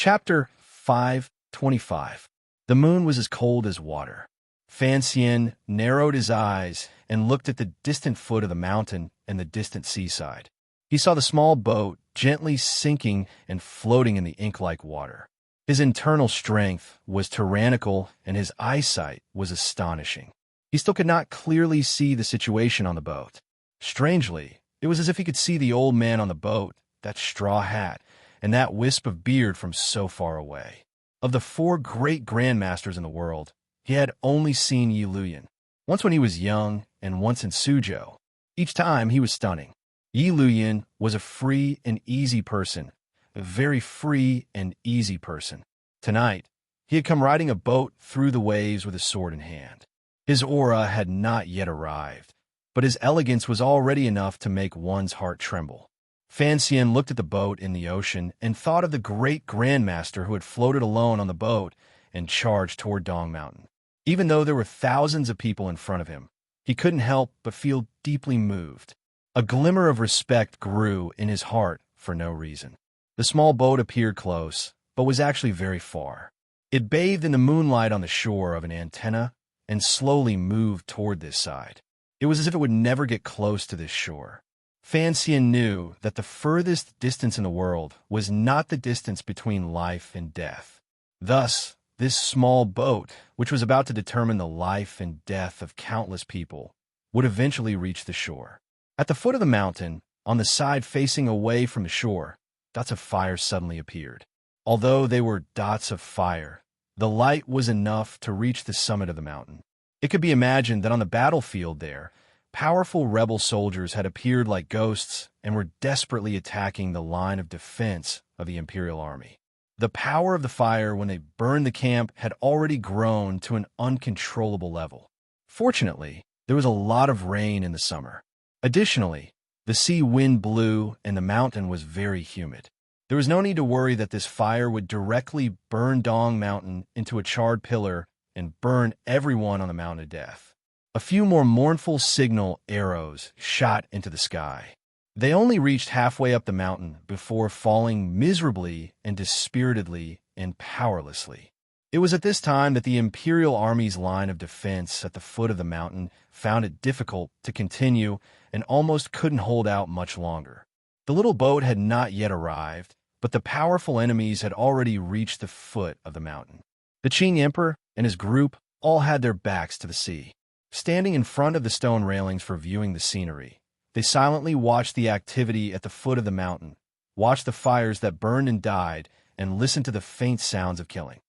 Chapter 525. The moon was as cold as water. Fan Xian narrowed his eyes and looked at the distant foot of the mountain and the distant seaside. He saw the small boat gently sinking and floating in the ink-like water. His internal strength was tyrannical and his eyesight was astonishing. He still could not clearly see the situation on the boat. Strangely, it was as if he could see the old man on the boat, that straw hat, and that wisp of beard from so far away. Of the 4 great grandmasters in the world, he had only seen Yi Luyan, once when he was young and once in Suzhou. Each time he was stunning. Yi Luyan was a free and easy person, a very free and easy person. Tonight, he had come riding a boat through the waves with a sword in hand. His aura had not yet arrived, but his elegance was already enough to make one's heart tremble. Fan Xian looked at the boat in the ocean and thought of the great grandmaster who had floated alone on the boat and charged toward Dong Mountain. Even though there were thousands of people in front of him, he couldn't help but feel deeply moved. A glimmer of respect grew in his heart for no reason. The small boat appeared close, but was actually very far. It bathed in the moonlight on the shore of an antenna and slowly moved toward this side. It was as if it would never get close to this shore. Fan Xian knew that the furthest distance in the world was not the distance between life and death. Thus, this small boat, which was about to determine the life and death of countless people, would eventually reach the shore. At the foot of the mountain, on the side facing away from the shore, dots of fire suddenly appeared. Although they were dots of fire, the light was enough to reach the summit of the mountain. It could be imagined that on the battlefield there, powerful rebel soldiers had appeared like ghosts and were desperately attacking the line of defense of the Imperial Army. The power of the fire when they burned the camp had already grown to an uncontrollable level. Fortunately, there was a lot of rain in the summer. Additionally, the sea wind blew and the mountain was very humid. There was no need to worry that this fire would directly burn Dong Mountain into a charred pillar and burn everyone on the mountain to death. A few more mournful signal arrows shot into the sky. They only reached halfway up the mountain before falling miserably and dispiritedly and powerlessly. It was at this time that the Imperial Army's line of defense at the foot of the mountain found it difficult to continue and almost couldn't hold out much longer. The little boat had not yet arrived, but the powerful enemies had already reached the foot of the mountain. The Qing Emperor and his group all had their backs to the sea. Standing in front of the stone railings for viewing the scenery, they silently watched the activity at the foot of the mountain, watched the fires that burned and died, and listened to the faint sounds of killing.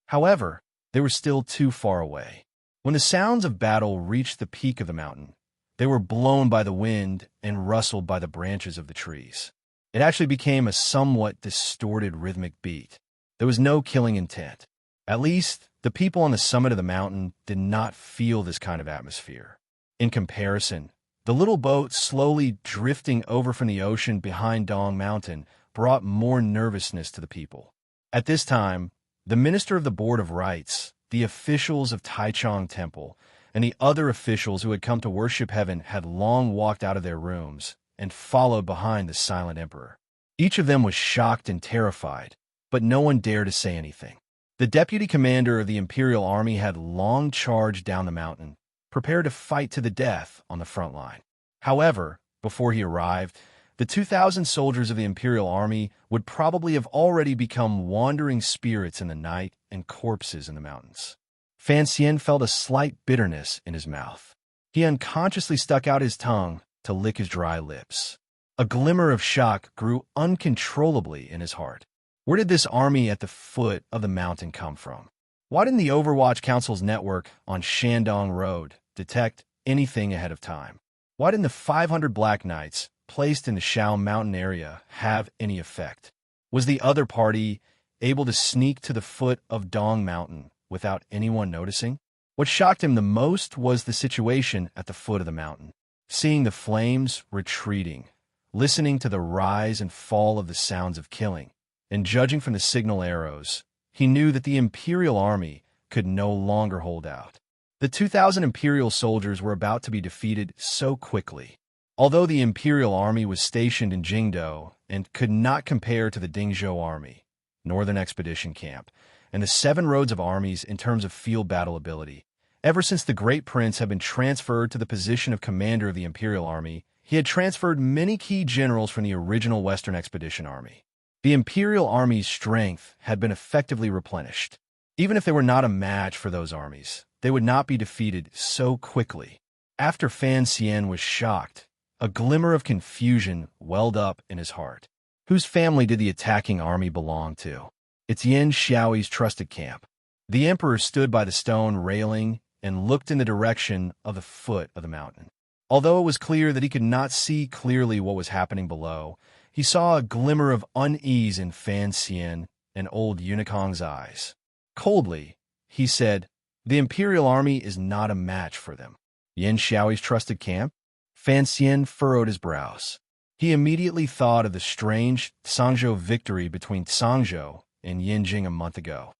However, they were still too far away. When the sounds of battle reached the peak of the mountain, they were blown by the wind and rustled by the branches of the trees. It actually became a somewhat distorted rhythmic beat. There was no killing intent. At least, the people on the summit of the mountain did not feel this kind of atmosphere. In comparison, the little boat slowly drifting over from the ocean behind Dong Mountain brought more nervousness to the people. At this time, the minister of the Board of Rites, the officials of Taichung Temple, and the other officials who had come to worship heaven had long walked out of their rooms and followed behind the silent emperor. Each of them was shocked and terrified, but no one dared to say anything. The deputy commander of the Imperial Army had long charged down the mountain, prepared to fight to the death on the front line. However, before he arrived, the 2,000 soldiers of the Imperial Army would probably have already become wandering spirits in the night and corpses in the mountains. Fan Xian felt a slight bitterness in his mouth. He unconsciously stuck out his tongue to lick his dry lips. A glimmer of shock grew uncontrollably in his heart. Where did this army at the foot of the mountain come from? Why didn't the Overwatch Council's network on Shandong Road detect anything ahead of time? Why didn't the 500 Black Knights placed in the Shao Mountain area have any effect? Was the other party able to sneak to the foot of Dong Mountain without anyone noticing? What shocked him the most was the situation at the foot of the mountain. Seeing the flames retreating, listening to the rise and fall of the sounds of killing, and judging from the signal arrows, he knew that the Imperial Army could no longer hold out. The 2,000 Imperial soldiers were about to be defeated so quickly. Although the imperial army was stationed in Jingdo and could not compare to the Dingzhou army, Northern Expedition Camp, and the Seven Roads of Armies in terms of field battle ability, ever since the Great Prince had been transferred to the position of commander of the Imperial Army, he had transferred many key generals from the original Western Expedition Army. The Imperial Army's strength had been effectively replenished. Even if they were not a match for those armies, they would not be defeated so quickly. After Fan Xian was shocked, a glimmer of confusion welled up in his heart. Whose family did the attacking army belong to? It's Yin Xiaoyi's trusted camp. The emperor stood by the stone railing and looked in the direction of the foot of the mountain. Although it was clear that he could not see clearly what was happening below, he saw a glimmer of unease in Fan Xian and old Unikong's eyes. Coldly, he said, "The Imperial Army is not a match for them." Yin Xiaoyi's trusted camp? Fan Xian furrowed his brows. He immediately thought of the strange Sangzhou victory between Sangzhou and Yinjing a month ago.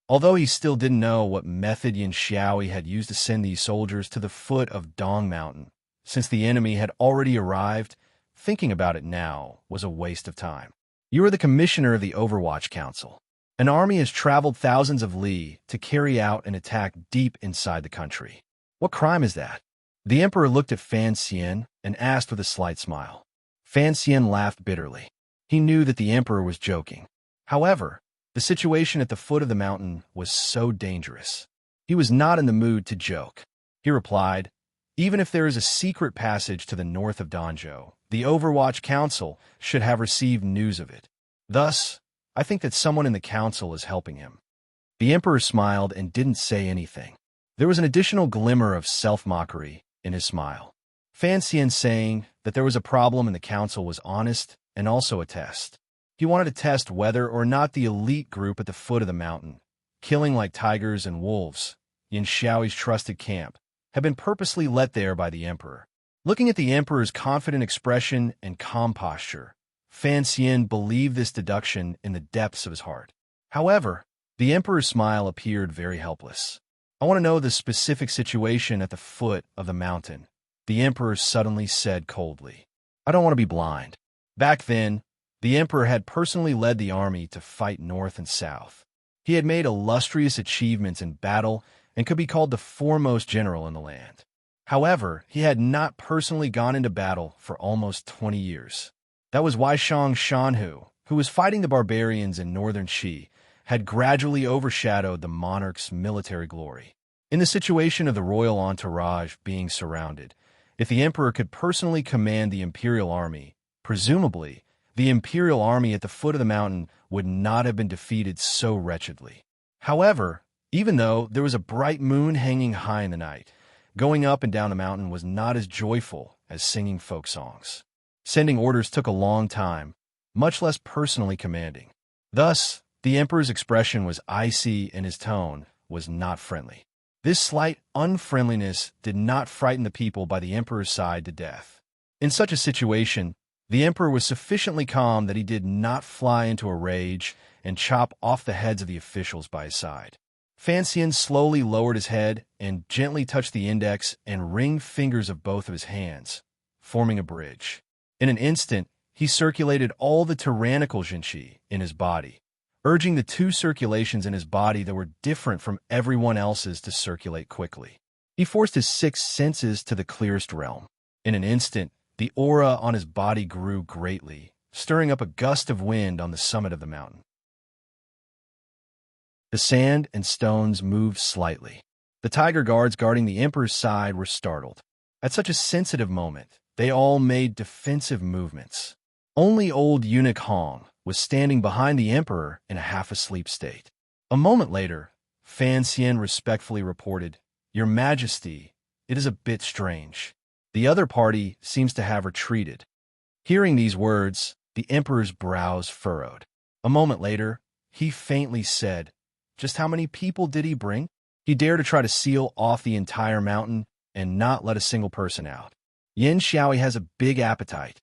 Although he still didn't know what method Yin Xiaoyi had used to send these soldiers to the foot of Dong Mountain, since the enemy had already arrived, thinking about it now was a waste of time. You are the commissioner of the Overwatch Council. An army has traveled thousands of li to carry out an attack deep inside the country. What crime is that? The emperor looked at Fan Xian and asked with a slight smile. Fan Xian laughed bitterly. He knew that the emperor was joking. However, the situation at the foot of the mountain was so dangerous. He was not in the mood to joke. He replied, "Even if there is a secret passage to the north of Danzhou, the Overwatch Council should have received news of it. Thus, I think that someone in the council is helping him." The emperor smiled and didn't say anything. There was an additional glimmer of self-mockery in his smile. Fan Xian saying that there was a problem in the council was honest and also a test. He wanted to test whether or not the elite group at the foot of the mountain, killing like tigers and wolves, Yin Xiaoyi's trusted camp, had been purposely let there by the emperor. Looking at the emperor's confident expression and calm posture, Fan Xian believed this deduction in the depths of his heart. However, the emperor's smile appeared very helpless. "I want to know the specific situation at the foot of the mountain," the emperor suddenly said coldly. "I don't want to be blind." Back then, the emperor had personally led the army to fight north and south. He had made illustrious achievements in battle and could be called the foremost general in the land. However, he had not personally gone into battle for almost 20 years. That was why Shang Shanhu, who was fighting the barbarians in northern Qi, had gradually overshadowed the monarch's military glory. In the situation of the royal entourage being surrounded, if the emperor could personally command the imperial army, presumably, the imperial army at the foot of the mountain would not have been defeated so wretchedly. However, even though there was a bright moon hanging high in the night, going up and down the mountain was not as joyful as singing folk songs. Sending orders took a long time, much less personally commanding. Thus, the emperor's expression was icy and his tone was not friendly. This slight unfriendliness did not frighten the people by the emperor's side to death. In such a situation, the emperor was sufficiently calm that he did not fly into a rage and chop off the heads of the officials by his side. Fan Xian slowly lowered his head and gently touched the index and ring fingers of both of his hands, forming a bridge. In an instant, he circulated all the tyrannical Jinqi in his body, urging the two circulations in his body that were different from everyone else's to circulate quickly. He forced his six senses to the clearest realm. In an instant, the aura on his body grew greatly, stirring up a gust of wind on the summit of the mountain. The sand and stones moved slightly. The tiger guards guarding the emperor's side were startled. At such a sensitive moment, they all made defensive movements. Only old eunuch Hong was standing behind the emperor in a half-asleep state. A moment later, Fan Xian respectfully reported, "Your Majesty, it is a bit strange. The other party seems to have retreated." Hearing these words, the emperor's brows furrowed. A moment later, he faintly said, "Just how many people did he bring?" He dared to try to seal off the entire mountain and not let a single person out. Yin Xiaoyi has a big appetite.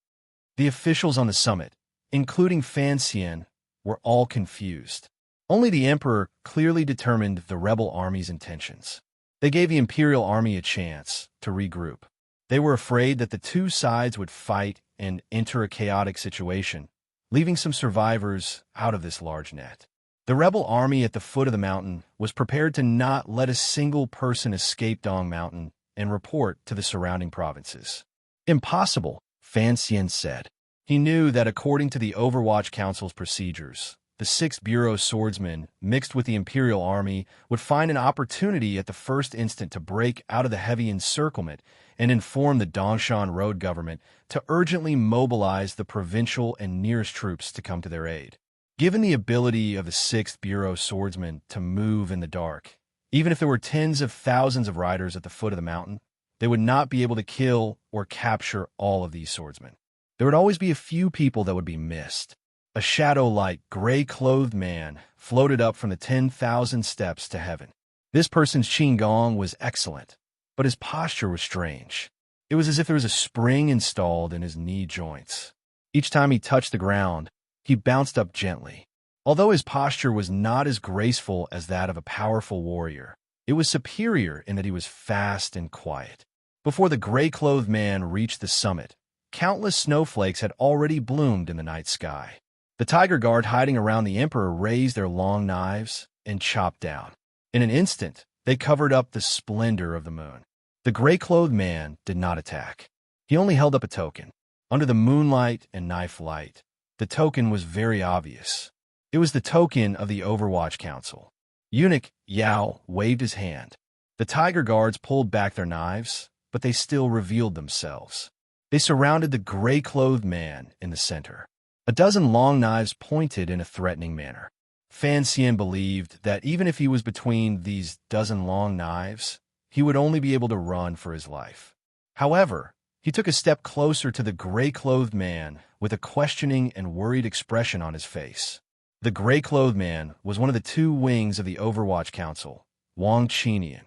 The officials on the summit, including Fan Xian, were all confused. Only the emperor clearly determined the rebel army's intentions. They gave the imperial army a chance to regroup. They were afraid that the two sides would fight and enter a chaotic situation, leaving some survivors out of this large net. The rebel army at the foot of the mountain was prepared to not let a single person escape Dong Mountain and report to the surrounding provinces. Impossible, Fan Xian said. He knew that according to the Overwatch Council's procedures, the 6th Bureau swordsmen, mixed with the Imperial Army, would find an opportunity at the first instant to break out of the heavy encirclement and inform the Dongshan Road government to urgently mobilize the provincial and nearest troops to come to their aid. Given the ability of the 6th Bureau swordsmen to move in the dark, even if there were tens of thousands of riders at the foot of the mountain, they would not be able to kill or capture all of these swordsmen. There would always be a few people that would be missed. A shadow-like, gray-clothed man floated up from the 10,000 steps to heaven. This person's qigong was excellent, but his posture was strange. It was as if there was a spring installed in his knee joints. Each time he touched the ground, he bounced up gently. Although his posture was not as graceful as that of a powerful warrior, it was superior in that he was fast and quiet. Before the gray-clothed man reached the summit, countless snowflakes had already bloomed in the night sky. The tiger guard hiding around the emperor raised their long knives and chopped down. In an instant, they covered up the splendor of the moon. The gray-clothed man did not attack. He only held up a token. Under the moonlight and knife light, the token was very obvious. It was the token of the Overwatch Council. Eunuch Yao waved his hand. The tiger guards pulled back their knives, but they still revealed themselves. They surrounded the gray-clothed man in the center. A dozen long knives pointed in a threatening manner. Fan Xian believed that even if he was between these dozen long knives, he would only be able to run for his life. However, he took a step closer to the gray-clothed man with a questioning and worried expression on his face. The gray-clothed man was one of the two wings of the Overwatch Council, Wang Qinian.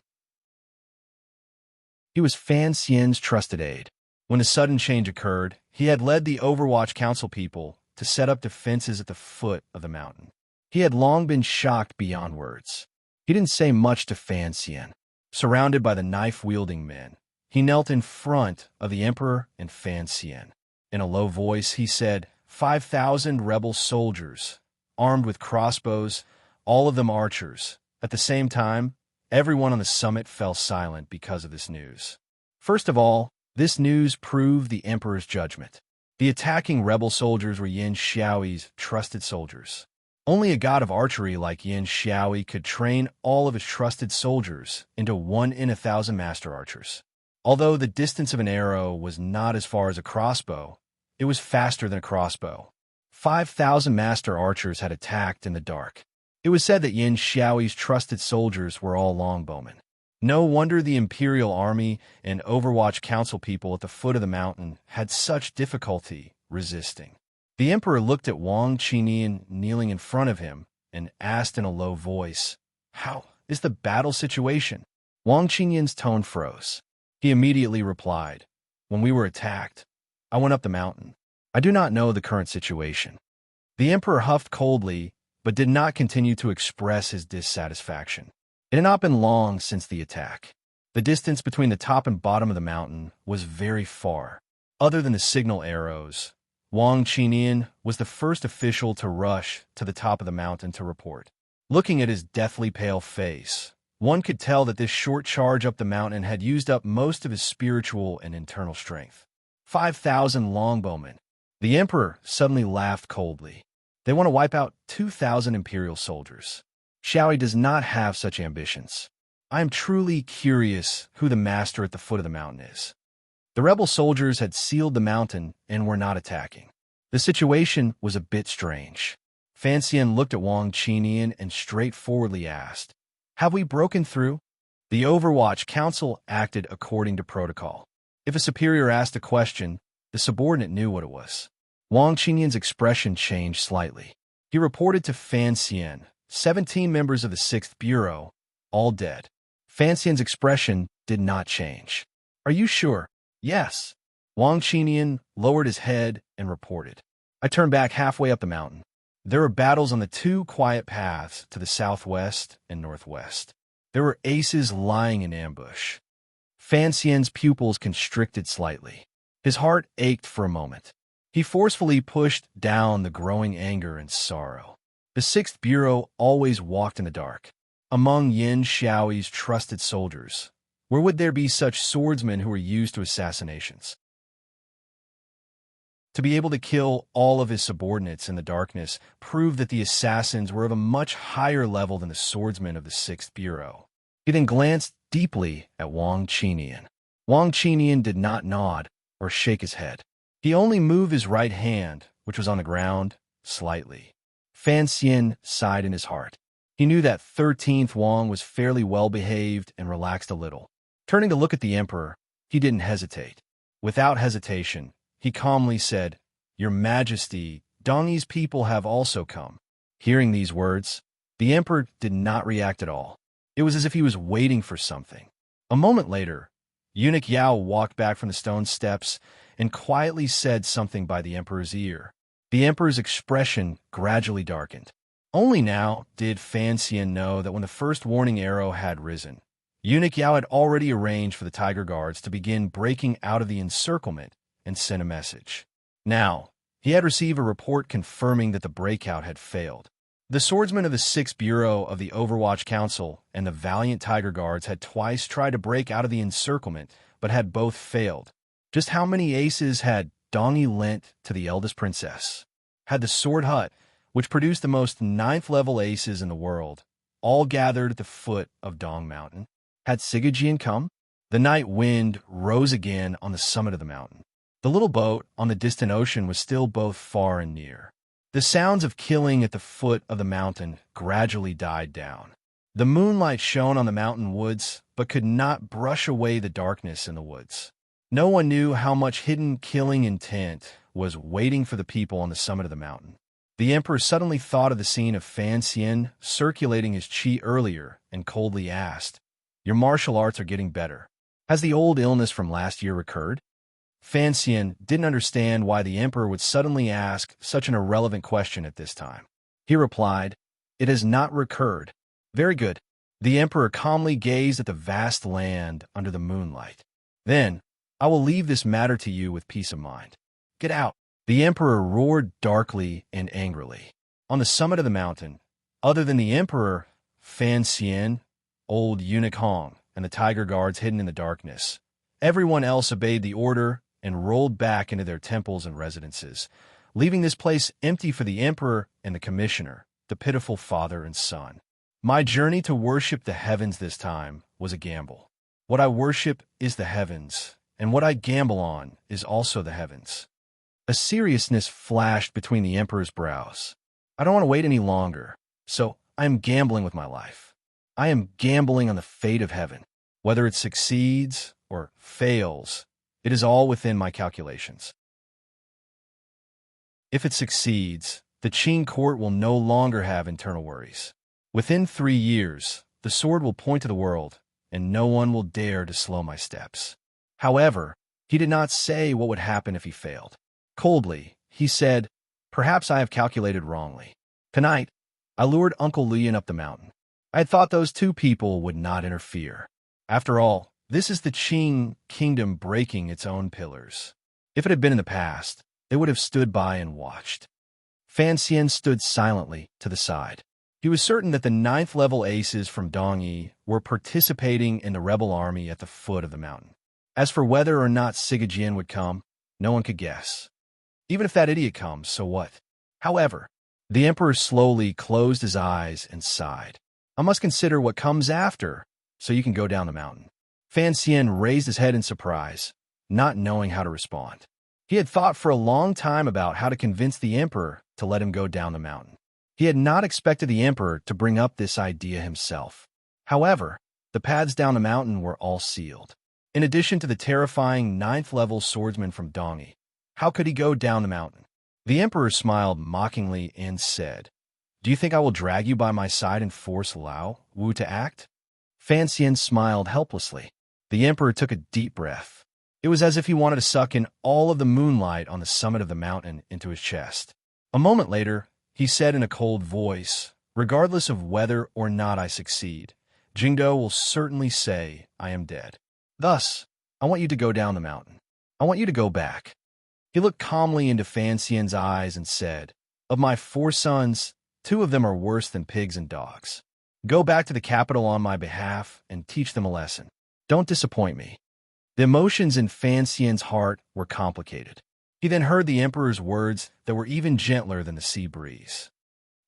He was Fan Xian's trusted aide. When a sudden change occurred, he had led the Overwatch Council people to set up defenses at the foot of the mountain. He had long been shocked beyond words. He didn't say much to Fan Xian. Surrounded by the knife-wielding men, he knelt in front of the emperor and Fan Xian. In a low voice, he said, 5,000 rebel soldiers, armed with crossbows, all of them archers. At the same time, everyone on the summit fell silent because of this news. First of all, this news proved the emperor's judgment. The attacking rebel soldiers were Yin Xiaoyi's trusted soldiers. Only a god of archery like Yin Xiaoyi could train all of his trusted soldiers into 1 in 1,000 master archers. Although the distance of an arrow was not as far as a crossbow, it was faster than a crossbow. 5,000 master archers had attacked in the dark. It was said that Yin Xiaoyi's trusted soldiers were all longbowmen. No wonder the Imperial Army and Overwatch Council people at the foot of the mountain had such difficulty resisting. The emperor looked at Wang Qinian kneeling in front of him and asked in a low voice, "How is the battle situation?" Wang Qinian's tone froze. He immediately replied, "When we were attacked, I went up the mountain. I do not know the current situation." The emperor huffed coldly, but did not continue to express his dissatisfaction. It had not been long since the attack. The distance between the top and bottom of the mountain was very far. Other than the signal arrows, Wang Qinian was the first official to rush to the top of the mountain to report. Looking at his deathly pale face, one could tell that this short charge up the mountain had used up most of his spiritual and internal strength. 5,000 longbowmen. The emperor suddenly laughed coldly. They want to wipe out 2,000 imperial soldiers. Xiaoyi does not have such ambitions. I am truly curious who the master at the foot of the mountain is. The rebel soldiers had sealed the mountain and were not attacking. The situation was a bit strange. Fan Xian looked at Wang Qinian and straightforwardly asked, "Have we broken through?" The Overwatch Council acted according to protocol. If a superior asked a question, the subordinate knew what it was. Wang Qinian's expression changed slightly. He reported to Fan Xian, 17 members of the 6th Bureau, all dead. Fan Xian's expression did not change. "Are you sure?" "Yes." Wang Qinian lowered his head and reported. "I turned back halfway up the mountain. There were battles on the 2 quiet paths to the southwest and northwest. There were aces lying in ambush." Fan Xian's pupils constricted slightly. His heart ached for a moment. He forcefully pushed down the growing anger and sorrow. The Sixth Bureau always walked in the dark. Among Yin Xiaoyi's trusted soldiers, where would there be such swordsmen who were used to assassinations? To be able to kill all of his subordinates in the darkness proved that the assassins were of a much higher level than the swordsmen of the Sixth Bureau. He then glanced deeply at Wang Qinian. Wang Qinian did not nod or shake his head. He only moved his right hand, which was on the ground, slightly. Fan Xian sighed in his heart. He knew that 13th Wang was fairly well-behaved and relaxed a little. Turning to look at the emperor, he didn't hesitate. Without hesitation, he calmly said, "Your Majesty, Dongyi's people have also come." Hearing these words, the emperor did not react at all. It was as if he was waiting for something. A moment later, Eunuch Yao walked back from the stone steps and quietly said something by the emperor's ear. The emperor's expression gradually darkened. Only now did Fan Xian know that when the first warning arrow had risen, Eunuch Yao had already arranged for the Tiger Guards to begin breaking out of the encirclement and send a message. Now, he had received a report confirming that the breakout had failed. The swordsmen of the Sixth Bureau of the Overwatch Council and the valiant Tiger Guards had twice tried to break out of the encirclement, but had both failed. Just how many aces had Dongyi lent to the eldest princess? Had the Sword Hut, which produced the most 9th-level aces in the world, all gathered at the foot of Dong Mountain? Had Sigajian come? The night wind rose again on the summit of the mountain. The little boat on the distant ocean was still both far and near. The sounds of killing at the foot of the mountain gradually died down. The moonlight shone on the mountain woods, but could not brush away the darkness in the woods. No one knew how much hidden killing intent was waiting for the people on the summit of the mountain. The emperor suddenly thought of the scene of Fan Xian circulating his qi earlier and coldly asked, "Your martial arts are getting better. Has the old illness from last year recurred?" Fan Xian didn't understand why the emperor would suddenly ask such an irrelevant question at this time. He replied, "It has not recurred." "Very good." The emperor calmly gazed at the vast land under the moonlight. "Then, I will leave this matter to you with peace of mind. Get out." The emperor roared darkly and angrily. On the summit of the mountain, other than the emperor, Fan Xian, old Eunuch Hong, and the Tiger Guards hidden in the darkness, everyone else obeyed the order and rolled back into their temples and residences, leaving this place empty for the emperor and the commissioner, the pitiful father and son. My journey to worship the heavens this time was a gamble. What I worship is the heavens, and what I gamble on is also the heavens. A seriousness flashed between the emperor's brows. I don't want to wait any longer, so I am gambling with my life. I am gambling on the fate of heaven. Whether it succeeds or fails, it is all within my calculations. If it succeeds, the Qing court will no longer have internal worries. Within 3 years, the sword will point to the world, and no one will dare to slow my steps. However, he did not say what would happen if he failed. Coldly, he said, "Perhaps I have calculated wrongly. Tonight, I lured Uncle Lian up the mountain. I had thought those two people would not interfere. After all, this is the Qing kingdom breaking its own pillars. If it had been in the past, they would have stood by and watched." Fan Xian stood silently to the side. He was certain that the 9th-level aces from Dongyi were participating in the rebel army at the foot of the mountain. As for whether or not Sigajian would come, no one could guess. Even if that idiot comes, so what? However, the emperor slowly closed his eyes and sighed. "I must consider what comes after, so you can go down the mountain." Fan Xian raised his head in surprise, not knowing how to respond. He had thought for a long time about how to convince the emperor to let him go down the mountain. He had not expected the emperor to bring up this idea himself. However, the paths down the mountain were all sealed. In addition to the terrifying 9th-level swordsman from Dongyi, how could he go down the mountain? The emperor smiled mockingly and said, "Do you think I will drag you by my side and force Lao Wu to act?" Fan Xian smiled helplessly. The emperor took a deep breath. It was as if he wanted to suck in all of the moonlight on the summit of the mountain into his chest. A moment later, he said in a cold voice, "Regardless of whether or not I succeed, Jingdo will certainly say I am dead." Thus, I want you to go down the mountain. I want you to go back." He looked calmly into Fan Xian's eyes and said, "Of my 4 sons, 2 of them are worse than pigs and dogs. Go back to the capital on my behalf and teach them a lesson. Don't disappoint me." The emotions in Fan Xian's heart were complicated. He then heard the emperor's words that were even gentler than the sea breeze.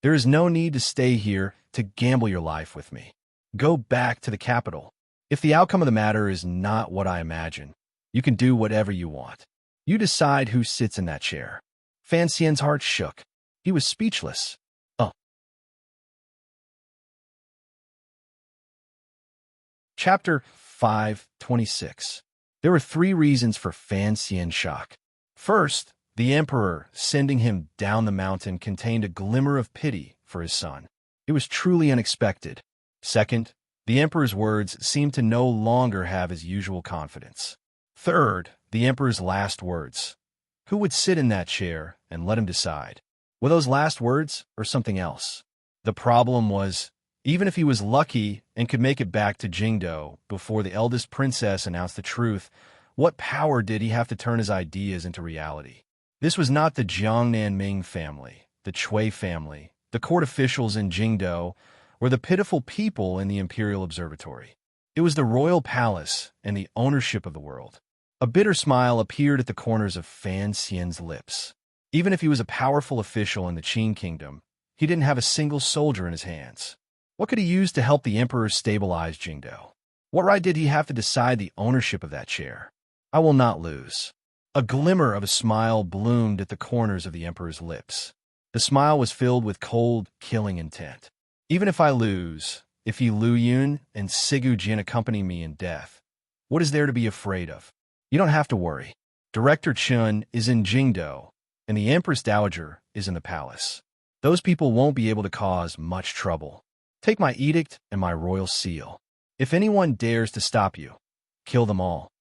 "There is no need to stay here to gamble your life with me. Go back to the capital. If the outcome of the matter is not what I imagine, you can do whatever you want. You decide who sits in that chair." Fan Xian's heart shook. He was speechless. Chapter 5:26. There were 3 reasons for Fan Xian's shock. First, the emperor sending him down the mountain contained a glimmer of pity for his son. It was truly unexpected. Second, the emperor's words seemed to no longer have his usual confidence. Third, the emperor's last words. Who would sit in that chair and let him decide? Were those last words or something else? The problem was, even if he was lucky and could make it back to Jingdo before the eldest princess announced the truth, what power did he have to turn his ideas into reality? This was not the Jiangnan Ming family, the Cui family, the court officials in Jingdo, or the pitiful people in the Imperial Observatory. It was the royal palace and the ownership of the world. A bitter smile appeared at the corners of Fan Xian's lips. Even if he was a powerful official in the Qin kingdom, he didn't have a single soldier in his hands. What could he use to help the emperor stabilize Jingdo? What right did he have to decide the ownership of that chair? "I will not lose." A glimmer of a smile bloomed at the corners of the emperor's lips. The smile was filled with cold, killing intent. "Even if I lose, if Yi Luyun and Sigu Jin accompany me in death, what is there to be afraid of? You don't have to worry. Director Chun is in Jingdo, and the Empress Dowager is in the palace. Those people won't be able to cause much trouble. Take my edict and my royal seal. If anyone dares to stop you, kill them all."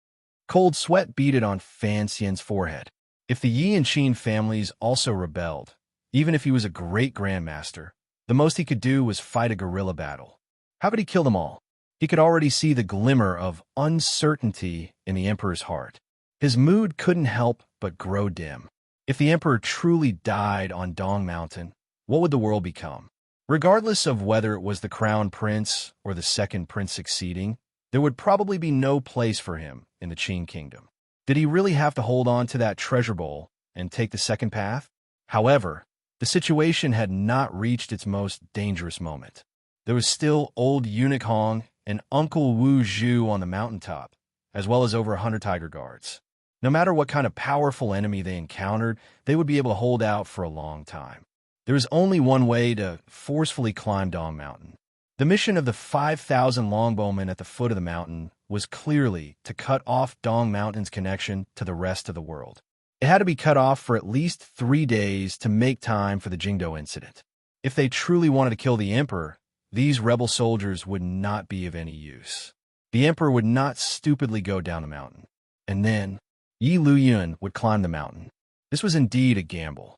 Cold sweat beaded on Fan Xian's forehead. If the Yi and Qin families also rebelled, even if he was a great grandmaster, the most he could do was fight a guerrilla battle. How could he kill them all? He could already see the glimmer of uncertainty in the emperor's heart. His mood couldn't help but grow dim. If the emperor truly died on Dong Mountain, what would the world become? Regardless of whether it was the crown prince or the second prince succeeding, there would probably be no place for him in the Qin kingdom. Did he really have to hold on to that treasure bowl and take the second path? However, the situation had not reached its most dangerous moment. There was still old Eunuch Hong and Uncle Wu Zhu on the mountaintop, as well as over 100 tiger guards. No matter what kind of powerful enemy they encountered, they would be able to hold out for a long time. There was only one way to forcefully climb Dong Mountain. The mission of the 5,000 longbowmen at the foot of the mountain was clearly to cut off Dong Mountain's connection to the rest of the world. It had to be cut off for at least 3 days to make time for the Jingdo incident. If they truly wanted to kill the emperor, these rebel soldiers would not be of any use. The emperor would not stupidly go down the mountain. And then, Yi Luyun would climb the mountain. This was indeed a gamble.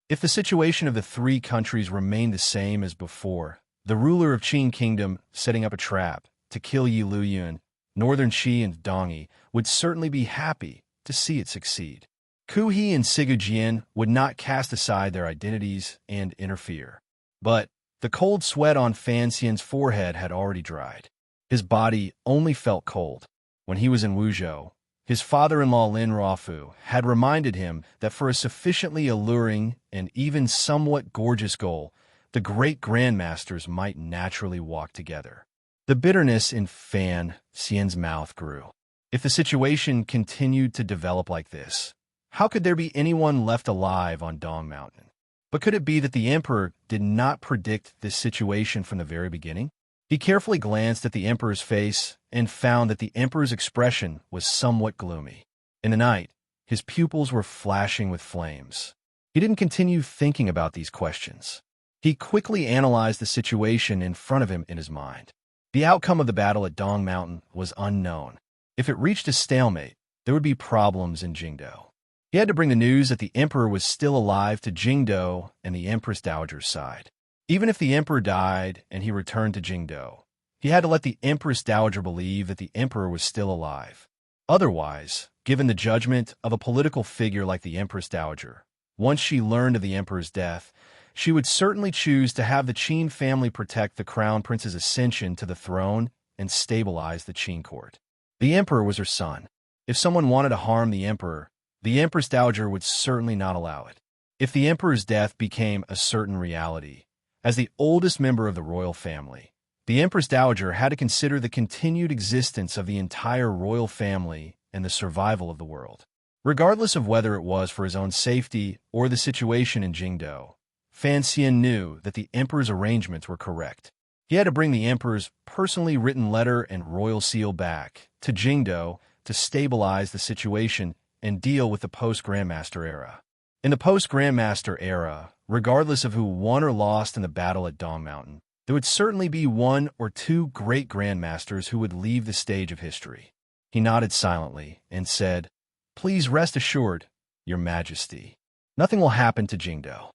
If the situation of the 3 countries remained the same as before, the ruler of Qin Kingdom setting up a trap to kill Yi Luyun, Northern Qi and Dongyi would certainly be happy to see it succeed. Ku He and Sigu Jian would not cast aside their identities and interfere. But the cold sweat on Fan Xian's forehead had already dried. His body only felt cold. When he was in Wuzhou, his father-in-law Lin Rafu had reminded him that for a sufficiently alluring and even somewhat gorgeous goal, the great grandmasters might naturally walk together. The bitterness in Fan Xian's mouth grew. If the situation continued to develop like this, how could there be anyone left alive on Dong Mountain? But could it be that the emperor did not predict this situation from the very beginning? He carefully glanced at the emperor's face and found that the emperor's expression was somewhat gloomy. In the night, his pupils were flashing with flames. He didn't continue thinking about these questions. He quickly analyzed the situation in front of him in his mind. The outcome of the battle at Dong Mountain was unknown. If it reached a stalemate, there would be problems in Jingdo. He had to bring the news that the emperor was still alive to Jingdo and the Empress Dowager's side. Even if the emperor died and he returned to Jingdo, He had to let the Empress Dowager believe that the emperor was still alive. Otherwise, given the judgment of a political figure like the Empress Dowager, once she learned of the emperor's death, she would certainly choose to have the Qin family protect the crown prince's ascension to the throne and stabilize the Qin court. The emperor was her son. If someone wanted to harm the emperor, the Empress Dowager would certainly not allow it. If the emperor's death became a certain reality, as the oldest member of the royal family, the Empress Dowager had to consider the continued existence of the entire royal family and the survival of the world. Regardless of whether it was for his own safety or the situation in Jingdo, Fan Xian knew that the emperor's arrangements were correct. He had to bring the emperor's personally written letter and royal seal back to Jingdo to stabilize the situation and deal with the post-Grandmaster era. In the post-Grandmaster era, regardless of who won or lost in the battle at Dong Mountain, there would certainly be one or two great Grandmasters who would leave the stage of history. He nodded silently and said, "Please rest assured, Your Majesty, nothing will happen to Jingdo."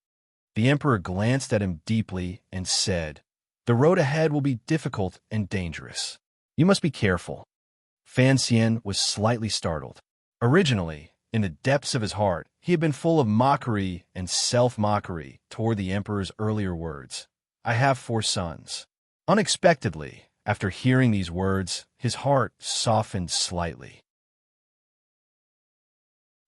The emperor glanced at him deeply and said, "The road ahead will be difficult and dangerous. You must be careful." Fan Xian was slightly startled. Originally, in the depths of his heart, he had been full of mockery and self-mockery toward the emperor's earlier words. "I have 4 sons." Unexpectedly, after hearing these words, his heart softened slightly.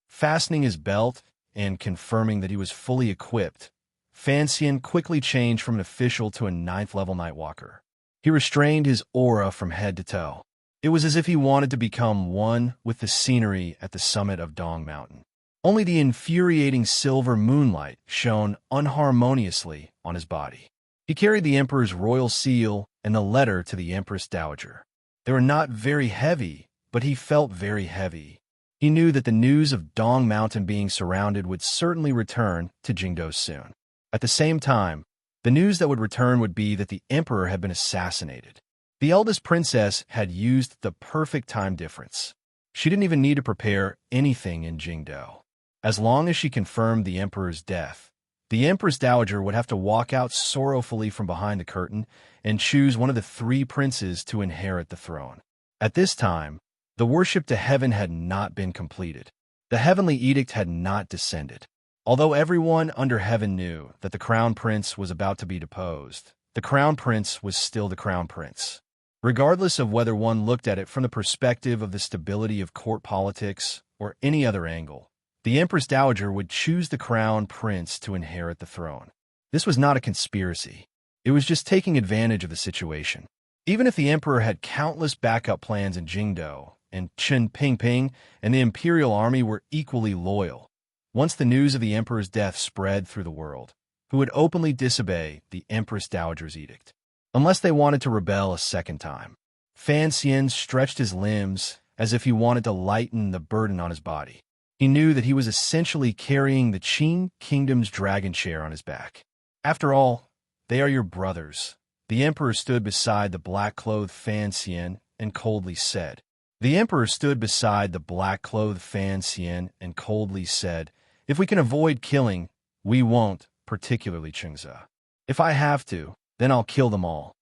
Fastening his belt and confirming that he was fully equipped, Fan Xian quickly changed from an official to a 9th-level Nightwalker. He restrained his aura from head to toe. It was as if he wanted to become one with the scenery at the summit of Dong Mountain. Only the infuriating silver moonlight shone unharmoniously on his body. He carried the emperor's royal seal and the letter to the Empress Dowager. They were not very heavy, but he felt very heavy. He knew that the news of Dong Mountain being surrounded would certainly return to Jingdo soon. At the same time, the news that would return would be that the emperor had been assassinated. The eldest princess had used the perfect time difference. She didn't even need to prepare anything in Jingdo. As long as she confirmed the emperor's death, the Empress Dowager would have to walk out sorrowfully from behind the curtain and choose one of the 3 princes to inherit the throne. At this time, the worship to heaven had not been completed. The heavenly edict had not descended. Although everyone under heaven knew that the crown prince was about to be deposed, the crown prince was still the crown prince. Regardless of whether one looked at it from the perspective of the stability of court politics or any other angle, the Empress Dowager would choose the crown prince to inherit the throne. This was not a conspiracy. It was just taking advantage of the situation. Even if the emperor had countless backup plans in Jingdo, and Qin Pingping and the imperial army were equally loyal, once the news of the emperor's death spread through the world, who would openly disobey the Empress Dowager's edict? Unless they wanted to rebel a second time. Fan Xian stretched his limbs as if he wanted to lighten the burden on his body. He knew that he was essentially carrying the Qin Kingdom's dragon chair on his back. After all, they are your brothers. The emperor stood beside the black-clothed Fan Xian and coldly said. The emperor stood beside the black-clothed Fan Xian and coldly said, "If we can avoid killing, we won't, particularly Chengze. If I have to, then I'll kill them all."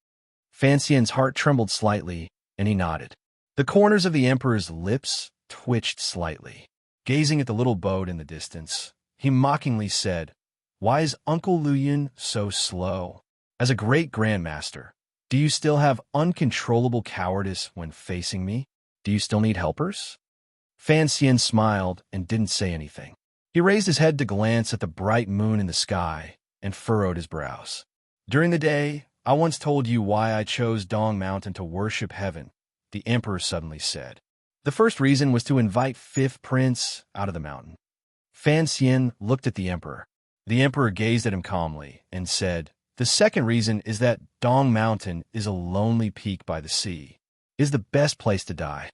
Fan Xian's heart trembled slightly, and he nodded. The corners of the emperor's lips twitched slightly. Gazing at the little boat in the distance, he mockingly said, "Why is Uncle Luyun so slow? As a great grandmaster, do you still have uncontrollable cowardice when facing me? Do you still need helpers?" Fan Xian smiled and didn't say anything. He raised his head to glance at the bright moon in the sky and furrowed his brows. "During the day, I once told you why I chose Dong Mountain to worship heaven," the emperor suddenly said. "The first reason was to invite 5th Prince out of the mountain." Fan Xian looked at the emperor. The emperor gazed at him calmly and said, "The second reason is that Dong Mountain is a lonely peak by the sea. It is the best place to die."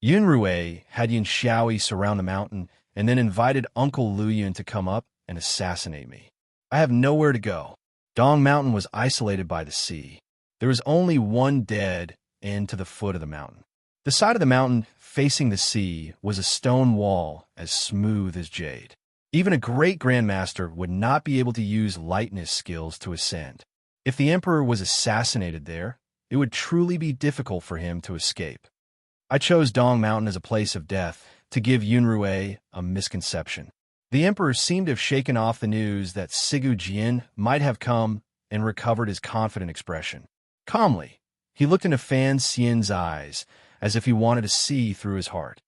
Yunrui had Yin Xiaoyi surround the mountain and then invited Uncle Luyun to come up and assassinate me. I have nowhere to go. Dong Mountain was isolated by the sea. There was only one dead end to the foot of the mountain. The side of the mountain facing the sea was a stone wall as smooth as jade. Even a great grandmaster would not be able to use lightness skills to ascend. If the emperor was assassinated there, it would truly be difficult for him to escape. I chose Dong Mountain as a place of death to give Yunrui a misconception. The emperor seemed to have shaken off the news that Sigu Jian might have come and recovered his confident expression. Calmly, he looked into Fan Xian's eyes as if he wanted to see through his heart.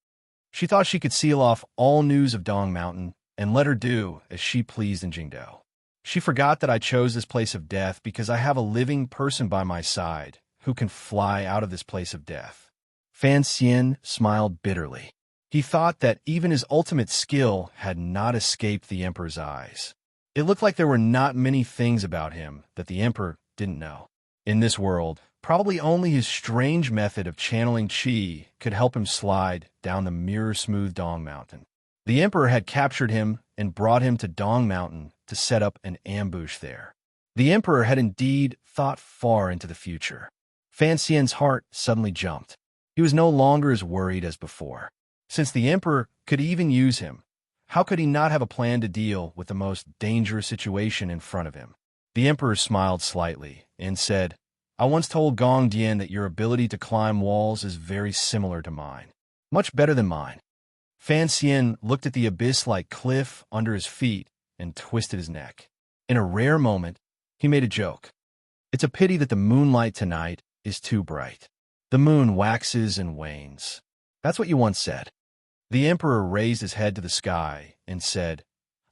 She thought she could seal off all news of Dong Mountain and let her do as she pleased in Jingdao. She forgot that I chose this place of death because I have a living person by my side who can fly out of this place of death. Fan Xian smiled bitterly. He thought that even his ultimate skill had not escaped the emperor's eyes. It looked like there were not many things about him that the emperor didn't know. In this world, probably only his strange method of channeling qi could help him slide down the mirror-smooth Dong Mountain. The emperor had captured him and brought him to Dong Mountain to set up an ambush there. The emperor had indeed thought far into the future. Fan Xian's heart suddenly jumped. He was no longer as worried as before. Since the emperor could even use him, how could he not have a plan to deal with the most dangerous situation in front of him? The emperor smiled slightly and said, I once told Gong Dian that your ability to climb walls is very similar to mine. Much better than mine. Fan Xian looked at the abyss-like cliff under his feet and twisted his neck. In a rare moment, he made a joke. It's a pity that the moonlight tonight is too bright. The moon waxes and wanes. That's what you once said. The emperor raised his head to the sky and said,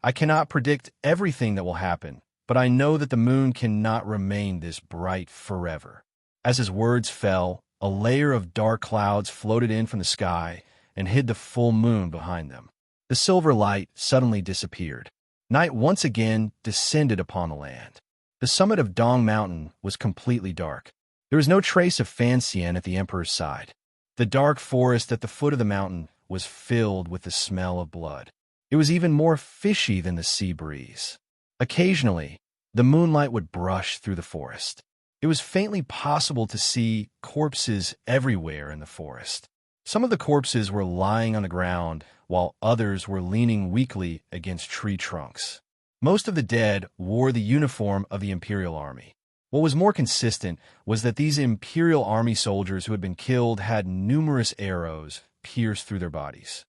I cannot predict everything that will happen, but I know that the moon cannot remain this bright forever. As his words fell, a layer of dark clouds floated in from the sky and hid the full moon behind them. The silver light suddenly disappeared. Night once again descended upon the land. The summit of Dong Mountain was completely dark. There was no trace of Fan Xian at the emperor's side. The dark forest at the foot of the mountain was filled with the smell of blood. It was even more fishy than the sea breeze. Occasionally, the moonlight would brush through the forest. It was faintly possible to see corpses everywhere in the forest. Some of the corpses were lying on the ground, while others were leaning weakly against tree trunks. Most of the dead wore the uniform of the Imperial Army. What was more consistent was that these Imperial Army soldiers who had been killed had numerous arrows pierced through their bodies.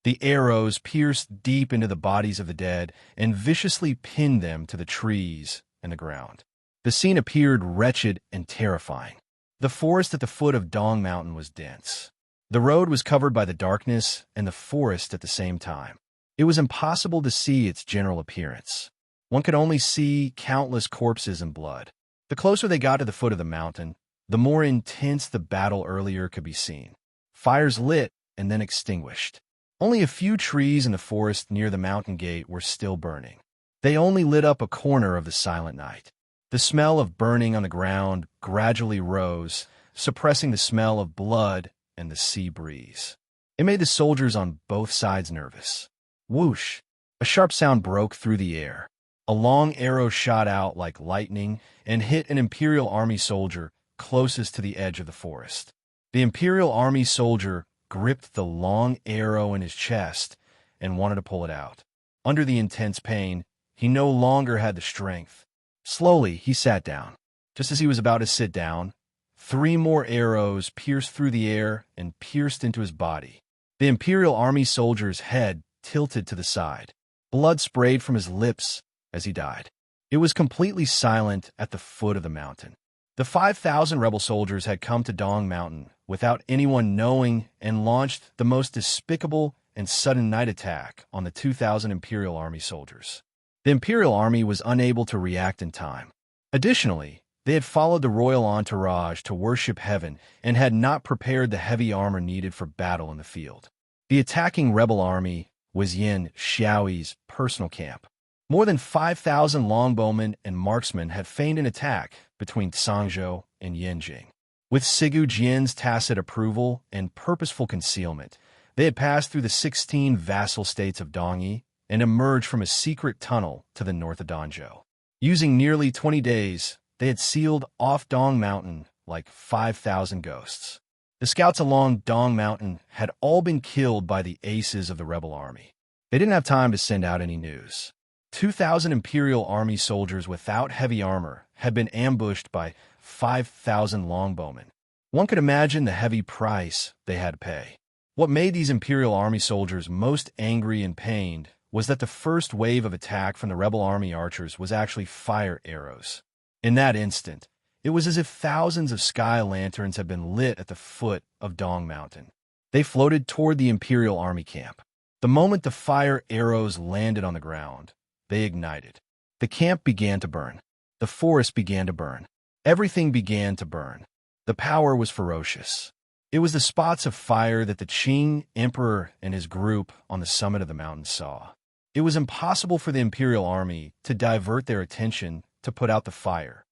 The arrows pierced deep into the bodies of the dead and viciously pinned them to the trees and the ground. The scene appeared wretched and terrifying. The forest at the foot of Dong Mountain was dense. The road was covered by the darkness and the forest at the same time. It was impossible to see its general appearance. One could only see countless corpses and blood. The closer they got to the foot of the mountain, the more intense the battle earlier could be seen. Fires lit and then extinguished. Only a few trees in the forest near the mountain gate were still burning. They only lit up a corner of the silent night. The smell of burning on the ground gradually rose, suppressing the smell of blood and the sea breeze. It made the soldiers on both sides nervous. Whoosh! A sharp sound broke through the air. A long arrow shot out like lightning and hit an Imperial Army soldier closest to the edge of the forest. The Imperial Army soldier gripped the long arrow in his chest and wanted to pull it out. Under the intense pain, he no longer had the strength. Slowly, he sat down. Just as he was about to sit down, 3 more arrows pierced through the air and pierced into his body. The Imperial Army soldier's head tilted to the side. Blood sprayed from his lips as he died. It was completely silent at the foot of the mountain. The 5,000 rebel soldiers had come to Dong Mountain without anyone knowing and launched the most despicable and sudden night attack on the 2,000 Imperial Army soldiers. The Imperial Army was unable to react in time. Additionally, they had followed the royal entourage to worship heaven and had not prepared the heavy armor needed for battle in the field. The attacking rebel army was Yin Xiaoyi's personal camp. More than 5,000 longbowmen and marksmen had feigned an attack between Sangzhou and Yanjing. With Sigu Jian's tacit approval and purposeful concealment, they had passed through the 16 vassal states of Dongyi and emerged from a secret tunnel to the north of Danzhou. Using nearly 20 days, they had sealed off Dong Mountain like 5,000 ghosts. The scouts along Dong Mountain had all been killed by the aces of the rebel army. They didn't have time to send out any news. 2,000 Imperial Army soldiers without heavy armor had been ambushed by 5,000 longbowmen. One could imagine the heavy price they had to pay. What made these Imperial Army soldiers most angry and pained was that the first wave of attack from the rebel army archers was actually fire arrows. In that instant, it was as if thousands of sky lanterns had been lit at the foot of Dong Mountain. They floated toward the Imperial Army camp. The moment the fire arrows landed on the ground, they ignited. The camp began to burn. The forest began to burn. Everything began to burn. The power was ferocious. It was the spots of fire that the Qing Emperor and his group on the summit of the mountain saw. It was impossible for the Imperial Army to divert their attention to put out the fire.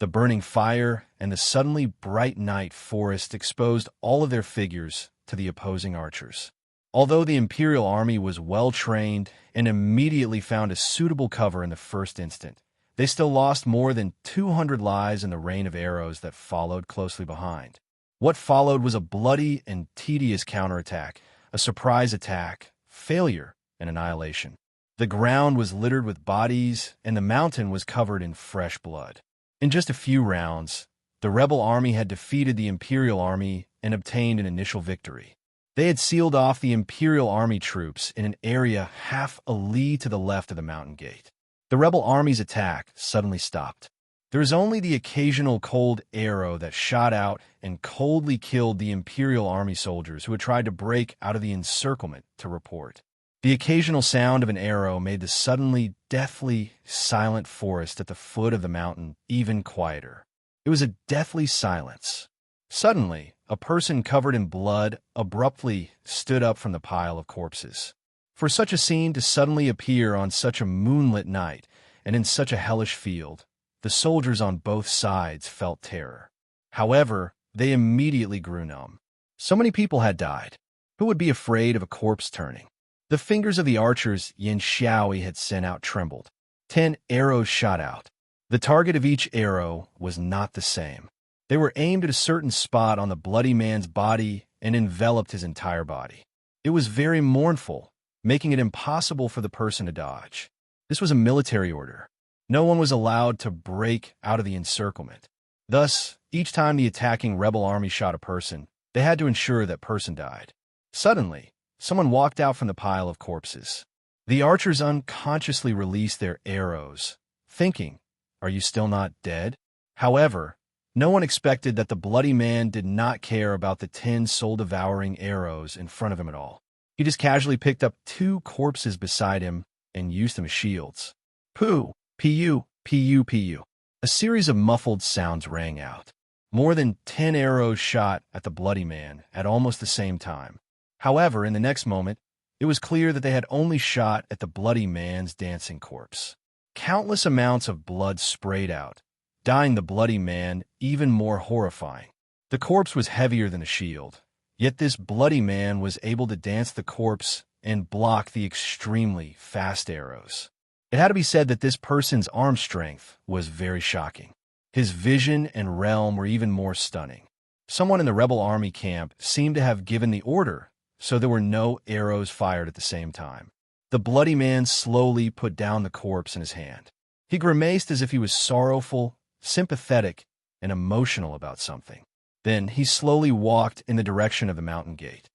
The burning fire and the suddenly bright night forest exposed all of their figures to the opposing archers. Although the Imperial Army was well-trained and immediately found a suitable cover in the first instant, they still lost more than 200 lives in the rain of arrows that followed closely behind. What followed was a bloody and tedious counterattack, a surprise attack, failure, and annihilation. The ground was littered with bodies, and the mountain was covered in fresh blood. In just a few rounds, the rebel army had defeated the Imperial Army and obtained an initial victory. They had sealed off the Imperial Army troops in an area half a li to the left of the mountain gate. The rebel army's attack suddenly stopped. There was only the occasional cold arrow that shot out and coldly killed the Imperial Army soldiers who had tried to break out of the encirclement to report. The occasional sound of an arrow made the suddenly deathly silent forest at the foot of the mountain even quieter. It was a deathly silence. Suddenly, a person covered in blood abruptly stood up from the pile of corpses. For such a scene to suddenly appear on such a moonlit night and in such a hellish field, the soldiers on both sides felt terror. However, they immediately grew numb. So many people had died. Who would be afraid of a corpse turning? The fingers of the archers Yin Xiaoyi had sent out trembled. 10 arrows shot out. The target of each arrow was not the same. They were aimed at a certain spot on the bloody man's body and enveloped his entire body. It was very mournful, making it impossible for the person to dodge. This was a military order. No one was allowed to break out of the encirclement. Thus, each time the attacking rebel army shot a person, they had to ensure that person died. Suddenly, someone walked out from the pile of corpses. The archers unconsciously released their arrows, thinking, "Are you still not dead?" However, no one expected that the bloody man did not care about the 10 soul-devouring arrows in front of him at all. He just casually picked up 2 corpses beside him and used them as shields. Poo, pu, pu, pu. A series of muffled sounds rang out. More than 10 arrows shot at the bloody man at almost the same time. However, in the next moment, it was clear that they had only shot at the bloody man's dancing corpse. Countless amounts of blood sprayed out, dyeing the bloody man even more horrifying. The corpse was heavier than a shield, yet this bloody man was able to dance the corpse and block the extremely fast arrows. It had to be said that this person's arm strength was very shocking. His vision and realm were even more stunning. Someone in the rebel army camp seemed to have given the order, so there were no arrows fired at the same time. The bloody man slowly put down the corpse in his hand. He grimaced as if he was sorrowful, sympathetic, and emotional about something. Then he slowly walked in the direction of the mountain gate.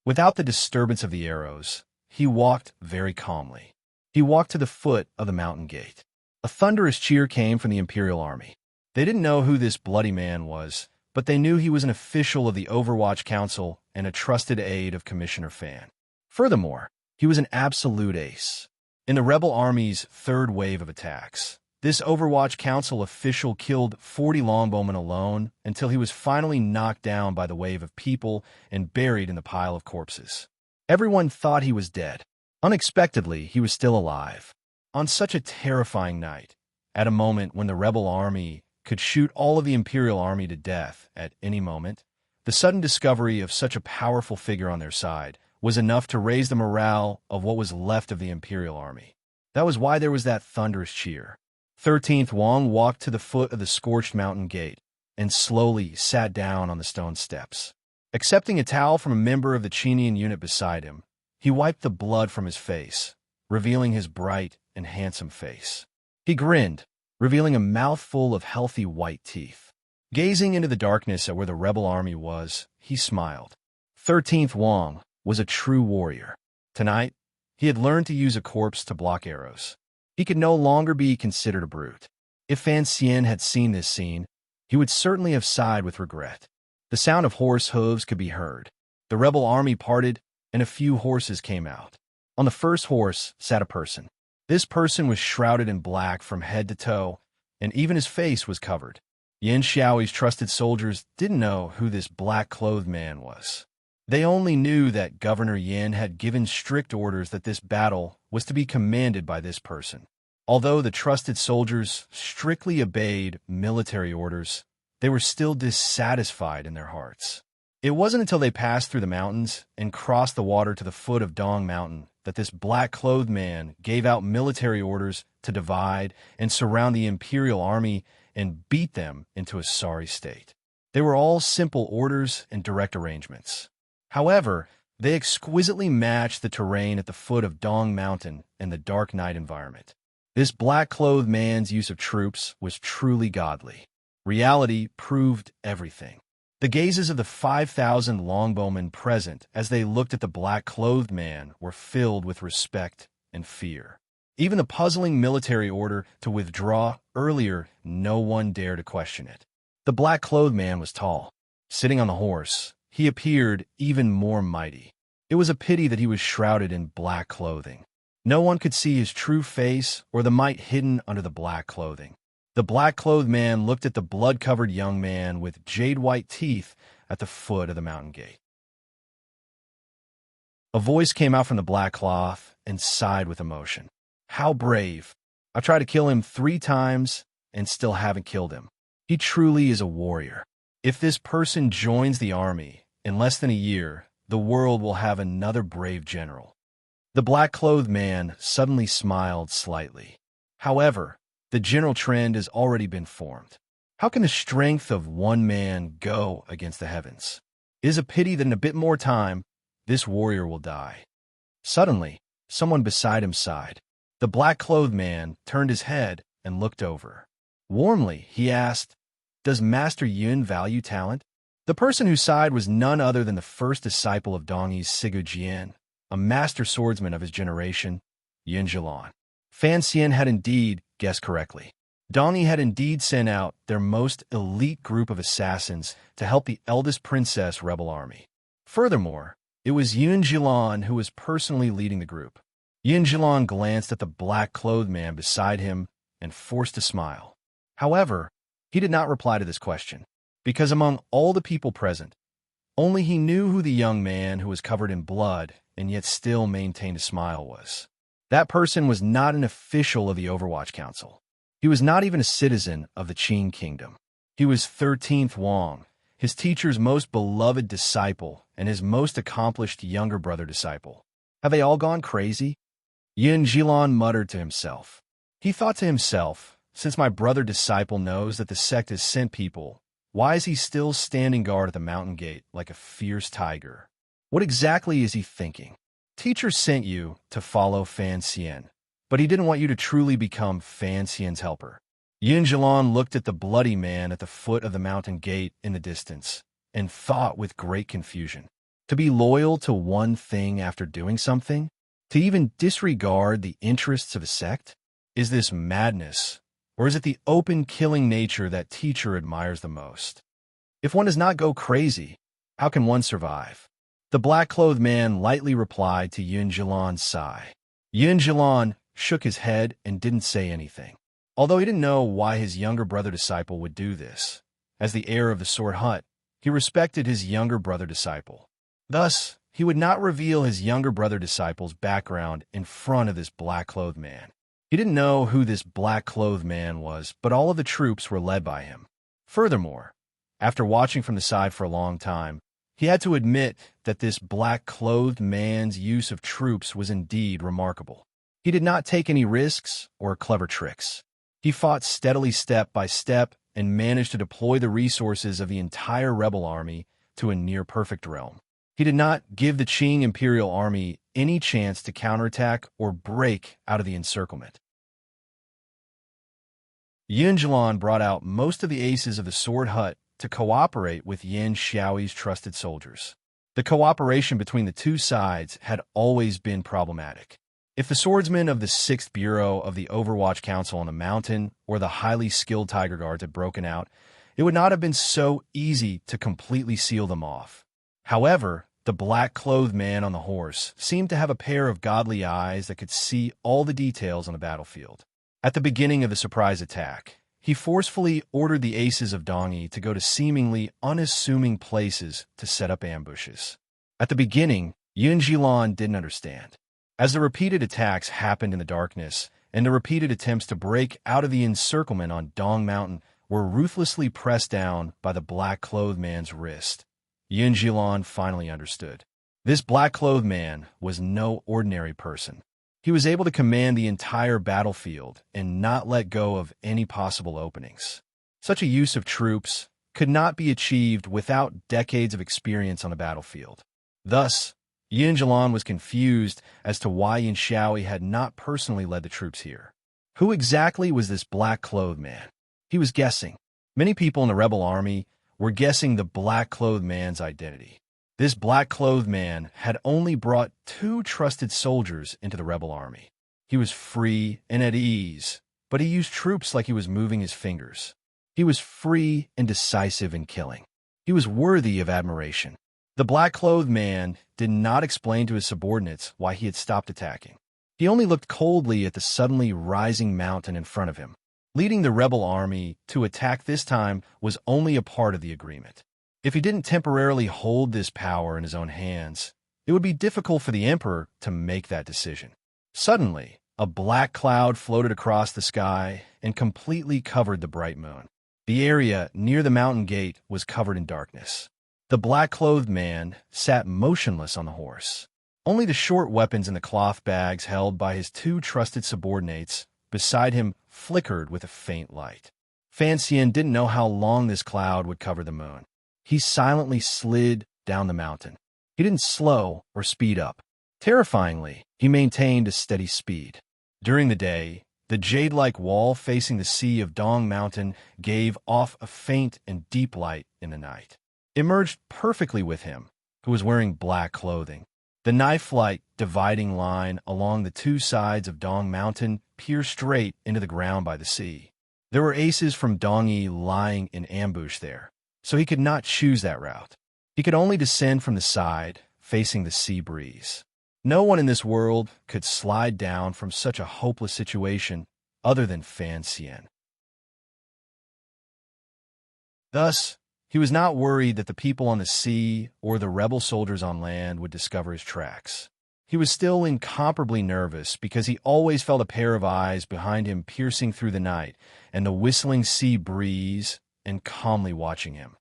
Without the disturbance of the arrows, he walked very calmly. He walked to the foot of the mountain gate. A thunderous cheer came from the Imperial Army. They didn't know who this bloody man was, but they knew he was an official of the Overwatch Council and a trusted aide of Commissioner Fan. Furthermore, he was an absolute ace. In the rebel army's third wave of attacks, this Overwatch Council official killed 40 longbowmen alone until he was finally knocked down by the wave of people and buried in the pile of corpses. Everyone thought he was dead. Unexpectedly, he was still alive. On such a terrifying night, at a moment when the rebel army could shoot all of the Imperial Army to death at any moment, the sudden discovery of such a powerful figure on their side was enough to raise the morale of what was left of the Imperial Army. That was why there was that thunderous cheer. 13th Wang walked to the foot of the scorched mountain gate and slowly sat down on the stone steps. Accepting a towel from a member of the Chinian unit beside him, He wiped the blood from his face, revealing his bright and handsome face. He grinned, revealing a mouthful of healthy white teeth. Gazing into the darkness at where the rebel army was, he smiled. 13th Wong was a true warrior. Tonight, he had learned to use a corpse to block arrows. He could no longer be considered a brute. If Fan Xian had seen this scene, he would certainly have sighed with regret. The sound of horse hooves could be heard. The rebel army parted, and a few horses came out. On the first horse sat a person. This person was shrouded in black from head to toe, and even his face was covered. Yin Xiaoyi's trusted soldiers didn't know who this black-clothed man was. They only knew that Governor Yin had given strict orders that this battle was to be commanded by this person. Although the trusted soldiers strictly obeyed military orders, they were still dissatisfied in their hearts. It wasn't until they passed through the mountains and crossed the water to the foot of Dong Mountain that this black-clothed man gave out military orders to divide and surround the imperial army and beat them into a sorry state. They were all simple orders and direct arrangements. However, they exquisitely matched the terrain at the foot of Dong Mountain and the dark night environment. This black-clothed man's use of troops was truly godly. Reality proved everything. The gazes of the 5,000 longbowmen present as they looked at the black-clothed man were filled with respect and fear. Even the puzzling military order to withdraw earlier, no one dared to question it. The black-clothed man was tall. Sitting on the horse, he appeared even more mighty. It was a pity that he was shrouded in black clothing. No one could see his true face or the might hidden under the black clothing. The black-clothed man looked at the blood-covered young man with jade-white teeth at the foot of the mountain gate. A voice came out from the black cloth and sighed with emotion. How brave! I've tried to kill him 3 times and still haven't killed him. He truly is a warrior. If this person joins the army, in less than a year, the world will have another brave general. The black-clothed man suddenly smiled slightly. However, the general trend has already been formed. How can the strength of one man go against the heavens? It is a pity that in a bit more time, this warrior will die. Suddenly, someone beside him sighed. The black-clothed man turned his head and looked over. Warmly, he asked, "Does Master Yun value talent?" The person who sighed was none other than the first disciple of Dongyi's Sigu Jian, a master swordsman of his generation, Yin Zhilan. Fan Xian had indeed guessed correctly. Dongyi had indeed sent out their most elite group of assassins to help the eldest princess rebel army. Furthermore, it was Yin Zhilan who was personally leading the group. Yin Zhilan glanced at the black-clothed man beside him and forced a smile. However, he did not reply to this question, because among all the people present, only he knew who the young man who was covered in blood and yet still maintained a smile was. That person was not an official of the Overwatch Council. He was not even a citizen of the Qing Kingdom. He was 13th Wong, his teacher's most beloved disciple and his most accomplished younger brother disciple. Have they all gone crazy? Yin Zhilan muttered to himself. He thought to himself, since my brother disciple knows that the sect has sent people, why is he still standing guard at the mountain gate like a fierce tiger? What exactly is he thinking? Teacher sent you to follow Fan Xian, but he didn't want you to truly become Fan Xian's helper. Yin Zhilan looked at the bloody man at the foot of the mountain gate in the distance and thought with great confusion. To be loyal to one thing after doing something? To even disregard the interests of a sect? Is this madness, or is it the open killing nature that teacher admires the most? If one does not go crazy, how can one survive? The black-clothed man lightly replied to Yin Zhilan's sigh. Yin Zhilan shook his head and didn't say anything. Although he didn't know why his younger brother disciple would do this, as the heir of the Sword Hut, he respected his younger brother disciple. Thus, he would not reveal his younger brother disciple's background in front of this black-clothed man. He didn't know who this black-clothed man was, but all of the troops were led by him. Furthermore, after watching from the side for a long time, he had to admit that this black-clothed man's use of troops was indeed remarkable. He did not take any risks or clever tricks. He fought steadily step by step and managed to deploy the resources of the entire rebel army to a near-perfect realm. He did not give the Qing Imperial Army any chance to counterattack or break out of the encirclement. Yin Zhilan brought out most of the aces of the Sword Hut to cooperate with Yin Xiaoyi's trusted soldiers. The cooperation between the two sides had always been problematic. If the swordsmen of the 6th Bureau of the Overwatch Council on the mountain or the highly skilled Tiger Guards had broken out, it would not have been so easy to completely seal them off. However, the black-clothed man on the horse seemed to have a pair of godly eyes that could see all the details on the battlefield. At the beginning of the surprise attack, he forcefully ordered the aces of Dongyi to go to seemingly unassuming places to set up ambushes. At the beginning, Yun Zhilan didn't understand. As the repeated attacks happened in the darkness, and the repeated attempts to break out of the encirclement on Dong Mountain were ruthlessly pressed down by the black-clothed man's wrist, Yun Zhilan finally understood. This black-clothed man was no ordinary person. He was able to command the entire battlefield and not let go of any possible openings. Such a use of troops could not be achieved without decades of experience on the battlefield. Thus, Yin Zhilan was confused as to why Yin Xiaoyi had not personally led the troops here. Who exactly was this black-clothed man? He was guessing. Many people in the rebel army were guessing the black-clothed man's identity. This black-clothed man had only brought 2 trusted soldiers into the rebel army. He was free and at ease, but he used troops like he was moving his fingers. He was free and decisive in killing. He was worthy of admiration. The black-clothed man did not explain to his subordinates why he had stopped attacking. He only looked coldly at the suddenly rising mountain in front of him. Leading the rebel army to attack this time was only a part of the agreement. If he didn't temporarily hold this power in his own hands, it would be difficult for the emperor to make that decision. Suddenly, a black cloud floated across the sky and completely covered the bright moon. The area near the mountain gate was covered in darkness. The black-clothed man sat motionless on the horse. Only the short weapons in the cloth bags held by his 2 trusted subordinates beside him flickered with a faint light. Fan Xian didn't know how long this cloud would cover the moon. He silently slid down the mountain. He didn't slow or speed up. Terrifyingly, he maintained a steady speed. During the day, the jade-like wall facing the sea of Dong Mountain gave off a faint and deep light in the night. It merged perfectly with him, who was wearing black clothing. The knife-like dividing line along the 2 sides of Dong Mountain pierced straight into the ground by the sea. There were aces from Dongyi lying in ambush there, so he could not choose that route. He could only descend from the side, facing the sea breeze. No one in this world could slide down from such a hopeless situation other than Fan Xian. Thus, he was not worried that the people on the sea or the rebel soldiers on land would discover his tracks. He was still incomparably nervous because he always felt a pair of eyes behind him piercing through the night and the whistling sea breeze and calmly watching him.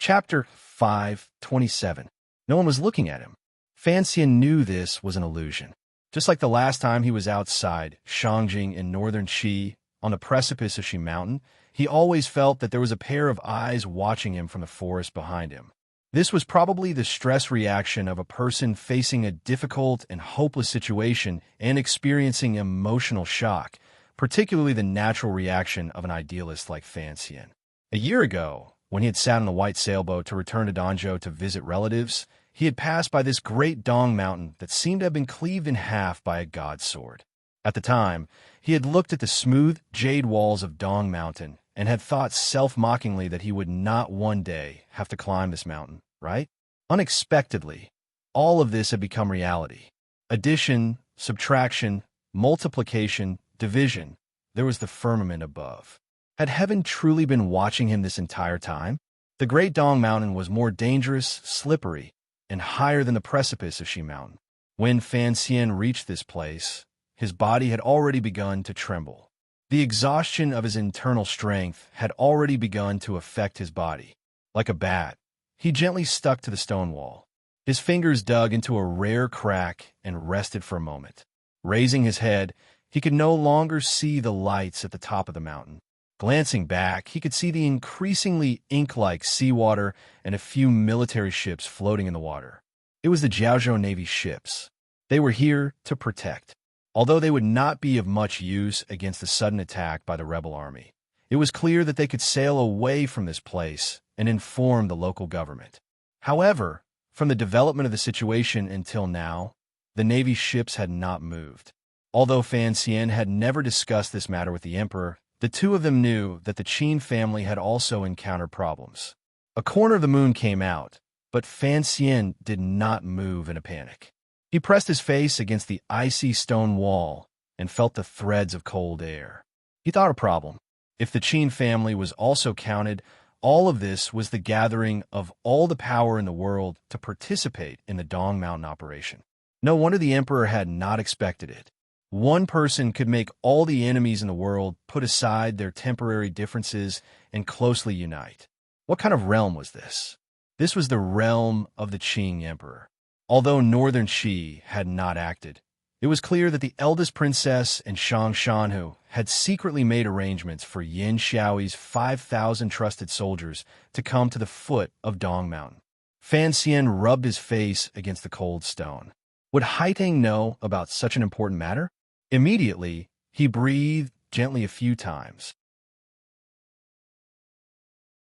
Chapter 5:27. No one was looking at him. Fan Xian knew this was an illusion. Just like the last time he was outside, Shangjing in northern Qi, on the precipice of Qi Mountain, he always felt that there was a pair of eyes watching him from the forest behind him. This was probably the stress reaction of a person facing a difficult and hopeless situation and experiencing emotional shock, particularly the natural reaction of an idealist like Fan Xian. A year ago, when he had sat on the white sailboat to return to Danzhou to visit relatives, he had passed by this great Dong Mountain that seemed to have been cleaved in half by a god's sword. At the time, he had looked at the smooth jade walls of Dong Mountain and had thought self-mockingly that he would not one day have to climb this mountain, right? Unexpectedly, all of this had become reality. Addition, subtraction, multiplication, division. There was the firmament above. Had heaven truly been watching him this entire time? The great Dong Mountain was more dangerous, slippery, and higher than the precipice of Qi Mountain. When Fan Xian reached this place, his body had already begun to tremble. The exhaustion of his internal strength had already begun to affect his body. Like a bat, he gently stuck to the stone wall. His fingers dug into a rare crack and rested for a moment. Raising his head, he could no longer see the lights at the top of the mountain. Glancing back, he could see the increasingly ink-like seawater and a few military ships floating in the water. It was the Jiaozhou Navy ships. They were here to protect. Although they would not be of much use against the sudden attack by the rebel army, it was clear that they could sail away from this place and inform the local government. However, from the development of the situation until now, the Navy ships had not moved. Although Fan Xian had never discussed this matter with the emperor, the two of them knew that the Qin family had also encountered problems. A corner of the moon came out, but Fan Xian did not move in a panic. He pressed his face against the icy stone wall and felt the threads of cold air. He thought a problem. If the Qin family was also counted, all of this was the gathering of all the power in the world to participate in the Dong Mountain operation. No wonder the emperor had not expected it. One person could make all the enemies in the world put aside their temporary differences and closely unite. What kind of realm was this? This was the realm of the Qing emperor. Although Northern Qi had not acted, it was clear that the eldest princess and Shang Shanhu had secretly made arrangements for Yin Xiaoyi's 5,000 trusted soldiers to come to the foot of Dong Mountain. Fan Xian rubbed his face against the cold stone. Would Haiteng know about such an important matter? Immediately, he breathed gently a few times.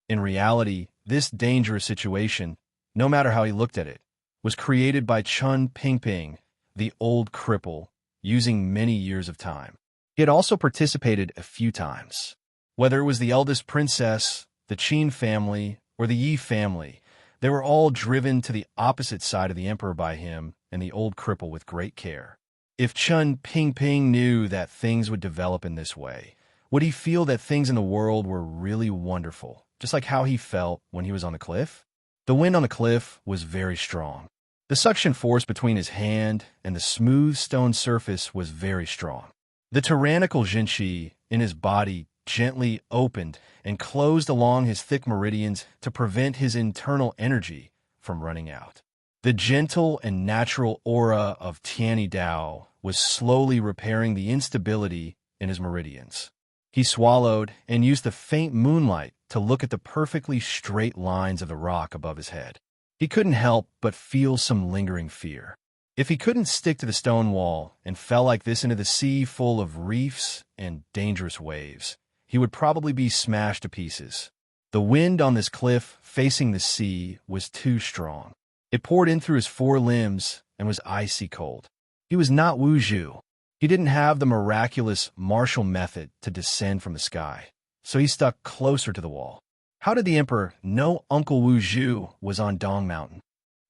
In reality, this dangerous situation, no matter how he looked at it, was created by Chun Pingping, the old cripple, using many years of time. He had also participated a few times. Whether it was the eldest princess, the Qin family, or the Yi family, they were all driven to the opposite side of the emperor by him and the old cripple with great care. If Chun Pingping knew that things would develop in this way, would he feel that things in the world were really wonderful, just like how he felt when he was on the cliff? The wind on the cliff was very strong. The suction force between his hand and the smooth stone surface was very strong. The tyrannical Jinshi in his body gently opened and closed along his thick meridians to prevent his internal energy from running out. The gentle and natural aura of Tianyi Dao was slowly repairing the instability in his meridians. He swallowed and used the faint moonlight to look at the perfectly straight lines of the rock above his head. He couldn't help but feel some lingering fear. If he couldn't stick to the stone wall and fell like this into the sea full of reefs and dangerous waves, he would probably be smashed to pieces. The wind on this cliff facing the sea was too strong. It poured in through his four limbs and was icy cold. He was not Wu Zhu. He didn't have the miraculous martial method to descend from the sky, so he stuck closer to the wall. How did the emperor know Uncle Wu Zhu was on Dong Mountain?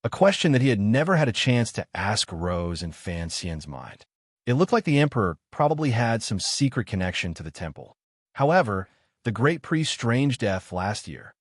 A question that he had never had a chance to ask rose in Fan Xian's mind. It looked like the emperor probably had some secret connection to the temple. However, the great priest's strange death last year,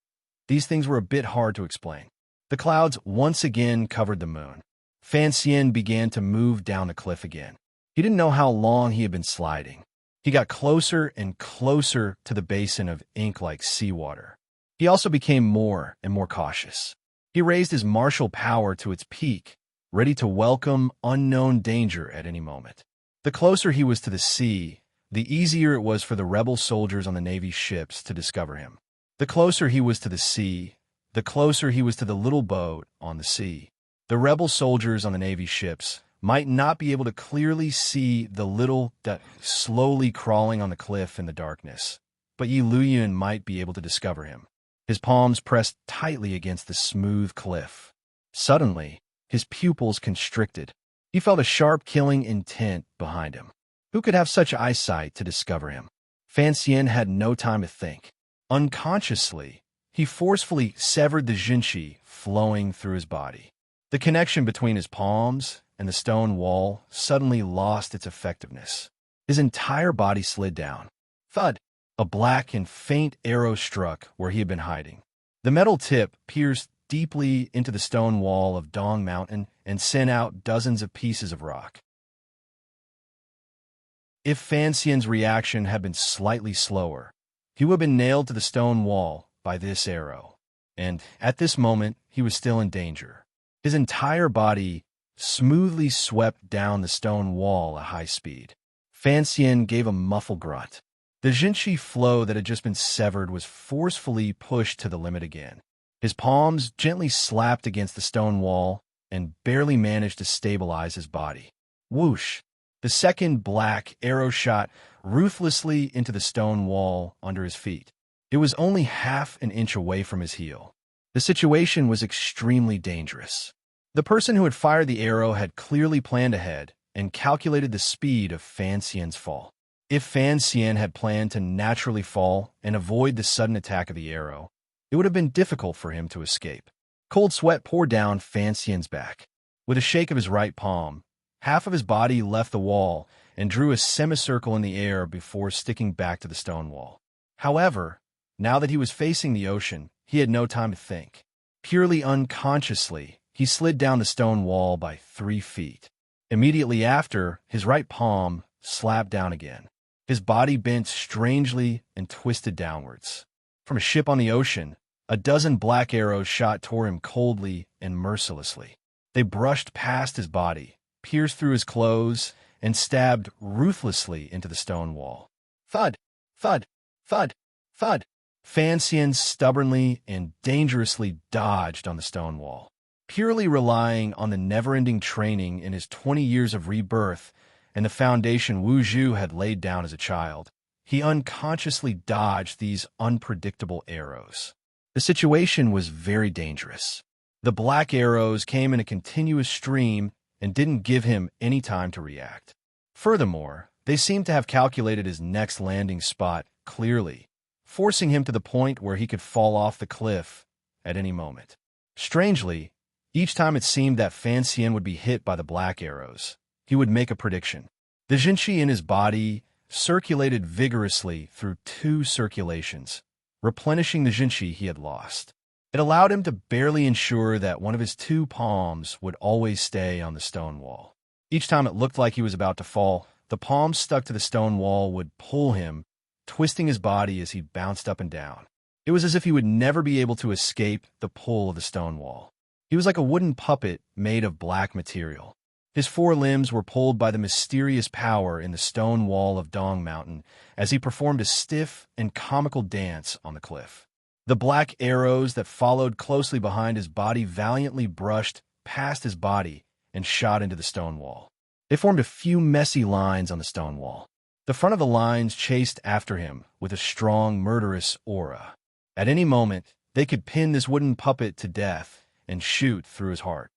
these things were a bit hard to explain. The clouds once again covered the moon. Fan Xian began to move down the cliff again. He didn't know how long he had been sliding. He got closer and closer to the basin of ink-like seawater. He also became more and more cautious. He raised his martial power to its peak, ready to welcome unknown danger at any moment. The closer he was to the sea, the easier it was for the rebel soldiers on the Navy's ships to discover him. The closer he was to the sea, the closer he was to the little boat on the sea. The rebel soldiers on the Navy ships might not be able to clearly see the little slowly crawling on the cliff in the darkness, but Yi Luyuan might be able to discover him. His palms pressed tightly against the smooth cliff. Suddenly, his pupils constricted. He felt a sharp killing intent behind him. Who could have such eyesight to discover him? Fan Xian had no time to think. Unconsciously, he forcefully severed the Jinshi flowing through his body. The connection between his palms and the stone wall suddenly lost its effectiveness. His entire body slid down. Thud! A black and faint arrow struck where he had been hiding. The metal tip pierced deeply into the stone wall of Dong Mountain and sent out dozens of pieces of rock. If Fan Xian's reaction had been slightly slower, he would have been nailed to the stone wall by this arrow. And at this moment, he was still in danger. His entire body smoothly swept down the stone wall at high speed. Fan Xian gave a muffled grunt. The Jinshi flow that had just been severed was forcefully pushed to the limit again. His palms gently slapped against the stone wall and barely managed to stabilize his body. Whoosh! The second black arrow shot ruthlessly into the stone wall under his feet. It was only half an inch away from his heel. The situation was extremely dangerous. The person who had fired the arrow had clearly planned ahead and calculated the speed of Fan Xian's fall. If Fan Xian had planned to naturally fall and avoid the sudden attack of the arrow, it would have been difficult for him to escape. Cold sweat poured down Fan Xian's back. With a shake of his right palm, half of his body left the wall and drew a semicircle in the air before sticking back to the stone wall. However, now that he was facing the ocean, he had no time to think. Purely unconsciously, he slid down the stone wall by 3 feet. Immediately after, his right palm slapped down again. His body bent strangely and twisted downwards. From a ship on the ocean, a dozen black arrows shot toward him coldly and mercilessly. They brushed past his body, pierced through his clothes, and stabbed ruthlessly into the stone wall. Thud! Thud! Thud! Thud! Fan Xian stubbornly and dangerously dodged on the stone wall. Purely relying on the never-ending training in his 20 years of rebirth and the foundation Wu Zhu had laid down as a child, he unconsciously dodged these unpredictable arrows. The situation was very dangerous. The black arrows came in a continuous stream and didn't give him any time to react. Furthermore, they seemed to have calculated his next landing spot clearly, forcing him to the point where he could fall off the cliff at any moment. Strangely, each time it seemed that Fan Xian would be hit by the black arrows, he would make a prediction. The Jinshi in his body circulated vigorously through 2 circulations, replenishing the Jinshi he had lost. It allowed him to barely ensure that one of his 2 palms would always stay on the stone wall. Each time it looked like he was about to fall, the palm stuck to the stone wall would pull him, twisting his body as he bounced up and down. It was as if he would never be able to escape the pull of the stone wall. He was like a wooden puppet made of black material. His 4 limbs were pulled by the mysterious power in the stone wall of Dong Mountain as he performed a stiff and comical dance on the cliff. The black arrows that followed closely behind his body valiantly brushed past his body and shot into the stone wall. They formed a few messy lines on the stone wall. The front of the lines chased after him with a strong, murderous aura. At any moment, they could pin this wooden puppet to death and shoot through his heart.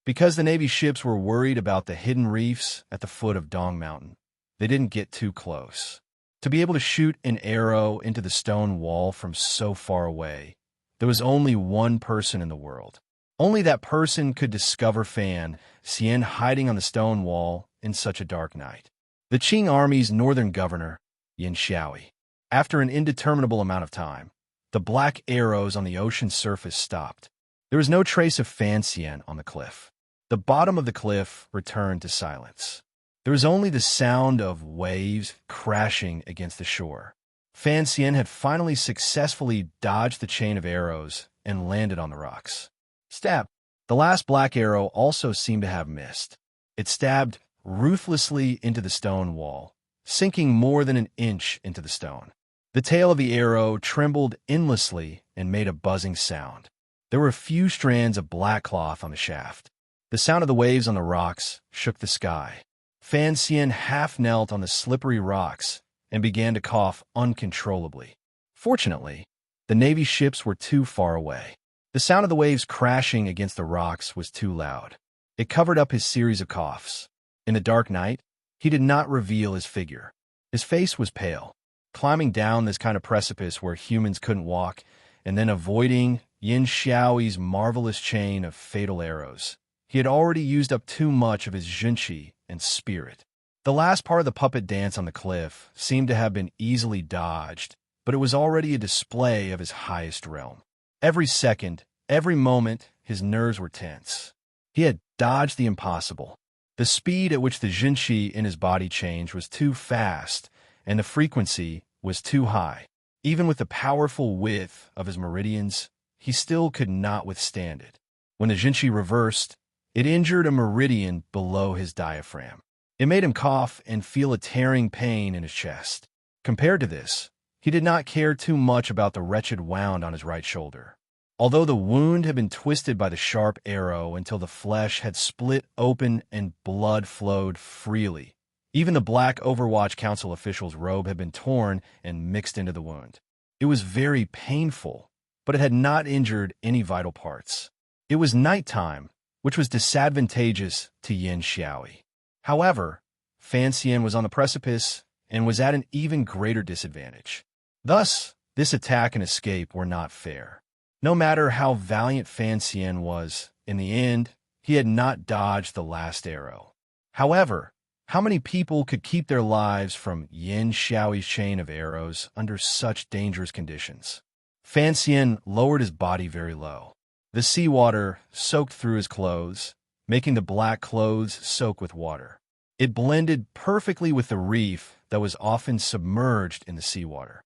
Because the Navy ships were worried about the hidden reefs at the foot of Dong Mountain, they didn't get too close. To be able to shoot an arrow into the stone wall from so far away, there was only one person in the world. Only that person could discover Fan Xian hiding on the stone wall in such a dark night. The Qing army's northern governor, Yin Xiaoi. After an indeterminable amount of time, the black arrows on the ocean surface stopped. There was no trace of Fan Xian on the cliff. The bottom of the cliff returned to silence. There was only the sound of waves crashing against the shore. Fan Xian had finally successfully dodged the chain of arrows and landed on the rocks. Stab! The last black arrow also seemed to have missed. It stabbed ruthlessly into the stone wall, sinking more than an inch into the stone. The tail of the arrow trembled endlessly and made a buzzing sound. There were a few strands of black cloth on the shaft. The sound of the waves on the rocks shook the sky. Fan Xian half knelt on the slippery rocks and began to cough uncontrollably. Fortunately, the Navy ships were too far away. The sound of the waves crashing against the rocks was too loud. It covered up his series of coughs. In the dark night, he did not reveal his figure. His face was pale. Climbing down this kind of precipice where humans couldn't walk, and then avoiding Yin Xiaoi's marvelous chain of fatal arrows, he had already used up too much of his Jinshi and spirit. The last part of the puppet dance on the cliff seemed to have been easily dodged, but it was already a display of his highest realm. Every second, every moment, his nerves were tense. He had dodged the impossible. The speed at which the Jinshi in his body changed was too fast, and the frequency was too high. Even with the powerful width of his meridians, he still could not withstand it. When the Jinshi reversed, it injured a meridian below his diaphragm. It made him cough and feel a tearing pain in his chest. Compared to this, he did not care too much about the wretched wound on his right shoulder. Although the wound had been twisted by the sharp arrow until the flesh had split open and blood flowed freely, even the Black Overwatch Council official's robe had been torn and mixed into the wound. It was very painful, but it had not injured any vital parts. It was nighttime, which was disadvantageous to Yin Xiaoi. However, Fan Xian was on the precipice and was at an even greater disadvantage. Thus, this attack and escape were not fair. No matter how valiant Fan Xian was, in the end, he had not dodged the last arrow. However, how many people could keep their lives from Yin Xiaoi's chain of arrows under such dangerous conditions? Fan Xian lowered his body very low. The seawater soaked through his clothes, making the black clothes soak with water. It blended perfectly with the reef that was often submerged in the seawater.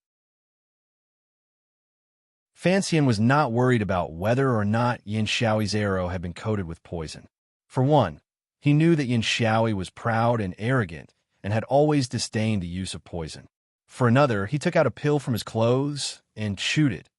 Fan Xian was not worried about whether or not Yin Xiaoi's arrow had been coated with poison. For one, he knew that Yin Xiaoi was proud and arrogant and had always disdained the use of poison. For another, he took out a pill from his clothes and chewed it,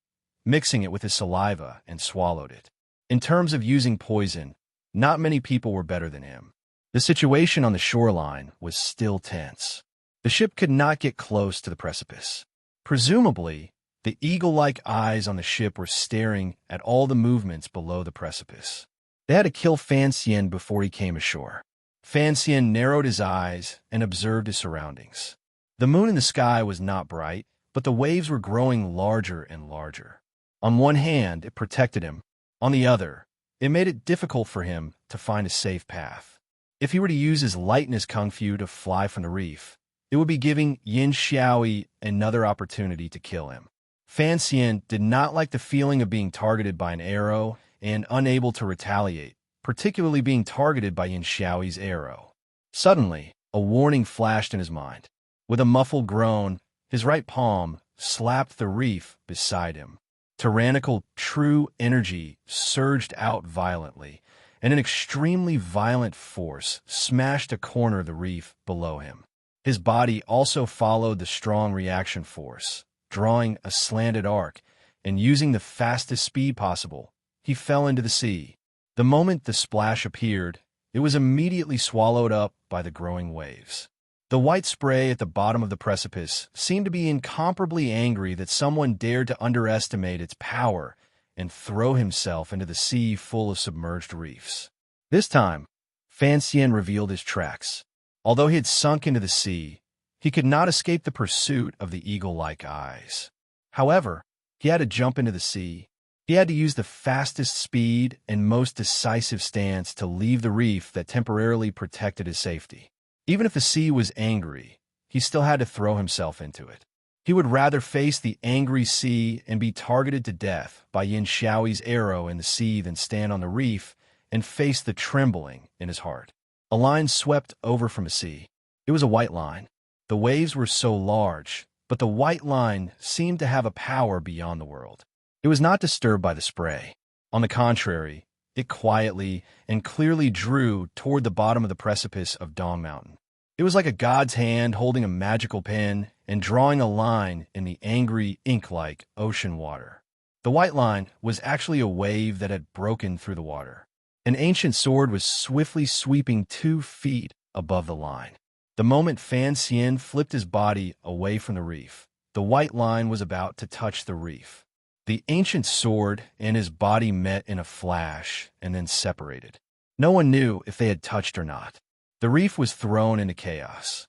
mixing it with his saliva and swallowed it. In terms of using poison, not many people were better than him. The situation on the shoreline was still tense. The ship could not get close to the precipice. Presumably, the eagle-like eyes on the ship were staring at all the movements below the precipice. They had to kill Fan Xian before he came ashore. Fan Xian narrowed his eyes and observed his surroundings. The moon in the sky was not bright, but the waves were growing larger and larger. On one hand, it protected him. On the other, it made it difficult for him to find a safe path. If he were to use his lightness kung fu to fly from the reef, it would be giving Yin Xiaoi another opportunity to kill him. Fan Xian did not like the feeling of being targeted by an arrow and unable to retaliate, particularly being targeted by Yin Xiaoi's arrow. Suddenly, a warning flashed in his mind. With a muffled groan, his right palm slapped the reef beside him. Tyrannical true energy surged out violently, and an extremely violent force smashed a corner of the reef below him. His body also followed the strong reaction force, drawing a slanted arc, and using the fastest speed possible, he fell into the sea. The moment the splash appeared, it was immediately swallowed up by the growing waves. The white spray at the bottom of the precipice seemed to be incomparably angry that someone dared to underestimate its power and throw himself into the sea full of submerged reefs. This time, Fan Xian revealed his tracks. Although he had sunk into the sea, he could not escape the pursuit of the eagle-like eyes. However, he had to jump into the sea. He had to use the fastest speed and most decisive stance to leave the reef that temporarily protected his safety. Even if the sea was angry, he still had to throw himself into it. He would rather face the angry sea and be targeted to death by Yin Xiaoi's arrow in the sea than stand on the reef and face the trembling in his heart. A line swept over from the sea. It was a white line. The waves were so large, but the white line seemed to have a power beyond the world. It was not disturbed by the spray. On the contrary, it quietly and clearly drew toward the bottom of the precipice of Dong Mountain. It was like a god's hand holding a magical pen and drawing a line in the angry, ink-like ocean water. The white line was actually a wave that had broken through the water. An ancient sword was swiftly sweeping 2 feet above the line. The moment Fan Xian flipped his body away from the reef, the white line was about to touch the reef. The ancient sword and his body met in a flash and then separated. No one knew if they had touched or not. The reef was thrown into chaos.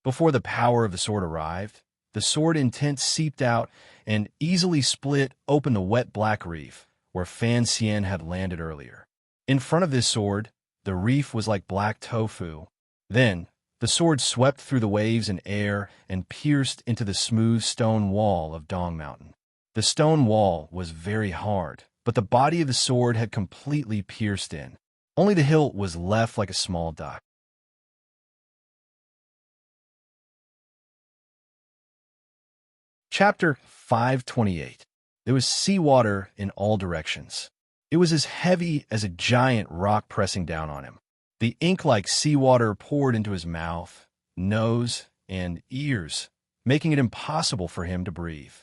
Before the power of the sword arrived, the sword intent seeped out and easily split open the wet black reef where Fan Xian had landed earlier. In front of this sword, the reef was like black tofu. Then, the sword swept through the waves and air and pierced into the smooth stone wall of Dong Mountain. The stone wall was very hard, but the body of the sword had completely pierced in. Only the hilt was left like a small dot. Chapter 528. There was seawater in all directions. It was as heavy as a giant rock pressing down on him. The ink-like seawater poured into his mouth, nose, and ears, making it impossible for him to breathe.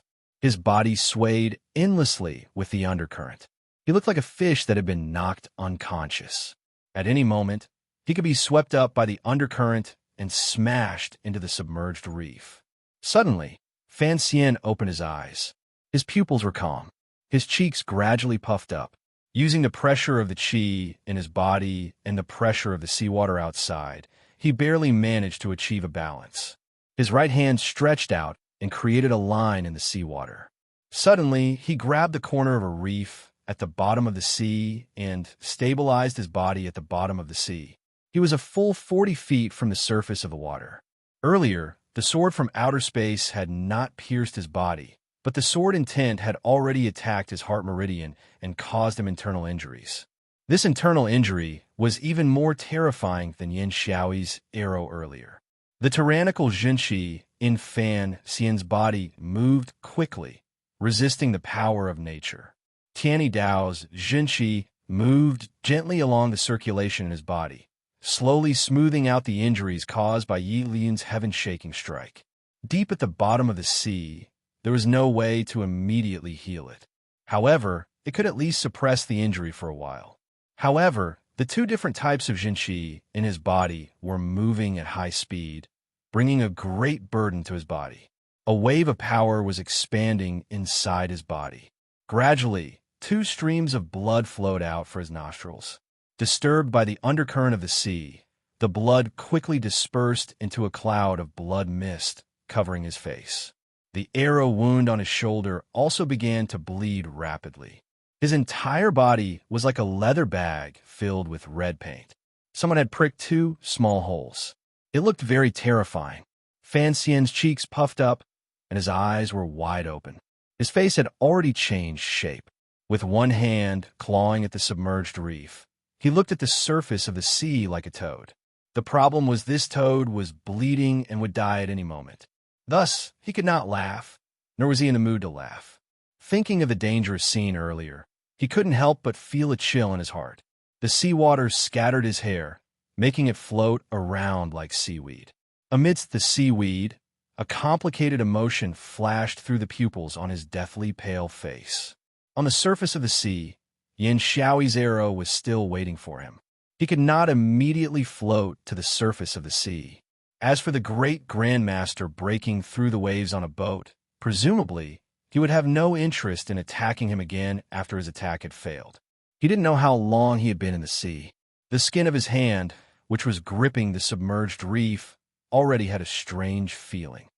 His body swayed endlessly with the undercurrent. He looked like a fish that had been knocked unconscious. At any moment, he could be swept up by the undercurrent and smashed into the submerged reef. Suddenly, Fan Xian opened his eyes. His pupils were calm. His cheeks gradually puffed up. Using the pressure of the qi in his body and the pressure of the seawater outside, he barely managed to achieve a balance. His right hand stretched out and created a line in the seawater. Suddenly, he grabbed the corner of a reef at the bottom of the sea and stabilized his body at the bottom of the sea. He was a full 40 feet from the surface of the water. Earlier, the sword from outer space had not pierced his body, but the sword intent had already attacked his heart meridian and caused him internal injuries. This internal injury was even more terrifying than Yin Xiaoyi's arrow earlier. The tyrannical Jinshi in Fan Xian's body moved quickly, resisting the power of nature. Tianyi Dao's Jinshi moved gently along the circulation in his body, slowly smoothing out the injuries caused by Yi Lian's heaven-shaking strike. Deep at the bottom of the sea, there was no way to immediately heal it. However, it could at least suppress the injury for a while. However, the two different types of Jinshi in his body were moving at high speed, bringing a great burden to his body. A wave of power was expanding inside his body. Gradually, two streams of blood flowed out for his nostrils. Disturbed by the undercurrent of the sea, the blood quickly dispersed into a cloud of blood mist covering his face. The arrow wound on his shoulder also began to bleed rapidly. His entire body was like a leather bag filled with red paint. Someone had pricked two small holes. It looked very terrifying. Fan Xian's cheeks puffed up, and his eyes were wide open. His face had already changed shape. With one hand clawing at the submerged reef, he looked at the surface of the sea like a toad. The problem was this toad was bleeding and would die at any moment. Thus, he could not laugh, nor was he in the mood to laugh. Thinking of the dangerous scene earlier, he couldn't help but feel a chill in his heart. The seawater scattered his hair, making it float around like seaweed. Amidst the seaweed, a complicated emotion flashed through the pupils on his deathly pale face. On the surface of the sea, Yin Xiaoyi's arrow was still waiting for him. He could not immediately float to the surface of the sea. As for the great grandmaster breaking through the waves on a boat, presumably, he would have no interest in attacking him again after his attack had failed. He didn't know how long he had been in the sea. The skin of his hand, which was gripping the submerged reef, already had a strange feeling.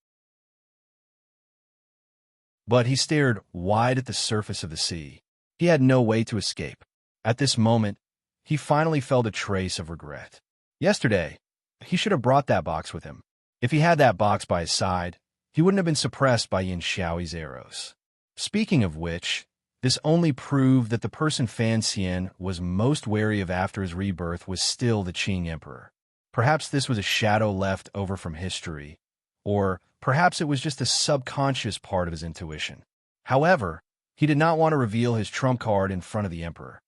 But he stared wide at the surface of the sea. He had no way to escape. At this moment, he finally felt a trace of regret. Yesterday, he should have brought that box with him. If he had that box by his side, he wouldn't have been suppressed by Yin Xiaoyi's arrows. Speaking of which, this only proved that the person Fan Xian was most wary of after his rebirth was still the Qing Emperor. Perhaps this was a shadow left over from history, or perhaps it was just a subconscious part of his intuition. However, he did not want to reveal his trump card in front of the Emperor.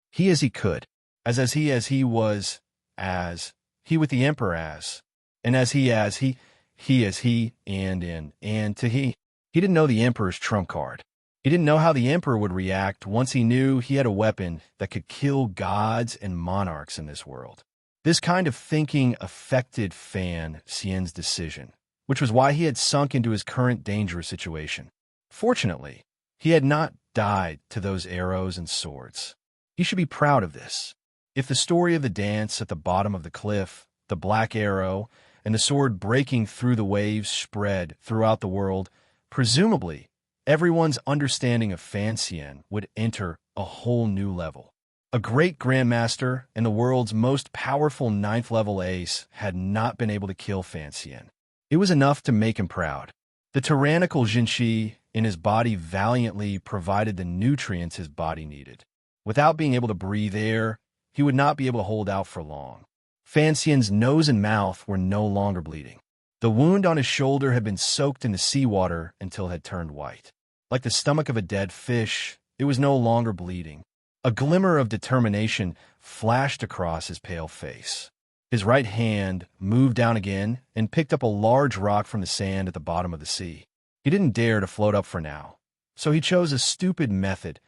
He as he could, as he was, as he with the Emperor as, and as he as he as he, and to he. He didn't know the Emperor's trump card. He didn't know how the Emperor would react once he knew he had a weapon that could kill gods and monarchs in this world. This kind of thinking affected Fan Xian's decision, which was why he had sunk into his current dangerous situation. Fortunately, he had not died to those arrows and swords. He should be proud of this. If the story of the dance at the bottom of the cliff, the black arrow, and the sword breaking through the waves spread throughout the world, presumably everyone's understanding of Fan Xian would enter a whole new level. A great grandmaster and the world's most powerful 9th-level ace had not been able to kill Fan Xian. It was enough to make him proud. The tyrannical Jinshi in his body valiantly provided the nutrients his body needed. Without being able to breathe air, he would not be able to hold out for long. Fan Xian's nose and mouth were no longer bleeding. The wound on his shoulder had been soaked in the seawater until it had turned white. Like the stomach of a dead fish, it was no longer bleeding. A glimmer of determination flashed across his pale face. His right hand moved down again and picked up a large rock from the sand at the bottom of the sea. He didn't dare to float up for now, so he chose a stupid method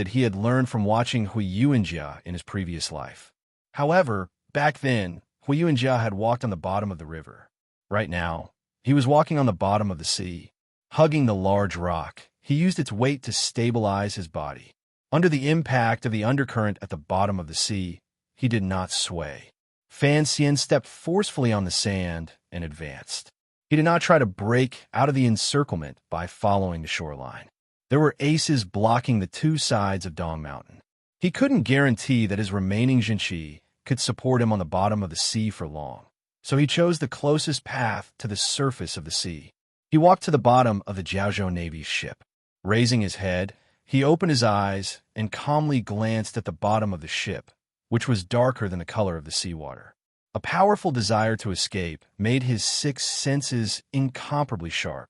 he had learned from watching Huiyuanjia in his previous life. However, back then, Huiyuanjia had walked on the bottom of the river. Right now, he was walking on the bottom of the sea. Hugging the large rock, he used its weight to stabilize his body. Under the impact of the undercurrent at the bottom of the sea, he did not sway. Fan Xian stepped forcefully on the sand and advanced. He did not try to break out of the encirclement by following the shoreline. There were aces blocking the two sides of Dong Mountain. He couldn't guarantee that his remaining Jinqi could support him on the bottom of the sea for long, so he chose the closest path to the surface of the sea. He walked to the bottom of the Jiaozhou Navy's ship. Raising his head, he opened his eyes and calmly glanced at the bottom of the ship, which was darker than the color of the seawater. A powerful desire to escape made his six senses incomparably sharp.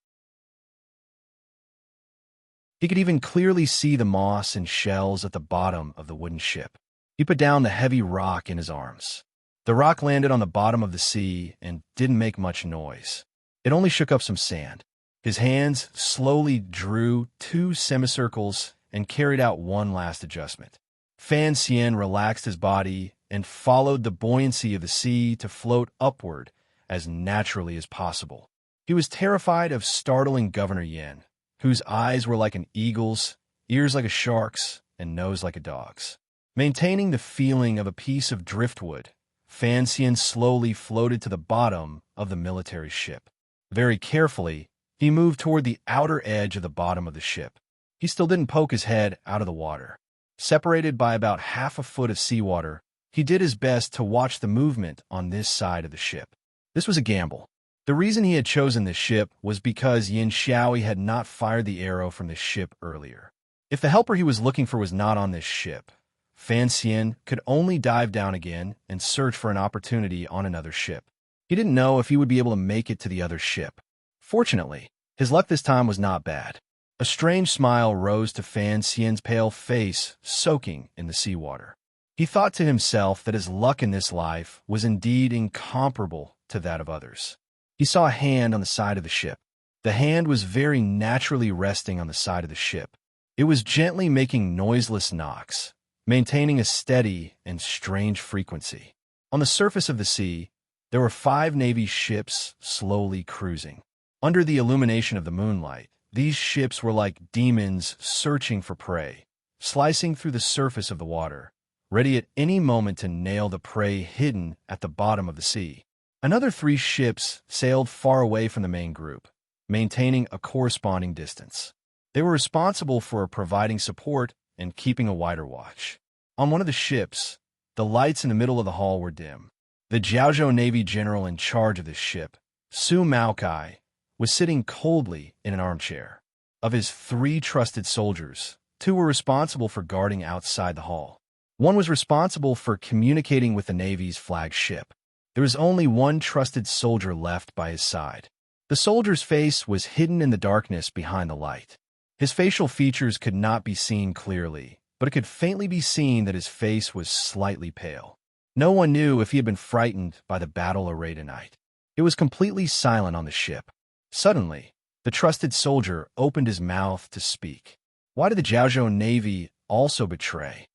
He could even clearly see the moss and shells at the bottom of the wooden ship. He put down the heavy rock in his arms. The rock landed on the bottom of the sea and didn't make much noise. It only shook up some sand. His hands slowly drew two semicircles and carried out one last adjustment. Fan Xian relaxed his body and followed the buoyancy of the sea to float upward as naturally as possible. He was terrified of startling Governor Yin, whose eyes were like an eagle's, ears like a shark's, and nose like a dog's. Maintaining the feeling of a piece of driftwood, Fan Xian slowly floated to the bottom of the military ship. Very carefully, he moved toward the outer edge of the bottom of the ship. He still didn't poke his head out of the water. Separated by about half a foot of seawater, he did his best to watch the movement on this side of the ship. This was a gamble. The reason he had chosen this ship was because Yin Xiaoi had not fired the arrow from this ship earlier. If the helper he was looking for was not on this ship, Fan Xian could only dive down again and search for an opportunity on another ship. He didn't know if he would be able to make it to the other ship. Fortunately, his luck this time was not bad. A strange smile rose to Fan Xian's pale face, soaking in the seawater. He thought to himself that his luck in this life was indeed incomparable to that of others. He saw a hand on the side of the ship. The hand was very naturally resting on the side of the ship. It was gently making noiseless knocks, maintaining a steady and strange frequency. On the surface of the sea, there were 5 Navy ships slowly cruising. Under the illumination of the moonlight, these ships were like demons searching for prey, slicing through the surface of the water, ready at any moment to nail the prey hidden at the bottom of the sea. Another 3 ships sailed far away from the main group, maintaining a corresponding distance. They were responsible for providing support and keeping a wider watch. On one of the ships, the lights in the middle of the hall were dim. The Jiaozhou Navy general in charge of this ship, Su Maokai, was sitting coldly in an armchair. Of his 3 trusted soldiers, 2 were responsible for guarding outside the hall. One was responsible for communicating with the Navy's flagship. There was only one trusted soldier left by his side. The soldier's face was hidden in the darkness behind the light. His facial features could not be seen clearly, but it could faintly be seen that his face was slightly pale. No one knew if he had been frightened by the battle array tonight. It was completely silent on the ship. Suddenly, the trusted soldier opened his mouth to speak. Why did the Jiaozhou Navy also betray?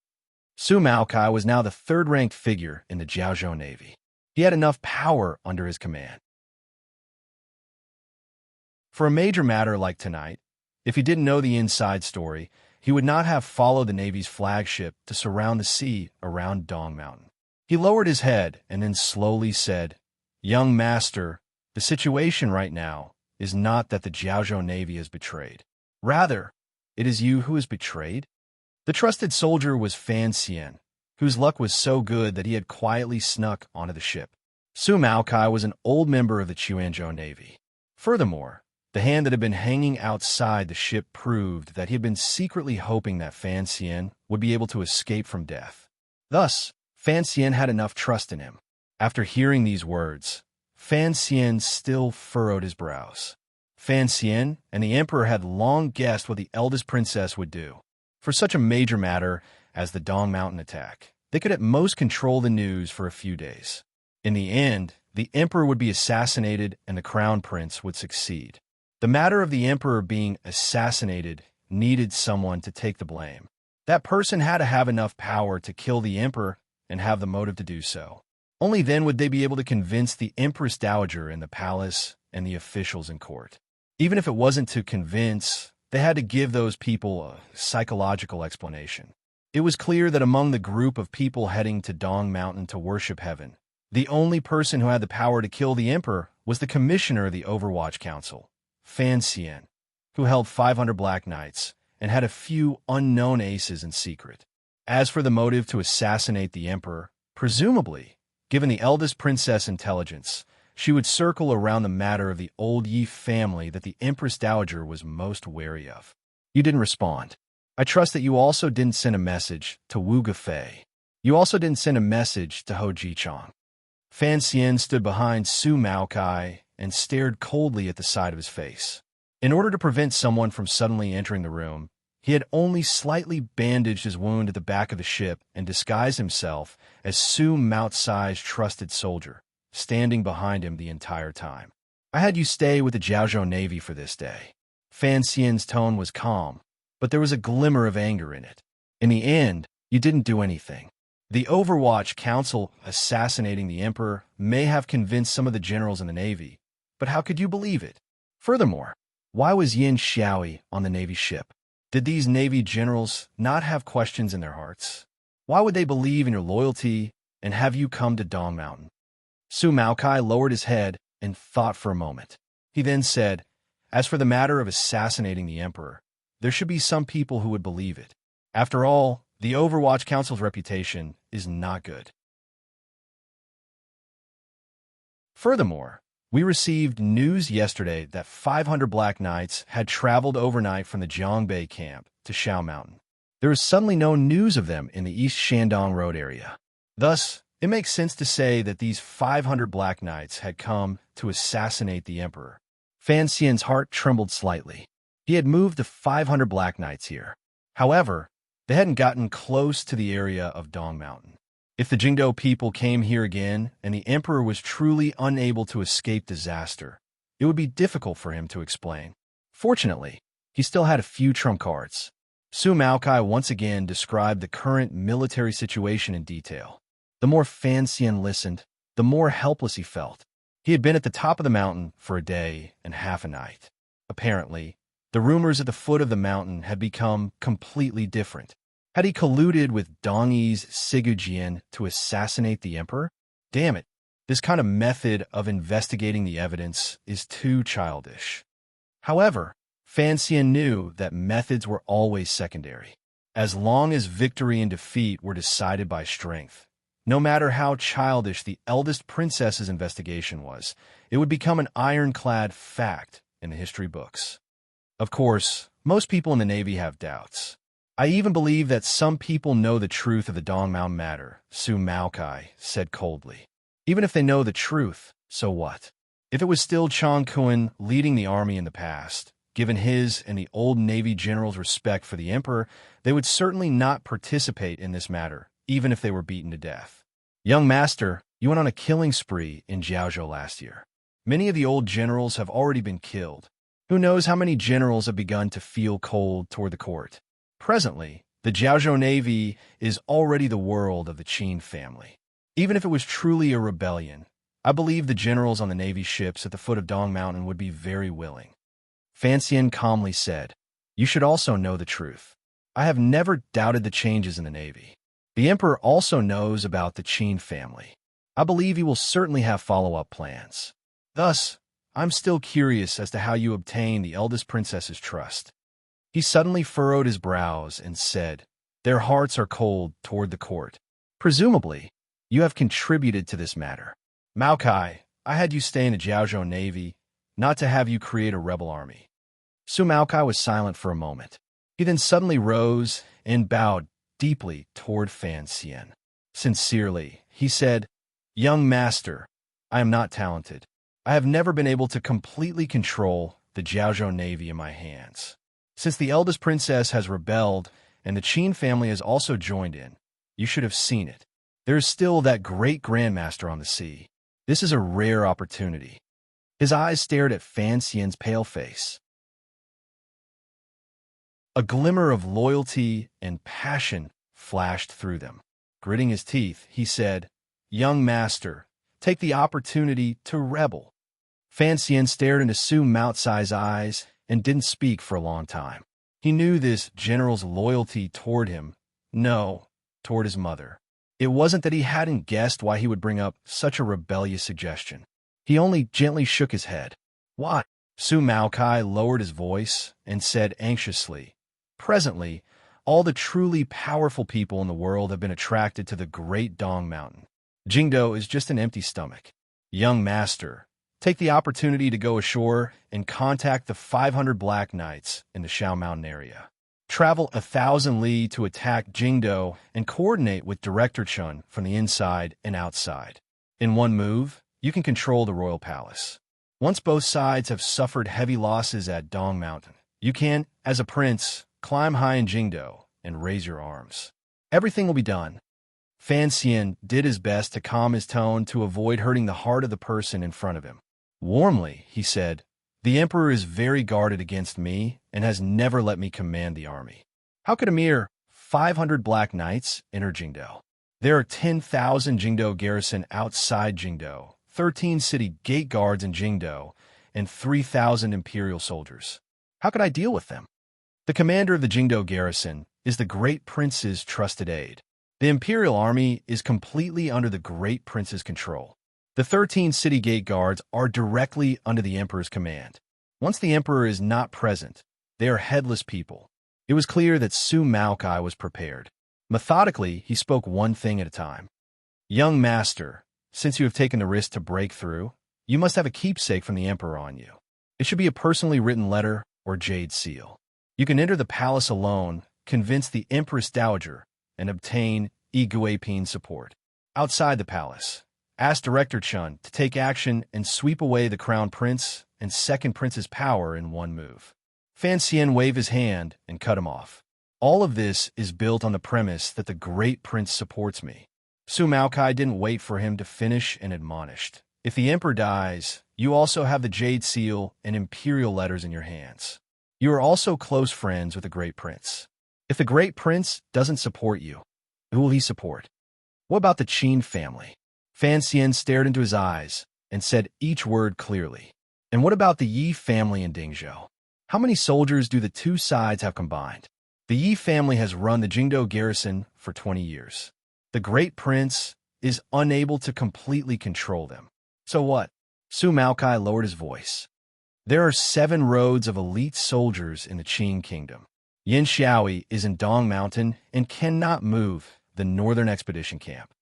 Su Maokai was now the 3rd-ranked figure in the Jiaozhou Navy. He had enough power under his command. For a major matter like tonight, if he didn't know the inside story, he would not have followed the Navy's flagship to surround the sea around Dong Mountain. He lowered his head and then slowly said, "Young master, the situation right now is not that the Jiaozhou Navy has betrayed. Rather, it is you who has betrayed." The trusted soldier was Fan Xian, whose luck was so good that he had quietly snuck onto the ship. Su Maokai was an old member of the Chuanzhou Navy. Furthermore, the hand that had been hanging outside the ship proved that he had been secretly hoping that Fan Xian would be able to escape from death. Thus, Fan Xian had enough trust in him. After hearing these words, Fan Xian still furrowed his brows. Fan Xian and the emperor had long guessed what the eldest princess would do. For such a major matter as the Dong Mountain attack, they could at most control the news for a few days. In the end, the emperor would be assassinated and the crown prince would succeed. The matter of the emperor being assassinated needed someone to take the blame. That person had to have enough power to kill the emperor and have the motive to do so. Only then would they be able to convince the Empress Dowager in the palace and the officials in court. Even if it wasn't to convince, they had to give those people a psychological explanation. It was clear that among the group of people heading to Dong Mountain to worship heaven, the only person who had the power to kill the emperor was the commissioner of the Overwatch Council, Fan Xian, who held 500 Black Knights and had a few unknown aces in secret. As for the motive to assassinate the emperor, presumably, given the eldest princess intelligence, she would circle around the matter of the old Yi family that the Empress Dowager was most wary of. You didn't respond. I trust that you also didn't send a message to Wu Gafei. You also didn't send a message to Ho Jichong. Fan Xian stood behind Su Maokai and stared coldly at the side of his face. In order to prevent someone from suddenly entering the room, he had only slightly bandaged his wound at the back of the ship and disguised himself as Su Maotsai's trusted soldier, standing behind him the entire time. I had you stay with the Jiaozhou Navy for this day. Fan Xian's tone was calm, but there was a glimmer of anger in it. In the end, you didn't do anything. The Overwatch Council assassinating the emperor may have convinced some of the generals in the Navy, but how could you believe it? Furthermore, why was Yin Xiaoyi on the Navy ship? Did these Navy generals not have questions in their hearts? Why would they believe in your loyalty and have you come to Dong Mountain? Su Maokai lowered his head and thought for a moment. He then said, as for the matter of assassinating the emperor, there should be some people who would believe it. After all, the Overwatch Council's reputation is not good. Furthermore, we received news yesterday that 500 Black Knights had traveled overnight from the Jiangbei camp to Shao Mountain. There is suddenly no news of them in the East Shandong Road area. Thus, it makes sense to say that these 500 Black Knights had come to assassinate the emperor. Fan Xian's heart trembled slightly. He had moved the 500 Black Knights here. However, they hadn't gotten close to the area of Dong Mountain. If the Jingdo people came here again and the emperor was truly unable to escape disaster, it would be difficult for him to explain. Fortunately, he still had a few trump cards. Su Maokai once again described the current military situation in detail. The more Fan Xian listened, the more helpless he felt. He had been at the top of the mountain for a day and half a night. Apparently, the rumors at the foot of the mountain had become completely different. Had he colluded with Dongyi's Sigujian to assassinate the emperor? Damn it, this kind of method of investigating the evidence is too childish. However, Fan Xian knew that methods were always secondary. As long as victory and defeat were decided by strength, no matter how childish the eldest princess's investigation was, it would become an ironclad fact in the history books. Of course, most people in the Navy have doubts. I even believe that some people know the truth of the Dong Mountain matter, Su Maokai said coldly. Even if they know the truth, so what? If it was still Chang Kun leading the army in the past, given his and the old Navy general's respect for the emperor, they would certainly not participate in this matter, even if they were beaten to death. Young master, you went on a killing spree in Jiaozhou last year. Many of the old generals have already been killed. Who knows how many generals have begun to feel cold toward the court? Presently, the Jiaozhou Navy is already the world of the Qin family. Even if it was truly a rebellion, I believe the generals on the Navy ships at the foot of Dong Mountain would be very willing. Fan Xian calmly said, you should also know the truth. I have never doubted the changes in the Navy. The Emperor also knows about the Qin family. I believe he will certainly have follow-up plans. Thus, I'm still curious as to how you obtain the eldest princess's trust. He suddenly furrowed his brows and said, their hearts are cold toward the court. Presumably, you have contributed to this matter. Maokai, I had you stay in the Jiaozhou Navy, not to have you create a rebel army. Su Maokai was silent for a moment. He then suddenly rose and bowed deeply toward Fan Xian. Sincerely, he said, young master, I am not talented. I have never been able to completely control the Jiaozhou Navy in my hands. Since the eldest princess has rebelled and the Qin family has also joined in. You should have seen it. There is still that great grandmaster on the sea. This is a rare opportunity. His eyes stared at Fan Xian's pale face. A glimmer of loyalty and passion flashed through them. Gritting his teeth, he said, "Young master, take the opportunity to rebel." Fan Xian stared into Su Maocai's eyes and didn't speak for a long time. He knew this general's loyalty toward him, no, toward his mother. It wasn't that he hadn't guessed why he would bring up such a rebellious suggestion. He only gently shook his head. "Why?" Su Maocai lowered his voice and said anxiously, "Presently, all the truly powerful people in the world have been attracted to the great Dong Mountain. Jingdo is just an empty stomach. Young master, take the opportunity to go ashore and contact the 500 Black Knights in the Shao Mountain area. Travel 1,000 li to attack Jingdo and coordinate with Director Chun from the inside and outside. In one move, you can control the royal palace. Once both sides have suffered heavy losses at Dong Mountain, you can, as a prince, climb high in Jingdo and raise your arms. Everything will be done." Fan Xian did his best to calm his tone to avoid hurting the heart of the person in front of him. Warmly, he said, "The emperor is very guarded against me and has never let me command the army. How could a mere 500 Black Knights enter Jingdo? There are 10,000 Jingdo garrison outside Jingdo, 13 city gate guards in Jingdo, and 3,000 imperial soldiers. How could I deal with them? The commander of the Jingdo garrison is the great prince's trusted aide. The imperial army is completely under the great prince's control. The 13 city gate guards are directly under the emperor's command. Once the emperor is not present, they are headless people." It was clear that Su Maocai was prepared. Methodically, he spoke one thing at a time. "Young master, since you have taken the risk to break through, you must have a keepsake from the emperor on you. It should be a personally written letter or jade seal. You can enter the palace alone, convince the Empress Dowager, and obtain Iguapin support. Outside the palace, ask Director Chun to take action and sweep away the crown prince and second prince's power in one move." Fan Xian waved his hand and cut him off. "All of this is built on the premise that the great prince supports me." Su Maocai didn't wait for him to finish and admonished, "If the emperor dies, you also have the jade seal and imperial letters in your hands. You are also close friends with the great prince. If the great prince doesn't support you, who will he support? What about the Qin family?" Fan Xian stared into his eyes and said each word clearly. "And what about the Yi family in Dingzhou? How many soldiers do the two sides have combined? The Yi family has run the Jingdo garrison for 20 years. The great prince is unable to completely control them. So what?" Su Maocai lowered his voice. "There are 7 roads of elite soldiers in the Qin kingdom. Yin Xiaoi is in Dong Mountain and cannot move the northern expedition camp.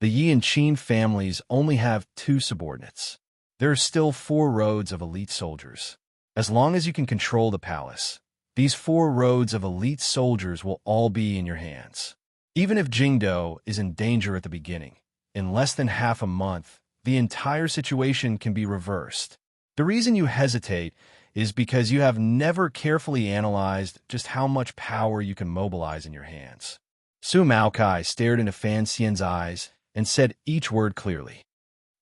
The Yi and Qin families only have 2 subordinates. There are still 4 roads of elite soldiers. As long as you can control the palace, these 4 roads of elite soldiers will all be in your hands. Even if Jingdo is in danger at the beginning, in less than half a month, the entire situation can be reversed. The reason you hesitate is because you have never carefully analyzed just how much power you can mobilize in your hands." Su Maocai stared into Fan Xian's eyes and said each word clearly.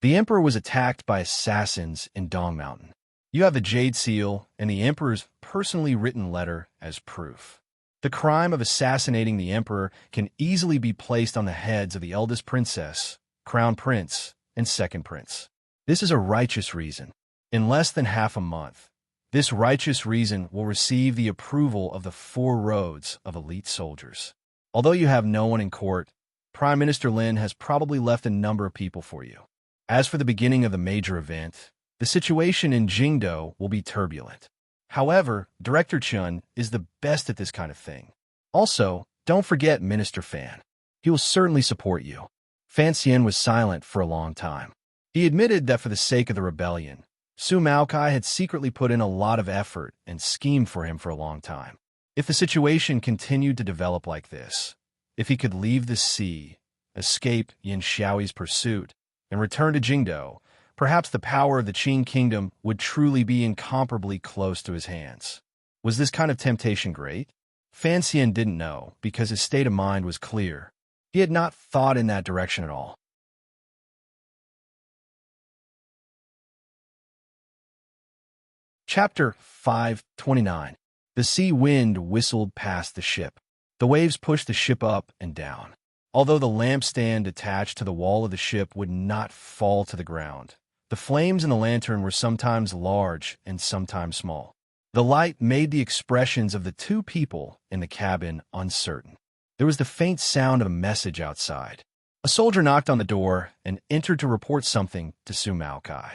"The emperor was attacked by assassins in Dong Mountain. You have the jade seal and the emperor's personally written letter as proof. The crime of assassinating the emperor can easily be placed on the heads of the eldest princess, crown prince, and second prince. This is a righteous reason. In less than half a month, this righteous reason will receive the approval of the 4 roads of elite soldiers. Although you have no one in court, Prime Minister Lin has probably left a number of people for you. As for the beginning of the major event, the situation in Jingdo will be turbulent. However, Director Chun is the best at this kind of thing. Also, don't forget Minister Fan. He will certainly support you." Fan Xian was silent for a long time. He admitted that for the sake of the rebellion, Su Maocai had secretly put in a lot of effort and schemed for him for a long time. If the situation continued to develop like this, if he could leave the sea, escape Yin Xiaoi's pursuit, and return to Jingdo, perhaps the power of the Qin kingdom would truly be incomparably close to his hands. Was this kind of temptation great? Fan Xian didn't know because his state of mind was clear. He had not thought in that direction at all. Chapter 5:29. The sea wind whistled past the ship. The waves pushed the ship up and down. Although the lampstand attached to the wall of the ship would not fall to the ground, the flames in the lantern were sometimes large and sometimes small. The light made the expressions of the two people in the cabin uncertain. There was the faint sound of a message outside. A soldier knocked on the door and entered to report something to Su Maokai.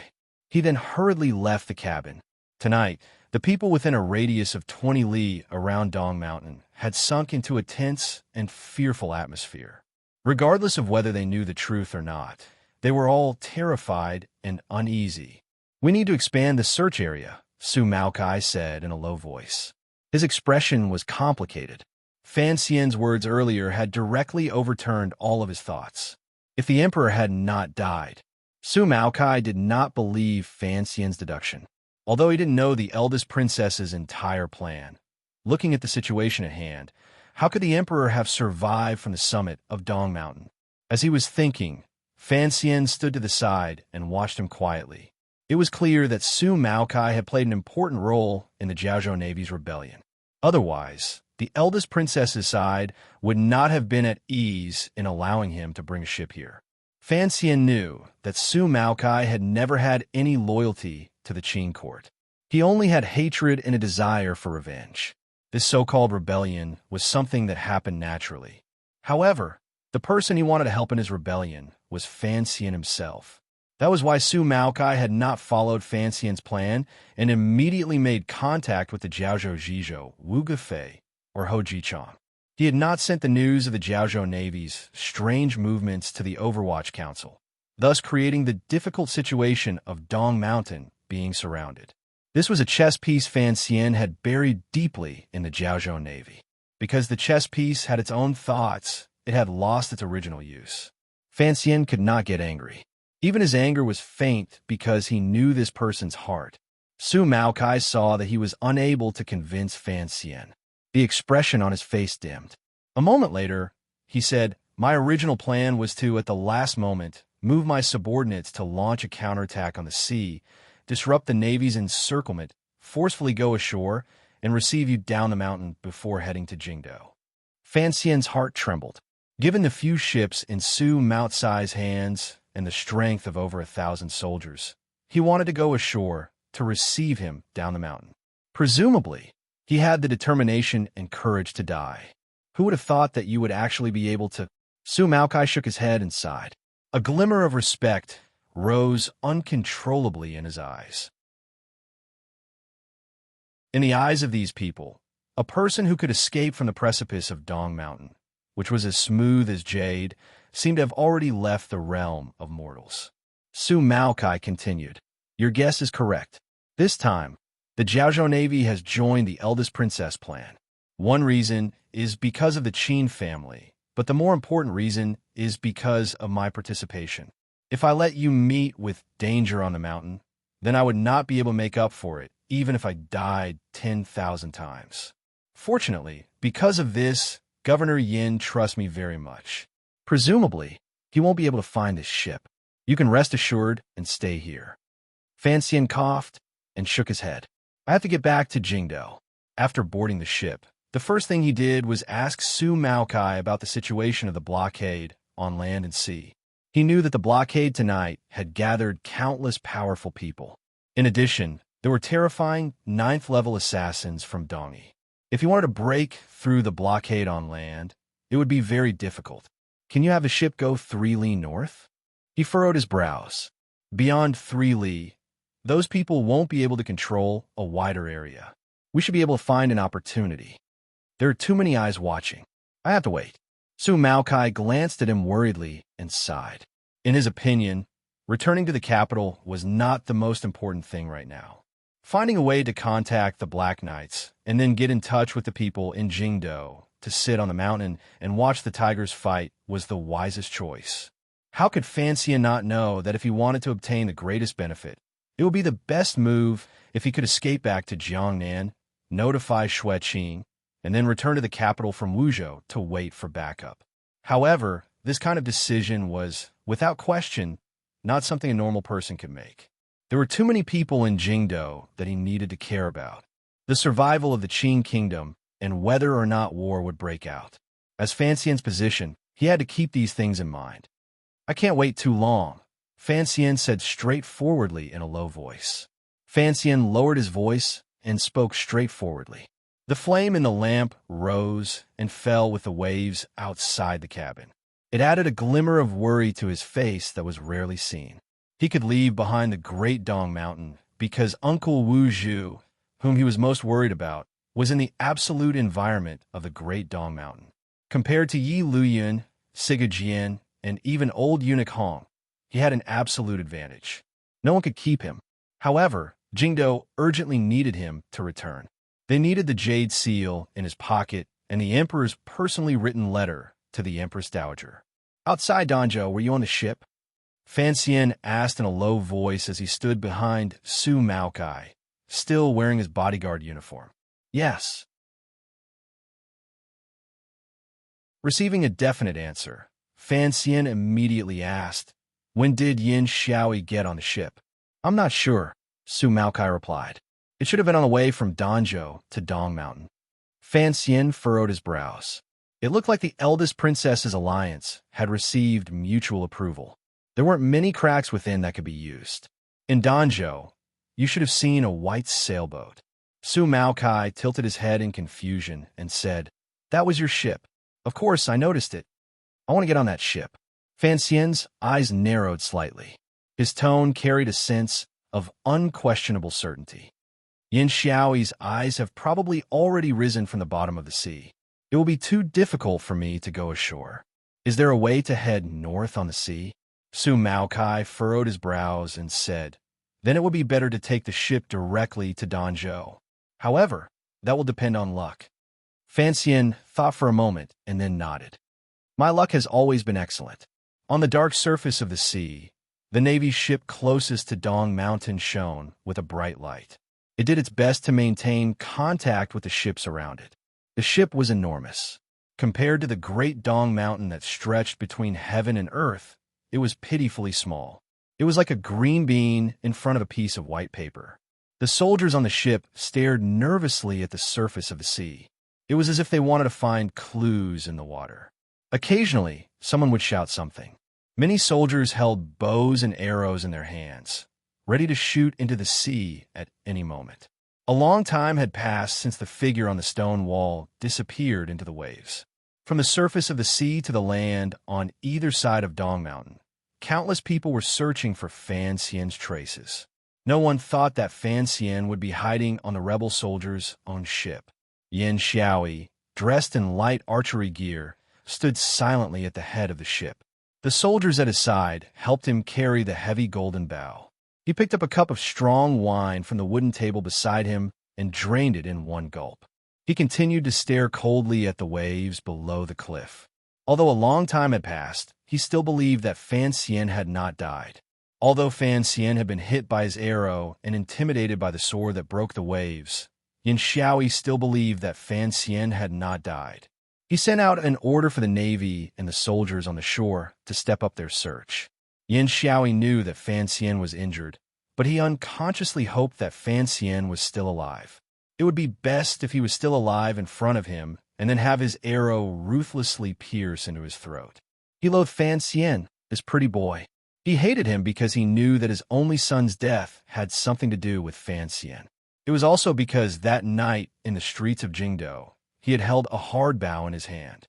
He then hurriedly left the cabin. Tonight, the people within a radius of 20 li around Dong Mountain had sunk into a tense and fearful atmosphere. Regardless of whether they knew the truth or not, they were all terrified and uneasy. "We need to expand the search area," Su Maokai said in a low voice. His expression was complicated. Fan Xian's words earlier had directly overturned all of his thoughts. If the emperor had not died, Su Maokai did not believe Fan Xian's deduction. Although he didn't know the eldest princess's entire plan, looking at the situation at hand, how could the emperor have survived from the summit of Dong Mountain? As he was thinking, Fan Xian stood to the side and watched him quietly. It was clear that Su Maokai had played an important role in the Jiaozhou Navy's rebellion. Otherwise, the eldest princess's side would not have been at ease in allowing him to bring a ship here. Fan Xian knew that Su Maokai had never had any loyalty to the Qin court. He only had hatred and a desire for revenge. This so-called rebellion was something that happened naturally. However, the person he wanted to help in his rebellion was Fan Xian himself. That was why Su Maokai had not followed Fan Xian's plan and immediately made contact with the Jiaozhou Zhizhou, Wu Gufei, or Ho Jichang. He had not sent the news of the Jiaozhou Navy's strange movements to the Overwatch Council, thus creating the difficult situation of Dong Mountain being surrounded. This was a chess piece Fan Xian had buried deeply in the Jiaozhou Navy. Because the chess piece had its own thoughts, it had lost its original use. Fan Xian could not get angry. Even his anger was faint because he knew this person's heart. Su Maokai saw that he was unable to convince Fan Xian. The expression on his face dimmed. A moment later, he said, "My original plan was to, at the last moment, move my subordinates to launch a counterattack on the sea, disrupt the Navy's encirclement, forcefully go ashore, and receive you down the mountain before heading to Jingdou." Fan Xian's heart trembled. Given the few ships in Su Maocai's hands and the strength of over 1,000 soldiers, he wanted to go ashore to receive him down the mountain. Presumably, he had the determination and courage to die. Who would have thought that you would actually be able to? Su Maokai shook his head and sighed. A glimmer of respect rose uncontrollably in his eyes. In the eyes of these people, a person who could escape from the precipice of Dong Mountain, which was as smooth as jade, seemed to have already left the realm of mortals. Su Maokai continued, "Your guess is correct. This time, the Jiaozhou Navy has joined the eldest princess plan. One reason is because of the Qin family, but the more important reason is because of my participation. If I let you meet with danger on the mountain, then I would not be able to make up for it, even if I died 10,000 times. Fortunately, because of this, Governor Yin trusts me very much. Presumably, he won't be able to find his ship. You can rest assured and stay here." Fan Xian coughed and shook his head. "I have to get back to Jingdou." After boarding the ship, the first thing he did was ask Su Maokai about the situation of the blockade on land and sea. He knew that the blockade tonight had gathered countless powerful people. In addition, there were terrifying 9th-level assassins from Dongyi. If he wanted to break through the blockade on land, it would be very difficult. "Can you have a ship go 3 li north?" He furrowed his brows. "Beyond 3 li, those people won't be able to control a wider area. We should be able to find an opportunity. There are too many eyes watching. I have to wait." Su Maokai glanced at him worriedly and sighed. In his opinion, returning to the capital was not the most important thing right now. Finding a way to contact the Black Knights and then get in touch with the people in Jingdou to sit on the mountain and watch the tigers fight was the wisest choice. How could Fan Xian not know that if he wanted to obtain the greatest benefit, it would be the best move if he could escape back to Jiangnan, notify Xueqing, and then return to the capital from Wuzhou to wait for backup. However, this kind of decision was, without question, not something a normal person could make. There were too many people in Jingdou that he needed to care about. The survival of the Qing kingdom and whether or not war would break out. As Fan Xian's position, he had to keep these things in mind. "I can't wait too long," Fan Xian said straightforwardly in a low voice. Fan Xian lowered his voice and spoke straightforwardly. The flame in the lamp rose and fell with the waves outside the cabin. It added a glimmer of worry to his face that was rarely seen. He could leave behind the Great Dong Mountain because Uncle Wu Zhu, whom he was most worried about, was in the absolute environment of the Great Dong Mountain. Compared to Yi Luyun, Siga Jian, and even old eunuch Hong, he had an absolute advantage. No one could keep him. However, Jingdou urgently needed him to return. They needed the jade seal in his pocket and the emperor's personally written letter to the Empress Dowager. "Outside Danzhou, were you on the ship?" Fan Xian asked in a low voice as he stood behind Su Maokai, still wearing his bodyguard uniform. "Yes." Receiving a definite answer, Fan Xian immediately asked, "When did Yin Xiaoi get on the ship?" "I'm not sure," Su Maokai replied. "It should have been on the way from Danzhou to Dong Mountain." Fan Xian furrowed his brows. It looked like the eldest princess's alliance had received mutual approval. There weren't many cracks within that could be used. "In Danzhou, you should have seen a white sailboat." Su Maokai tilted his head in confusion and said, "That was your ship. Of course, I noticed it. I want to get on that ship." Fan Xian's eyes narrowed slightly. His tone carried a sense of unquestionable certainty. "Yin Xiaoi's eyes have probably already risen from the bottom of the sea. It will be too difficult for me to go ashore. Is there a way to head north on the sea?" Su Maokai furrowed his brows and said, "Then it would be better to take the ship directly to Danzhou. However, that will depend on luck." Fan Xian thought for a moment and then nodded. "My luck has always been excellent." On the dark surface of the sea, the Navy's ship closest to Dong Mountain shone with a bright light. It did its best to maintain contact with the ships around it. The ship was enormous. Compared to the Great Dong Mountain that stretched between heaven and earth, it was pitifully small. It was like a green bean in front of a piece of white paper. The soldiers on the ship stared nervously at the surface of the sea. It was as if they wanted to find clues in the water. Occasionally, someone would shout something. Many soldiers held bows and arrows in their hands, ready to shoot into the sea at any moment. A long time had passed since the figure on the stone wall disappeared into the waves. From the surface of the sea to the land on either side of Dong Mountain, countless people were searching for Fan Xian's traces. No one thought that Fan Xian would be hiding on the rebel soldiers' own ship. Yin Xiaoi, dressed in light archery gear, stood silently at the head of the ship. The soldiers at his side helped him carry the heavy golden bow. He picked up a cup of strong wine from the wooden table beside him and drained it in one gulp. He continued to stare coldly at the waves below the cliff. Although a long time had passed, he still believed that Fan Xian had not died. Although Fan Xian had been hit by his arrow and intimidated by the sword that broke the waves, Yin Xiaoi still believed that Fan Xian had not died. He sent out an order for the Navy and the soldiers on the shore to step up their search. Yin Xiaoi knew that Fan Xian was injured, but he unconsciously hoped that Fan Xian was still alive. It would be best if he was still alive in front of him and then have his arrow ruthlessly pierce into his throat. He loathed Fan Xian, his pretty boy. He hated him because he knew that his only son's death had something to do with Fan Xian. It was also because that night in the streets of Jingdou, he had held a hard bow in his hand.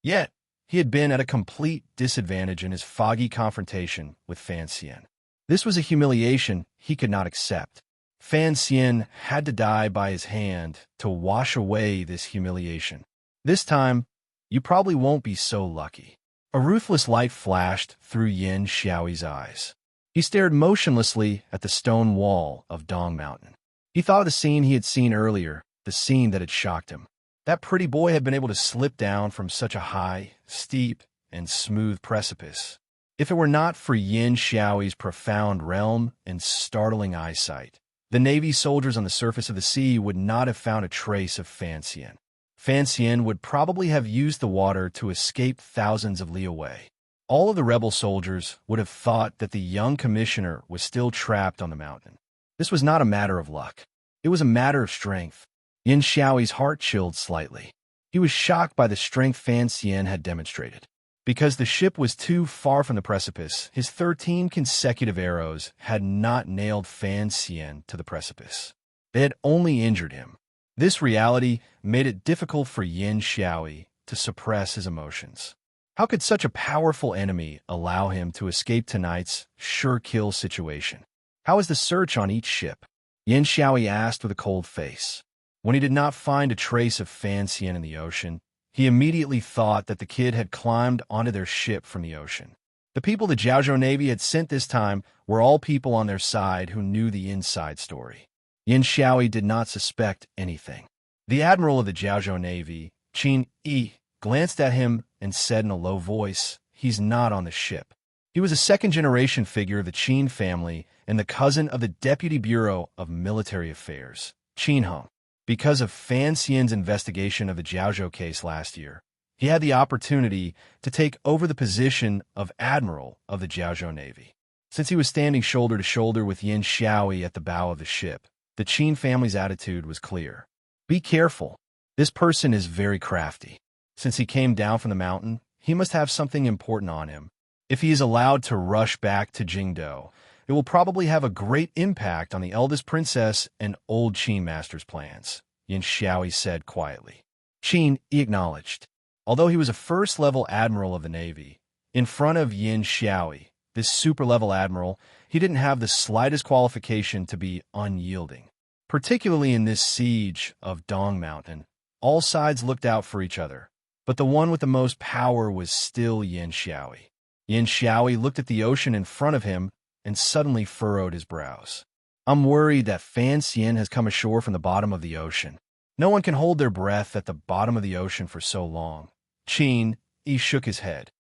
Yet, he had been at a complete disadvantage in his foggy confrontation with Fan Xian. This was a humiliation he could not accept. Fan Xian had to die by his hand to wash away this humiliation. This time, you probably won't be so lucky. A ruthless light flashed through Yin Xiaoi's eyes. He stared motionlessly at the stone wall of Dong Mountain. He thought of the scene he had seen earlier, the scene that had shocked him. That pretty boy had been able to slip down from such a high, steep, and smooth precipice. If it were not for Yin Xiaoi's profound realm and startling eyesight, The Navy soldiers on the surface of the sea would not have found a trace of Fan Xian. Fan Xian would probably have used the water to escape thousands of li away. All of the rebel soldiers would have thought that the young commissioner was still trapped on the mountain. This was not a matter of luck. It was a matter of strength. Yin Xiaoyi's heart chilled slightly. He was shocked by the strength Fan Xian had demonstrated. Because the ship was too far from the precipice, his 13 consecutive arrows had not nailed Fan Xian to the precipice. They had only injured him. This reality made it difficult for Yin Xiaoyi to suppress his emotions. How could such a powerful enemy allow him to escape tonight's sure-kill situation? How is the search on each ship? Yin Xiaoyi asked with a cold face. When he did not find a trace of Fan Xian in the ocean, he immediately thought that the kid had climbed onto their ship from the ocean. The people the Jiaozhou Navy had sent this time were all people on their side who knew the inside story. Yin Xiaoyi did not suspect anything. The admiral of the Jiaozhou Navy, Qin Yi, glanced at him and said in a low voice, "He's not on the ship." He was a second-generation figure of the Qin family and the cousin of the Deputy Bureau of Military Affairs, Qin Heng. Because of Fan Xian's investigation of the Jiaozhou case last year, he had the opportunity to take over the position of Admiral of the Jiaozhou Navy. Since he was standing shoulder to shoulder with Yin Xiaoyi at the bow of the ship, the Qin family's attitude was clear. Be careful. This person is very crafty. Since he came down from the mountain, he must have something important on him. If he is allowed to rush back to Jingdou, it will probably have a great impact on the eldest princess and old Qin master's plans, Yin Xiaoyi said quietly. Qin acknowledged. Although he was a first-level admiral of the Navy, in front of Yin Xiaoyi, this super-level admiral, he didn't have the slightest qualification to be unyielding. Particularly in this siege of Dong Mountain, all sides looked out for each other, but the one with the most power was still Yin Xiaoyi. Yin Xiaoyi looked at the ocean in front of him and suddenly furrowed his brows. I'm worried that Fan Xian has come ashore from the bottom of the ocean. No one can hold their breath at the bottom of the ocean for so long. Qin Yi shook his head.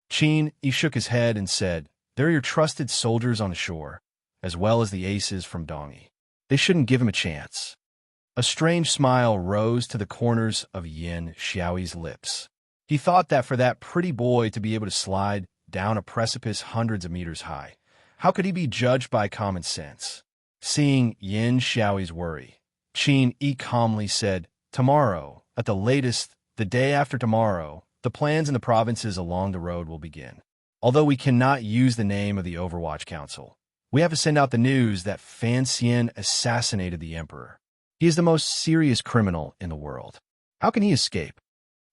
Qin Yi shook his head and said, "They're your trusted soldiers on the shore, as well as the aces from Dongyi. They shouldn't give him a chance." A strange smile rose to the corners of Yin Xiaoyi's lips. He thought that for that pretty boy to be able to slide down a precipice hundreds of meters high, how could he be judged by common sense? Seeing Yin Xiaoyi's worry, Qin Yi calmly said, "Tomorrow, at the latest, the day after tomorrow, the plans in the provinces along the road will begin. Although we cannot use the name of the Overwatch Council, we have to send out the news that Fan Xian assassinated the emperor. He is the most serious criminal in the world. How can he escape?"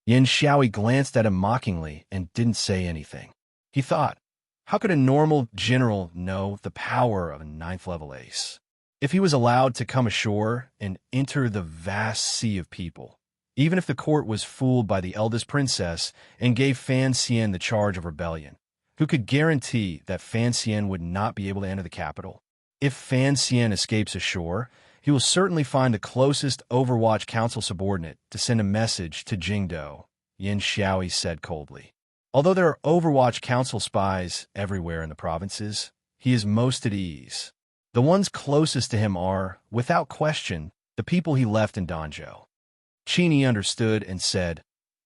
Yin Xiaoyi glanced at him mockingly and didn't say anything. He thought, how could a normal general know the power of a 9th-level ace? If he was allowed to come ashore and enter the vast sea of people, even if the court was fooled by the eldest princess and gave Fan Xian the charge of rebellion, who could guarantee that Fan Xian would not be able to enter the capital? If Fan Xian escapes ashore, he will certainly find the closest Overwatch Council subordinate to send a message to Jingdou, Yin Xiaoyi said coldly. Although there are Overwatch Council spies everywhere in the provinces, he is most at ease. The ones closest to him are, without question, the people he left in Danzhou. Qin Yi understood and said,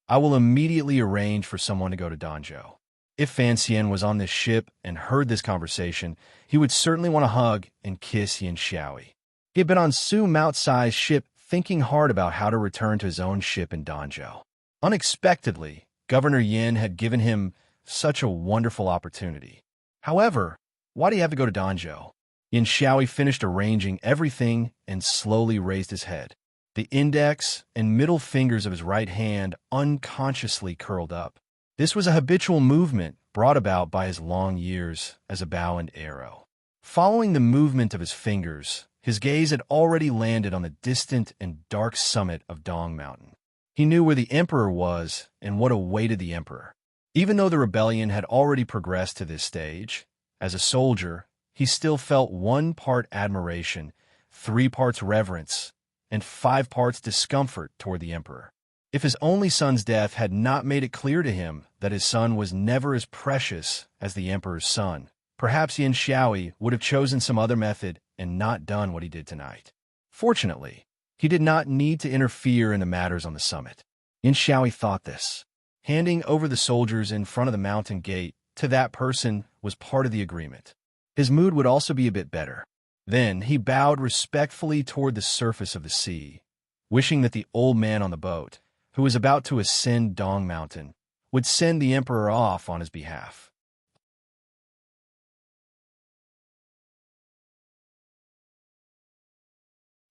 "I will immediately arrange for someone to go to Danzhou." If Fan Xian was on this ship and heard this conversation, he would certainly want to hug and kiss Yin Xiaoyi. He had been on Su Mount-Sai's ship thinking hard about how to return to his own ship in Danzhou. Unexpectedly, Governor Yin had given him such a wonderful opportunity. However, why do you have to go to Danzhou? Yin Xiaoyi finished arranging everything and slowly raised his head. The index and middle fingers of his right hand unconsciously curled up. This was a habitual movement brought about by his long years as a bow and arrow. Following the movement of his fingers, his gaze had already landed on the distant and dark summit of Dong Mountain. He knew where the emperor was and what awaited the emperor. Even though the rebellion had already progressed to this stage, as a soldier, he still felt 1 part admiration, 3 parts reverence, and 5 parts discomfort toward the emperor. If his only son's death had not made it clear to him that his son was never as precious as the emperor's son, perhaps Yin Xiaoyi would have chosen some other method and not done what he did tonight. Fortunately, he did not need to interfere in the matters on the summit. Yin Xiaoyi thought this. Handing over the soldiers in front of the mountain gate to that person was part of the agreement. His mood would also be a bit better. Then he bowed respectfully toward the surface of the sea, wishing that the old man on the boat, who was about to ascend Dong Mountain, would send the emperor off on his behalf.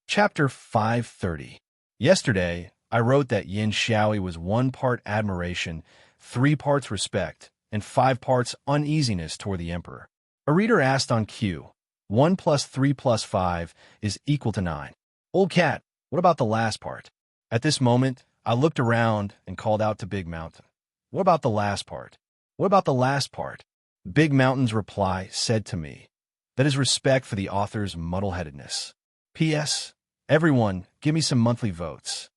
Chapter 530. Yesterday, I wrote that Yin Xiaoyi was 1 part admiration, 3 parts respect, and 5 parts uneasiness toward the emperor. A reader asked on cue, 1 plus 3 plus 5 is equal to 9. Old cat, what about the last part? At this moment, I looked around and called out to Big Mountain. What about the last part? What about the last part? Big Mountain's reply said to me, that is respect for the author's muddleheadedness. P.S. Everyone, give me some monthly votes.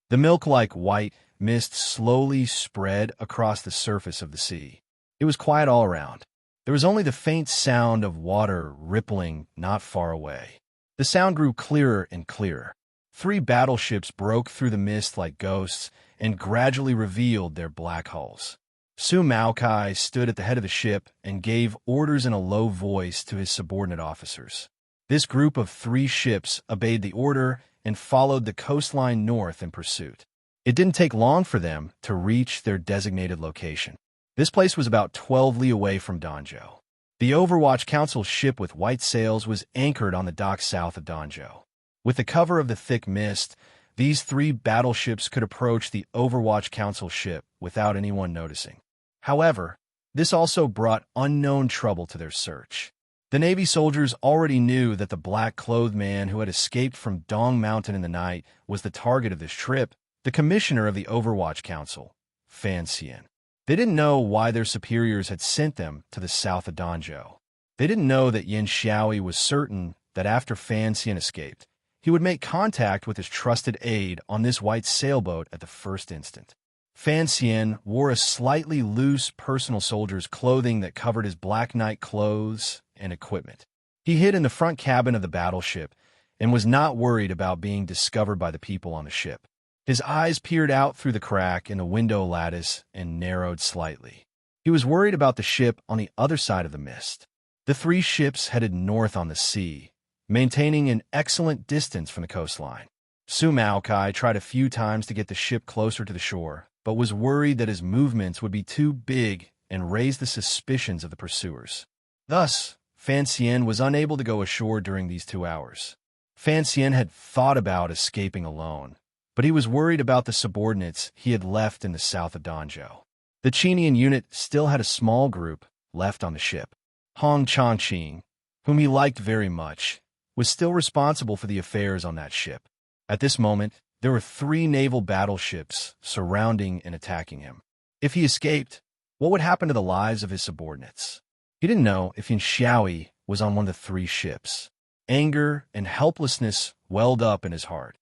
The milk-like white mist slowly spread across the surface of the sea. It was quiet all around. There was only the faint sound of water rippling not far away. The sound grew clearer and clearer. 3 battleships broke through the mist like ghosts and gradually revealed their black hulls. Su Maokai stood at the head of the ship and gave orders in a low voice to his subordinate officers. This group of 3 ships obeyed the order and followed the coastline north in pursuit. It didn't take long for them to reach their designated location. This place was about 12 li away from Danzhou. The Overwatch Council ship with white sails was anchored on the dock south of Danzhou. With the cover of the thick mist, these 3 battleships could approach the Overwatch Council ship without anyone noticing. However, this also brought unknown trouble to their search. The Navy soldiers already knew that the black-clothed man who had escaped from Dong Mountain in the night was the target of this trip, the commissioner of the Overwatch Council, Fan Xian. They didn't know why their superiors had sent them to the south of Danzhou. They didn't know that Yin Xiaoyi was certain that after Fan Xian escaped, he would make contact with his trusted aide on this white sailboat at the first instant. Fan Xian wore a slightly loose personal soldier's clothing that covered his black night clothes and equipment. He hid in the front cabin of the battleship and was not worried about being discovered by the people on the ship. His eyes peered out through the crack in the window lattice and narrowed slightly. He was worried about the ship on the other side of the mist. The 3 ships headed north on the sea, maintaining an excellent distance from the coastline. Su Maokai tried a few times to get the ship closer to the shore, but was worried that his movements would be too big and raise the suspicions of the pursuers. Thus, Fan Xian was unable to go ashore during these 2 hours. Fan Xian had thought about escaping alone, but he was worried about the subordinates he had left in the south of Danzhou. The Qinian unit still had a small group left on the ship. Hong Chongqing, whom he liked very much, was still responsible for the affairs on that ship. At this moment, there were 3 naval battleships surrounding and attacking him. If he escaped, what would happen to the lives of his subordinates? He didn't know if Yin Xiaoyi was on one of the 3 ships. Anger and helplessness welled up in his heart.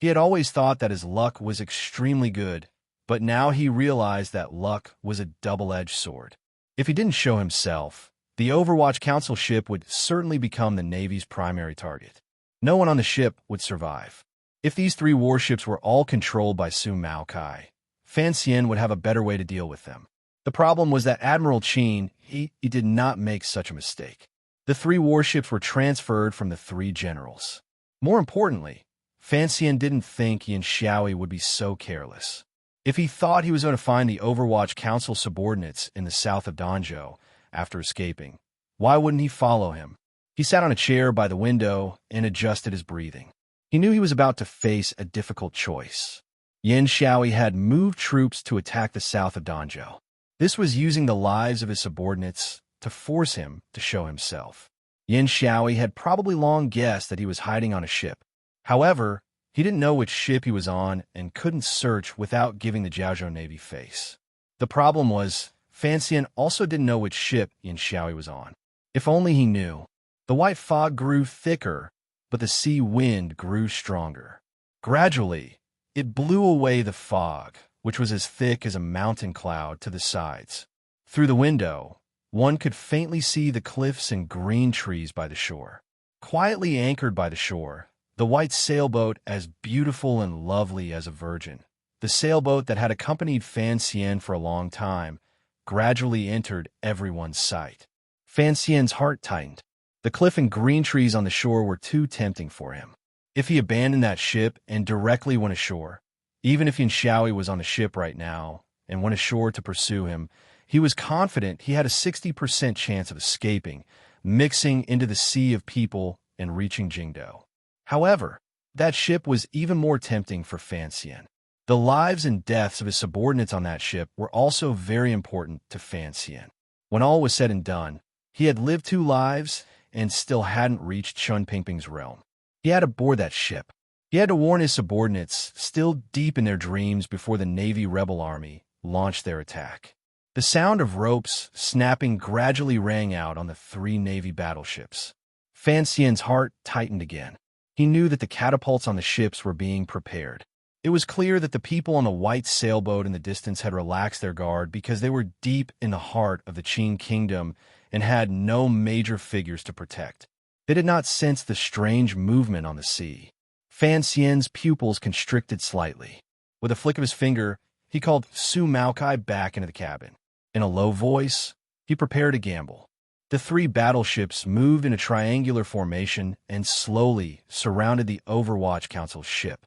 He had always thought that his luck was extremely good, but now he realized that luck was a double-edged sword. If he didn't show himself, the Overwatch Council ship would certainly become the Navy's primary target. No one on the ship would survive. If these 3 warships were all controlled by Su Maokai, Fan Xian would have a better way to deal with them. The problem was that Admiral Qin, he did not make such a mistake. The 3 warships were transferred from the 3 generals. More importantly, Fan Xian didn't think Yin Xiaoyi would be so careless. If he thought he was going to find the Overwatch Council subordinates in the south of Danzhou after escaping, why wouldn't he follow him? He sat on a chair by the window and adjusted his breathing. He knew he was about to face a difficult choice. Yin Xiaoyi had moved troops to attack the south of Danzhou. This was using the lives of his subordinates to force him to show himself. Yin Xiaoyi had probably long guessed that he was hiding on a ship. However, he didn't know which ship he was on and couldn't search without giving the Jiaozhou Navy face. The problem was, Fan Xian also didn't know which ship Yin Xiaoyi was on. If only he knew. The white fog grew thicker, but the sea wind grew stronger. Gradually, it blew away the fog, which was as thick as a mountain cloud, to the sides. Through the window, one could faintly see the cliffs and green trees by the shore. Quietly anchored by the shore, the white sailboat as beautiful and lovely as a virgin. The sailboat that had accompanied Fancienne for a long time gradually entered everyone's sight. Fancienne's heart tightened. The cliff and green trees on the shore were too tempting for him. If he abandoned that ship and directly went ashore, even if Yanshawi was on the ship right now and went ashore to pursue him, he was confident he had a 60% chance of escaping, mixing into the sea of people and reaching Jingdo. However, that ship was even more tempting for Fancienne. The lives and deaths of his subordinates on that ship were also very important to Fancienne. When all was said and done, he had lived 2 lives and still hadn't reached Chun Pingping's realm. He had to board that ship. He had to warn his subordinates, still deep in their dreams before the Navy rebel army launched their attack. The sound of ropes snapping gradually rang out on the 3 Navy battleships. Fancienne's heart tightened again. He knew that the catapults on the ships were being prepared. It was clear that the people on the white sailboat in the distance had relaxed their guard because they were deep in the heart of the Qin kingdom and had no major figures to protect. They did not sense the strange movement on the sea. Fancienne's pupils constricted slightly. With a flick of his finger, he called Su Maokai back into the cabin. In a low voice, he prepared to gamble. The 3 battleships moved in a triangular formation and slowly surrounded the Overwatch Council's ship.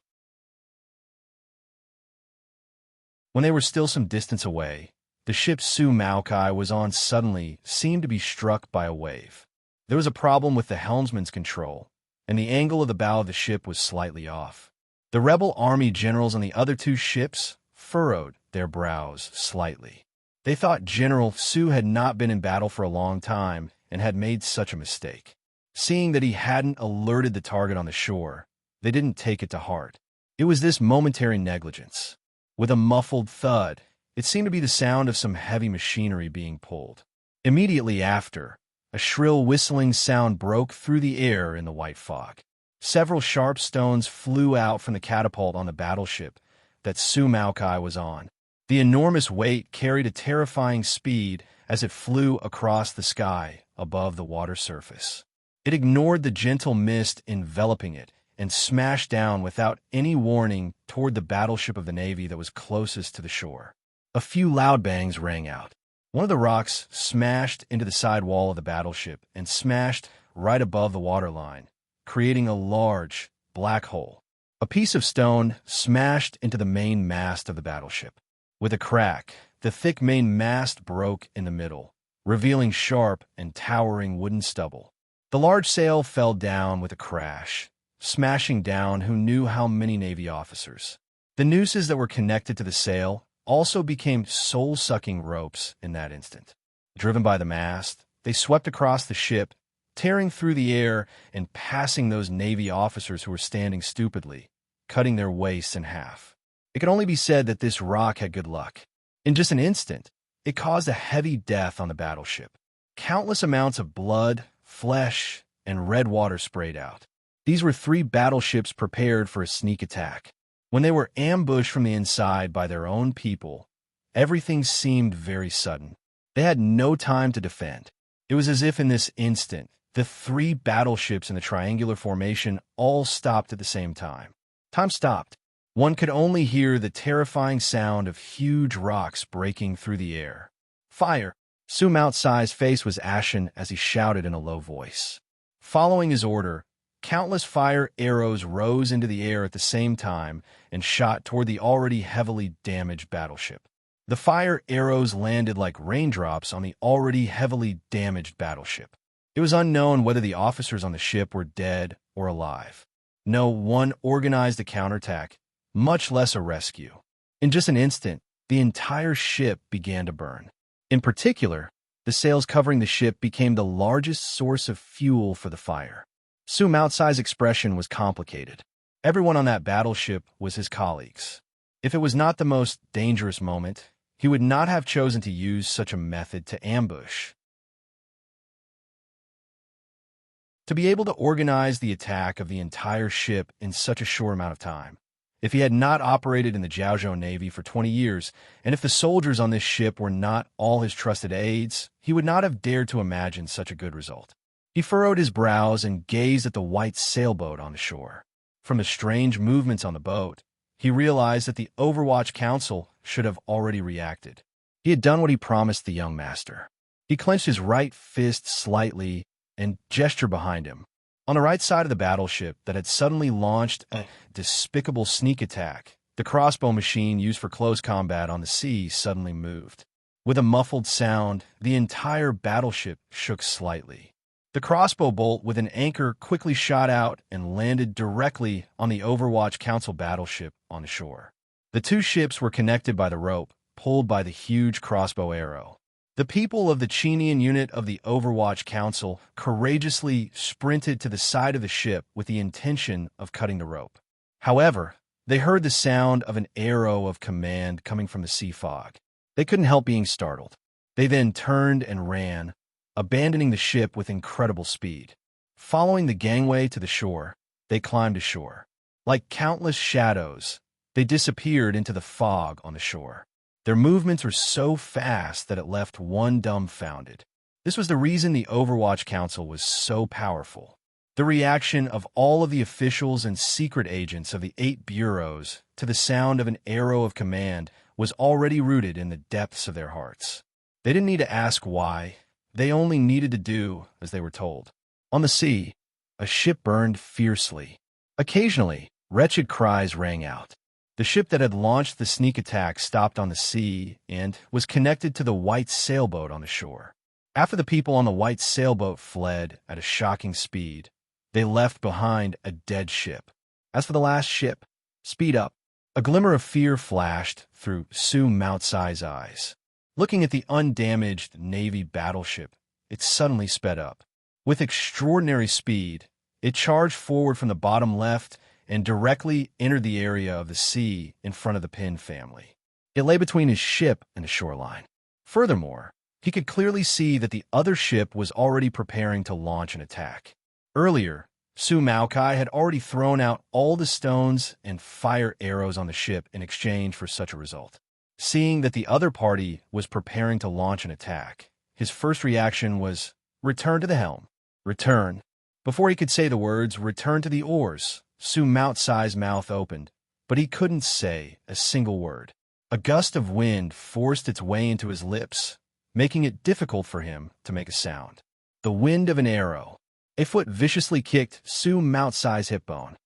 When they were still some distance away, the ship Su Maokai was on suddenly seemed to be struck by a wave. There was a problem with the helmsman's control, and the angle of the bow of the ship was slightly off. The rebel army generals on the other 2 ships furrowed their brows slightly. They thought General Su had not been in battle for a long time and had made such a mistake. Seeing that he hadn't alerted the target on the shore, they didn't take it to heart. It was this momentary negligence. With a muffled thud, it seemed to be the sound of some heavy machinery being pulled. Immediately after, a shrill whistling sound broke through the air in the white fog. Several sharp stones flew out from the catapult on the battleship that Su Maokai was on. The enormous weight carried a terrifying speed as it flew across the sky above the water surface. It ignored the gentle mist enveloping it and smashed down without any warning toward the battleship of the Navy that was closest to the shore. A few loud bangs rang out. One of the rocks smashed into the side wall of the battleship and smashed right above the waterline, creating a large, black hole. A piece of stone smashed into the main mast of the battleship. With a crack, the thick main mast broke in the middle, revealing sharp and towering wooden stubble. The large sail fell down with a crash, smashing down who knew how many Navy officers. The nooses that were connected to the sail also became soul-sucking ropes in that instant. Driven by the mast, they swept across the ship, tearing through the air and passing those Navy officers who were standing stupidly, cutting their waists in half. It could only be said that this rock had good luck. In just an instant, it caused a heavy death on the battleship. Countless amounts of blood, flesh, and red water sprayed out. These were 3 battleships prepared for a sneak attack. When they were ambushed from the inside by their own people, everything seemed very sudden. They had no time to defend. It was as if in this instant, the 3 battleships in the triangular formation all stopped at the same time. Time stopped. One could only hear the terrifying sound of huge rocks breaking through the air. Fire! Su Maotsai's face was ashen as he shouted in a low voice. Following his order, countless fire arrows rose into the air at the same time and shot toward the already heavily damaged battleship. The fire arrows landed like raindrops on the already heavily damaged battleship. It was unknown whether the officers on the ship were dead or alive. No one organized a counterattack, much less a rescue. In just an instant, the entire ship began to burn. In particular, the sails covering the ship became the largest source of fuel for the fire. Su Maotsai's expression was complicated. Everyone on that battleship was his colleagues. If it was not the most dangerous moment, he would not have chosen to use such a method to ambush. To be able to organize the attack of the entire ship in such a short amount of time, If he had not operated in the Jiaozhou Navy for 20 years, and if the soldiers on this ship were not all his trusted aides, he would not have dared to imagine such a good result. He furrowed his brows and gazed at the white sailboat on the shore. From the strange movements on the boat, he realized that the Overwatch Council should have already reacted. He had done what he promised the young master. He clenched his right fist slightly and gestured behind him. On the right side of the battleship that had suddenly launched a despicable sneak attack, the crossbow machine used for close combat on the sea suddenly moved. With a muffled sound, the entire battleship shook slightly. The crossbow bolt with an anchor quickly shot out and landed directly on the Overwatch Council battleship on the shore. The two ships were connected by the rope, pulled by the huge crossbow arrow. The people of the Chinian unit of the Overwatch Council courageously sprinted to the side of the ship with the intention of cutting the rope. However, they heard the sound of an arrow of command coming from the sea fog. They couldn't help being startled. They then turned and ran, abandoning the ship with incredible speed. Following the gangway to the shore, they climbed ashore. Like countless shadows, they disappeared into the fog on the shore. Their movements were so fast that it left one dumbfounded. This was the reason the Overwatch Council was so powerful. The reaction of all of the officials and secret agents of the 8 bureaus to the sound of an arrow of command was already rooted in the depths of their hearts. They didn't need to ask why. They only needed to do as they were told. On the sea, a ship burned fiercely. Occasionally, wretched cries rang out. The ship that had launched the sneak attack stopped on the sea and was connected to the white sailboat on the shore. After the people on the white sailboat fled at a shocking speed, they left behind a dead ship. As for the last ship, speed up. A glimmer of fear flashed through Su Maotsai's eyes. Looking at the undamaged Navy battleship, it suddenly sped up. With extraordinary speed, it charged forward from the bottom left and directly entered the area of the sea in front of the Pin family. It lay between his ship and the shoreline. Furthermore, he could clearly see that the other ship was already preparing to launch an attack. Earlier, Su Maokai had already thrown out all the stones and fire arrows on the ship in exchange for such a result. Seeing that the other party was preparing to launch an attack, his first reaction was, "Return to the helm. Return." Before he could say the words, "Return to the oars," Su Maotsai's mouth opened, but he couldn't say a single word. A gust of wind forced its way into his lips, making it difficult for him to make a sound. The wind of an arrow. A foot viciously kicked Su Maotsai's hip bone.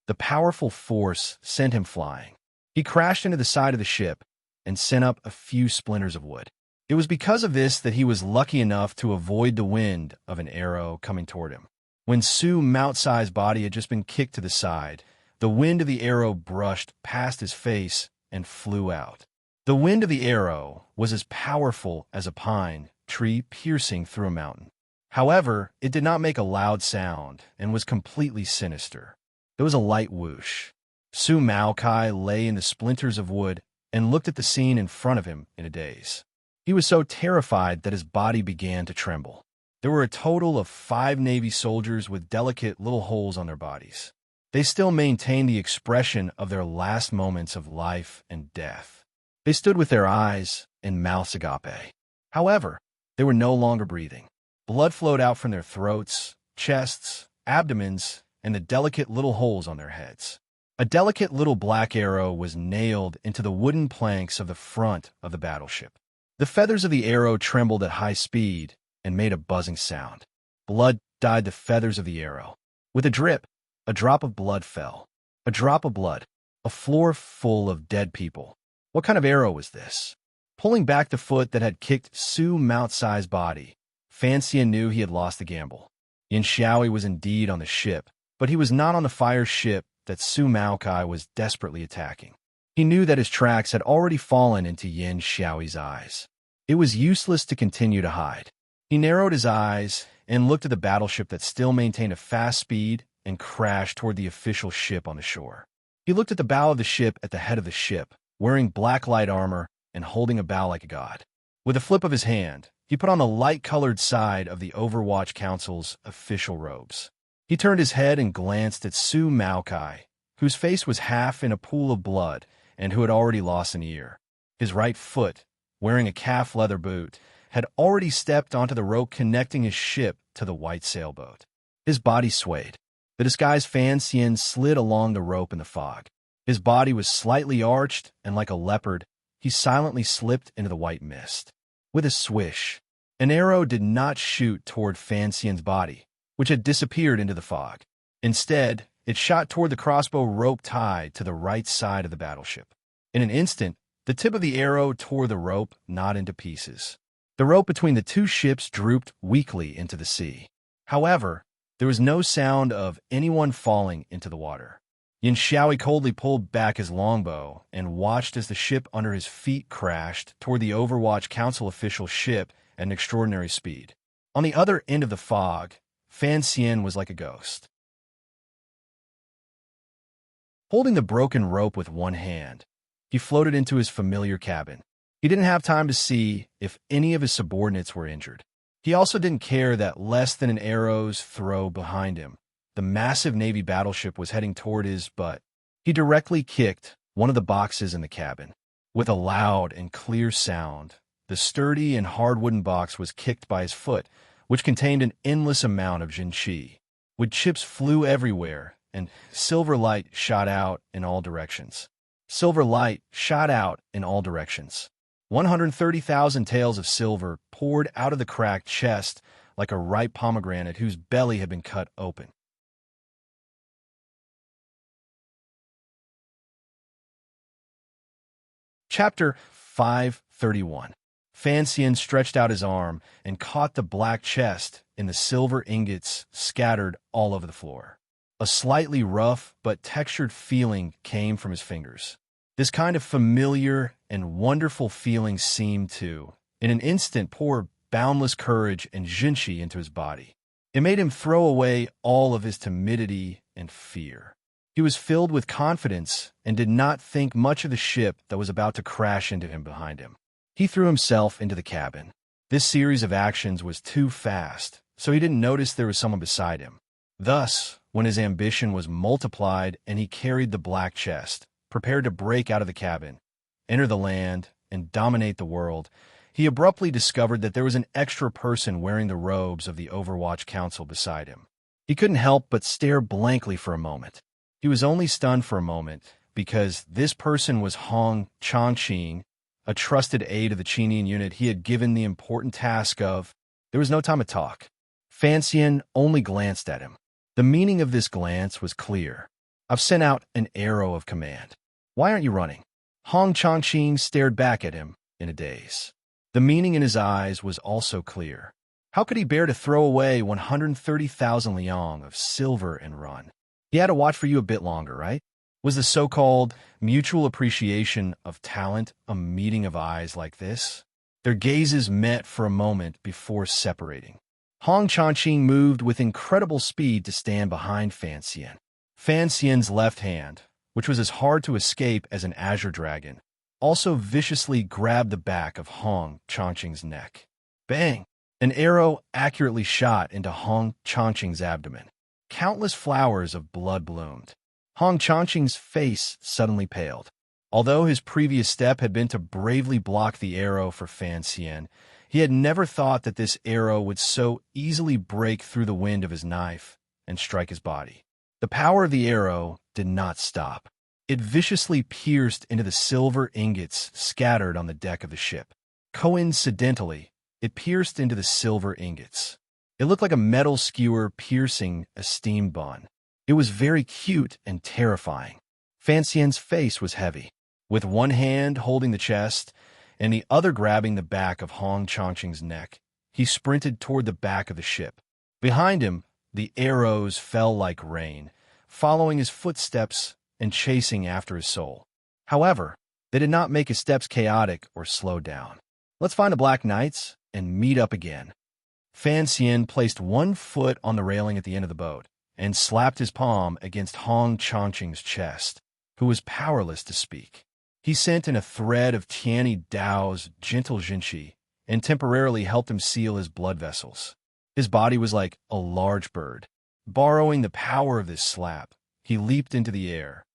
The powerful force sent him flying. He crashed into the side of the ship and sent up a few splinters of wood. It was because of this that he was lucky enough to avoid the wind of an arrow coming toward him. When Su Maotsai's body had just been kicked to the side, the wind of the arrow brushed past his face and flew out. The wind of the arrow was as powerful as a pine tree piercing through a mountain. However, it did not make a loud sound and was completely sinister. There was a light whoosh. Su Maokai lay in the splinters of wood and looked at the scene in front of him in a daze. He was so terrified that his body began to tremble. There were a total of 5 Navy soldiers with delicate little holes on their bodies. They still maintained the expression of their last moments of life and death. They stood with their eyes and mouths agape. However, they were no longer breathing. Blood flowed out from their throats, chests, abdomens, and the delicate little holes on their heads. A delicate little black arrow was nailed into the wooden planks of the front of the battleship. The feathers of the arrow trembled at high speed and made a buzzing sound. Blood dyed the feathers of the arrow. With a drip, a drop of blood fell. A drop of blood. A floor full of dead people. What kind of arrow was this? Pulling back the foot that had kicked Su Maotsai's body, Fan Xian knew he had lost the gamble. Yin Xiaoi was indeed on the ship, but he was not on the fire ship that Su Maokai was desperately attacking. He knew that his tracks had already fallen into Yin Xiaoi's eyes. It was useless to continue to hide. He narrowed his eyes and looked at the battleship that still maintained a fast speed and crashed toward the official ship on the shore. He looked at the bow of the ship at the head of the ship, wearing black light armor and holding a bow like a god. With a flip of his hand, he put on the light-colored side of the Overwatch Council's official robes. He turned his head and glanced at Su Maokai, whose face was half in a pool of blood and who had already lost an ear. His right foot, wearing a calf leather boot, had already stepped onto the rope connecting his ship to the white sailboat. His body swayed. The disguised Fan Xian slid along the rope in the fog. His body was slightly arched, and like a leopard, he silently slipped into the white mist. With a swish, an arrow did not shoot toward Fan Xian's body, which had disappeared into the fog. Instead, it shot toward the crossbow rope tied to the right side of the battleship. In an instant, the tip of the arrow tore the rope not into pieces. The rope between the two ships drooped weakly into the sea. However, there was no sound of anyone falling into the water. Yin Xiaoi coldly pulled back his longbow and watched as the ship under his feet crashed toward the Overwatch Council official ship at an extraordinary speed. On the other end of the fog, Fan Xian was like a ghost. Holding the broken rope with one hand, he floated into his familiar cabin. He didn't have time to see if any of his subordinates were injured. He also didn't care that less than an arrow's throw behind him, the massive Navy battleship was heading toward his butt. He directly kicked one of the boxes in the cabin. With a loud and clear sound, the sturdy and hard wooden box was kicked by his foot, which contained an endless amount of jinqi. Wood chips flew everywhere, and silver light shot out in all directions. 130,000 taels of silver poured out of the cracked chest like a ripe pomegranate whose belly had been cut open. Chapter 531. Fan Xian stretched out his arm and caught the black chest in the silver ingots scattered all over the floor. A slightly rough but textured feeling came from his fingers. This kind of familiar and wonderful feeling seemed to, in an instant, pour boundless courage and jinqi into his body. It made him throw away all of his timidity and fear. He was filled with confidence and did not think much of the ship that was about to crash into him behind him. He threw himself into the cabin. This series of actions was too fast, so he didn't notice there was someone beside him. Thus, when his ambition was multiplied and he carried the black chest, prepared to break out of the cabin, enter the land, and dominate the world, he abruptly discovered that there was an extra person wearing the robes of the Overwatch Council beside him. He couldn't help but stare blankly for a moment. He was only stunned for a moment because this person was Hong Changqing, a trusted aide of the Qinian unit he had given the important task of. There was no time to talk. Fan Xian only glanced at him. The meaning of this glance was clear. I've sent out an arrow of command. Why aren't you running? Hong Changqing stared back at him in a daze. The meaning in his eyes was also clear. How could he bear to throw away 130,000 liang of silver and run? He had to watch for you a bit longer, right? Was the so-called mutual appreciation of talent a meeting of eyes like this? Their gazes met for a moment before separating. Hong Changqing moved with incredible speed to stand behind Fan Xian. Fan Xian's left hand, which was as hard to escape as an azure dragon, also viciously grabbed the back of Hong Changqing's neck. Bang! An arrow accurately shot into Hong Changqing's abdomen. Countless flowers of blood bloomed. Hong Changqing's face suddenly paled. Although his previous step had been to bravely block the arrow for Fan Xian, he had never thought that this arrow would so easily break through the wind of his knife and strike his body. The power of the arrow did not stop. It viciously pierced into the silver ingots scattered on the deck of the ship. Coincidentally, it pierced into the silver ingots. It looked like a metal skewer piercing a steam bun. It was very cute and terrifying. Fan Xian's face was heavy. With one hand holding the chest and the other grabbing the back of Hong Changqing's neck, he sprinted toward the back of the ship. Behind him, the arrows fell like rain, following his footsteps and chasing after his soul. However, they did not make his steps chaotic or slow down. Let's find the Black Knights and meet up again. Fan Xian placed one foot on the railing at the end of the boat and slapped his palm against Hong Changqing's chest, who was powerless to speak. He sent in a thread of Tianyi Dao's gentle jinqi and temporarily helped him seal his blood vessels. His body was like a large bird, Borrowing the power of this slap, he leaped into the air.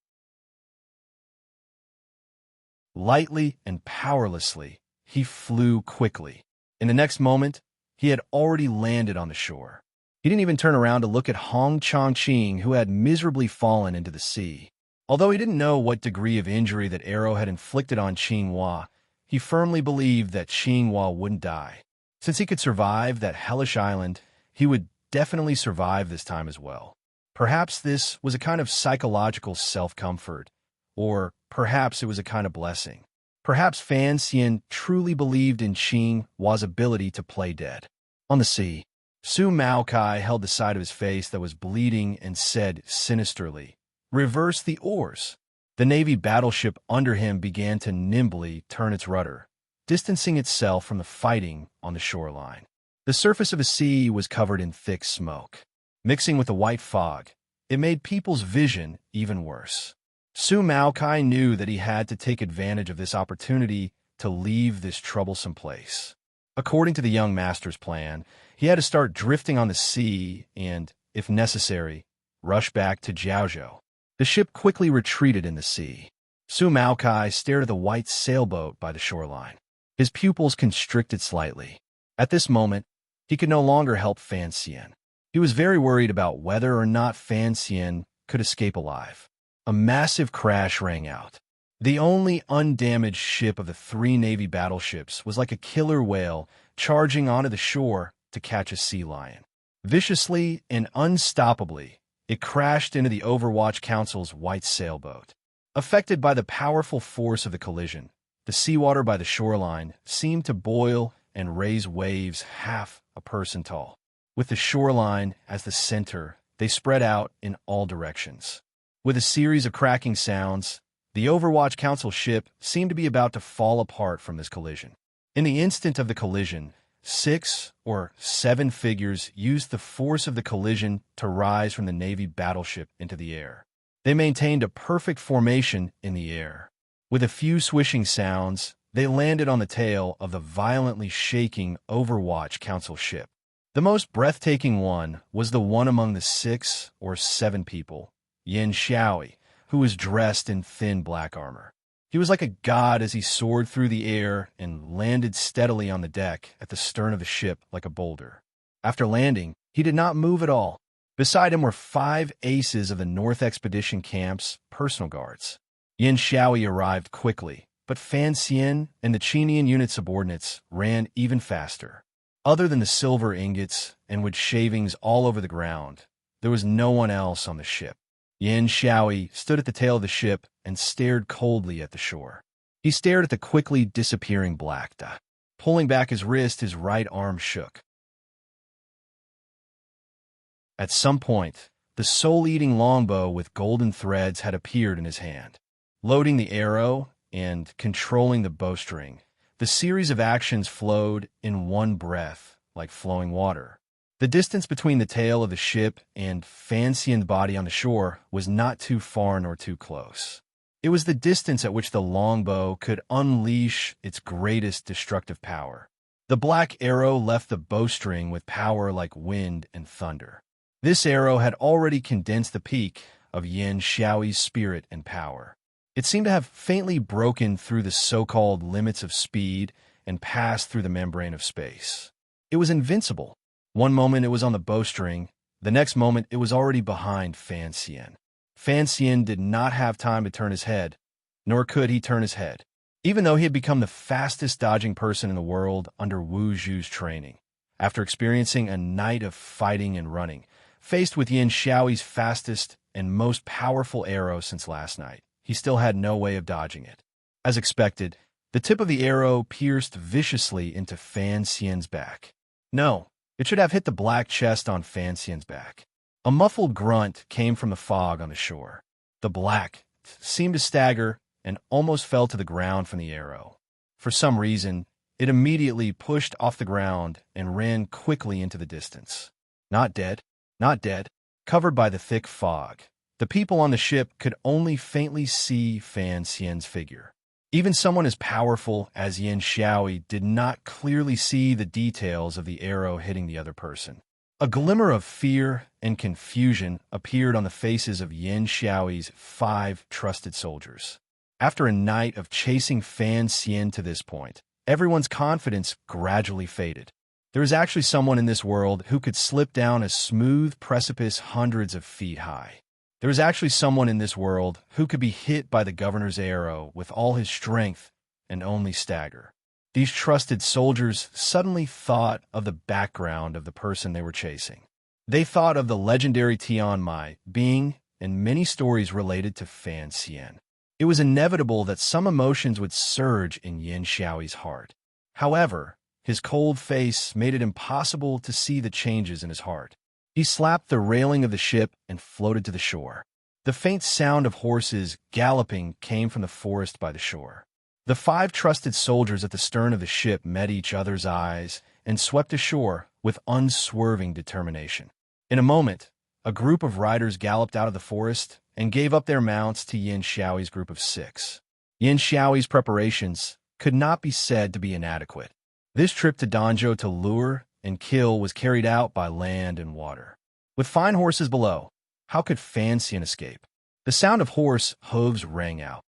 Lightly and powerlessly, he flew quickly. In the next moment, he had already landed on the shore. He didn't even turn around to look at Hong Chongqing, who had miserably fallen into the sea. Although he didn't know what degree of injury that arrow had inflicted on Qinghua, he firmly believed that Qinghua wouldn't die. Since he could survive that hellish island, he would definitely survive this time as well. Perhaps this was a kind of psychological self-comfort, or perhaps it was a kind of blessing. Perhaps Fan Xian truly believed in Qinghua's ability to play dead. On the sea, Su Maokai held the side of his face that was bleeding and said sinisterly, "Reverse the oars." The Navy battleship under him began to nimbly turn its rudder, distancing itself from the fighting on the shoreline. The surface of the sea was covered in thick smoke. Mixing with the white fog, it made people's vision even worse. Su Maokai knew that he had to take advantage of this opportunity to leave this troublesome place. According to the young master's plan, he had to start drifting on the sea and, if necessary, rush back to Jiaozhou. The ship quickly retreated in the sea. Su Maokai stared at the white sailboat by the shoreline. His pupils constricted slightly. At this moment, he could no longer help Fan Xian. He was very worried about whether or not Fan Xian could escape alive. A massive crash rang out. The only undamaged ship of the 3 Navy battleships was like a killer whale charging onto the shore to catch a sea lion. Viciously and unstoppably, it crashed into the Overwatch Council's white sailboat. Affected by the powerful force of the collision, the seawater by the shoreline seemed to boil and raise waves half a person tall. With the shoreline as the center, they spread out in all directions. With a series of cracking sounds, the Overwatch Council ship seemed to be about to fall apart from this collision. In the instant of the collision, 6 or 7 figures used the force of the collision to rise from the Navy battleship into the air. They maintained a perfect formation in the air. With a few swishing sounds, they landed on the tail of the violently shaking Overwatch Council ship. The most breathtaking one was the one among the 6 or 7 people, Yin Xiaoi, who was dressed in thin black armor. He was like a god as he soared through the air and landed steadily on the deck at the stern of the ship like a boulder. After landing, he did not move at all. Beside him were 5 aces of the North Expedition Camp's personal guards. Yin Xiaoi arrived quickly, but Fan Xian and the Qinian unit subordinates ran even faster. Other than the silver ingots and wood shavings all over the ground, there was no one else on the ship. Yin Xiaoi stood at the tail of the ship and stared coldly at the shore. He stared at the quickly disappearing black dot. Pulling back his wrist, his right arm shook. At some point, the soul-eating longbow with golden threads had appeared in his hand. Loading the arrow and controlling the bowstring, the series of actions flowed in one breath, like flowing water. The distance between the tail of the ship and Fan Xian's body on the shore was not too far nor too close. It was the distance at which the longbow could unleash its greatest destructive power. The black arrow left the bowstring with power like wind and thunder. This arrow had already condensed the peak of Yin Xiaoi's spirit and power. It seemed to have faintly broken through the so-called limits of speed and passed through the membrane of space. It was invincible. One moment it was on the bowstring, the next moment it was already behind Fan Xian. Fan Xian did not have time to turn his head, nor could he turn his head. Even though he had become the fastest dodging person in the world under Wu Zhu's training, after experiencing a night of fighting and running, faced with Yin Xiaoi's fastest and most powerful arrow since last night, he still had no way of dodging it. As expected, the tip of the arrow pierced viciously into Fan Xian's back. No, it should have hit the black chest on Fan Xian's back. A muffled grunt came from the fog on the shore. The black seemed to stagger and almost fell to the ground from the arrow. For some reason, it immediately pushed off the ground and ran quickly into the distance. Not dead, not dead, covered by the thick fog. The people on the ship could only faintly see Fan Xian's figure. Even someone as powerful as Yin Xiaoi did not clearly see the details of the arrow hitting the other person. A glimmer of fear and confusion appeared on the faces of Yin Xiaoi's 5 trusted soldiers. After a night of chasing Fan Xian to this point, everyone's confidence gradually faded. There is actually someone in this world who could slip down a smooth precipice hundreds of feet high. There is actually someone in this world who could be hit by the governor's arrow with all his strength and only stagger. These trusted soldiers suddenly thought of the background of the person they were chasing. They thought of the legendary Tian Mai being in many stories related to Fan Xian. It was inevitable that some emotions would surge in Yin Xiaoi's heart. However, his cold face made it impossible to see the changes in his heart. He slapped the railing of the ship and floated to the shore. The faint sound of horses galloping came from the forest by the shore. The 5 trusted soldiers at the stern of the ship met each other's eyes and swept ashore with unswerving determination. In a moment, a group of riders galloped out of the forest and gave up their mounts to Yin Xiaoi's group of 6. Yin Xiaoi's preparations could not be said to be inadequate. This trip to Danzhou to lure and kill was carried out by land and water. With fine horses below, how could Fan Xian escape? The sound of horse hooves rang out.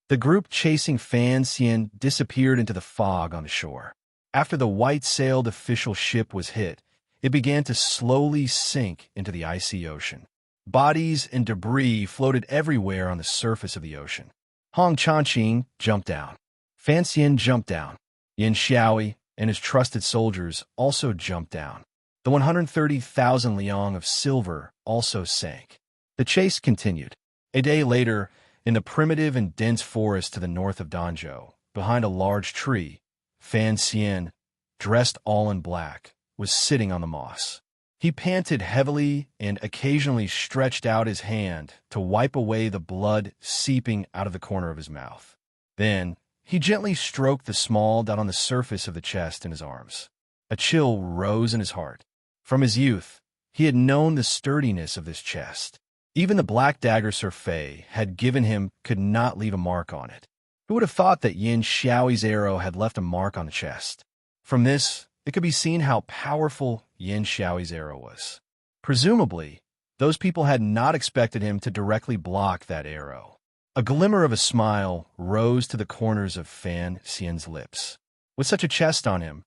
The group chasing Fan Xian disappeared into the fog on the shore. After the white-sailed official ship was hit, it began to slowly sink into the icy ocean. Bodies and debris floated everywhere on the surface of the ocean. Hong Changqing jumped down. Fan Xian jumped down. Yin Xiaoi and his trusted soldiers also jumped down. The 130,000 liang of silver also sank. The chase continued. A day later, in the primitive and dense forest to the north of Danzhou, behind a large tree, Fan Xian, dressed all in black, was sitting on the moss. He panted heavily and occasionally stretched out his hand to wipe away the blood seeping out of the corner of his mouth. Then, he gently stroked the small dot on the surface of the chest in his arms. A chill rose in his heart. From his youth, he had known the sturdiness of this chest. Even the black dagger Sir Fei had given him could not leave a mark on it. Who would have thought that Yin Xiaoi's arrow had left a mark on the chest? From this, it could be seen how powerful Yin Xiaoi's arrow was. Presumably, those people had not expected him to directly block that arrow. A glimmer of a smile rose to the corners of Fan Xian's lips. With such a chest on him,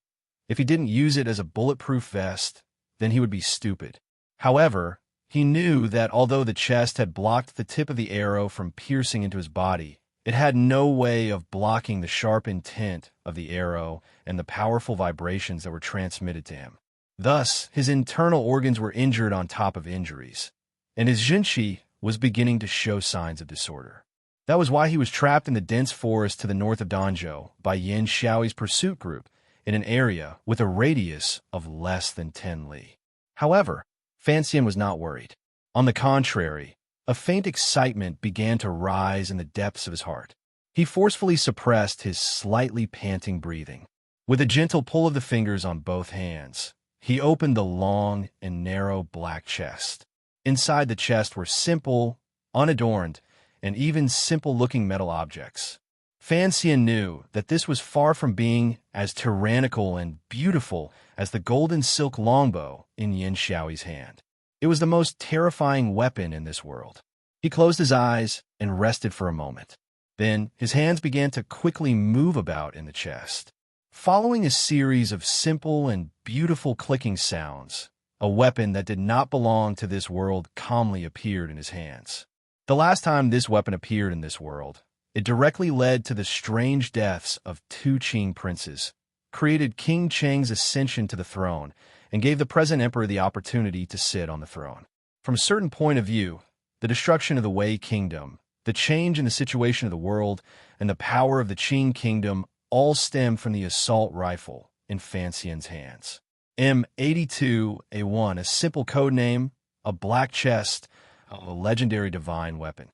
if he didn't use it as a bulletproof vest, then he would be stupid. However, he knew that although the chest had blocked the tip of the arrow from piercing into his body, it had no way of blocking the sharp intent of the arrow and the powerful vibrations that were transmitted to him. Thus, his internal organs were injured on top of injuries, and his Jinqi was beginning to show signs of disorder. That was why he was trapped in the dense forest to the north of Danzhou by Yin Xiaoi's pursuit group in an area with a radius of less than 10 li. However, Fan Xian was not worried. On the contrary, a faint excitement began to rise in the depths of his heart. He forcefully suppressed his slightly panting breathing. With a gentle pull of the fingers on both hands, he opened the long and narrow black chest. Inside the chest were simple, unadorned, and even simple-looking metal objects. Fan Xian knew that this was far from being as tyrannical and beautiful as the golden silk longbow in Yin Xiaoi's hand. It was the most terrifying weapon in this world. He closed his eyes and rested for a moment. Then his hands began to quickly move about in the chest. Following a series of simple and beautiful clicking sounds, a weapon that did not belong to this world calmly appeared in his hands. The last time this weapon appeared in this world, it directly led to the strange deaths of 2 Qing princes, created King Cheng's ascension to the throne, and gave the present emperor the opportunity to sit on the throne. From a certain point of view, the destruction of the Wei kingdom, the change in the situation of the world, and the power of the Qing kingdom all stem from the assault rifle in Fan Xian's hands. M82A1, a simple code name, a black chest, a legendary divine weapon.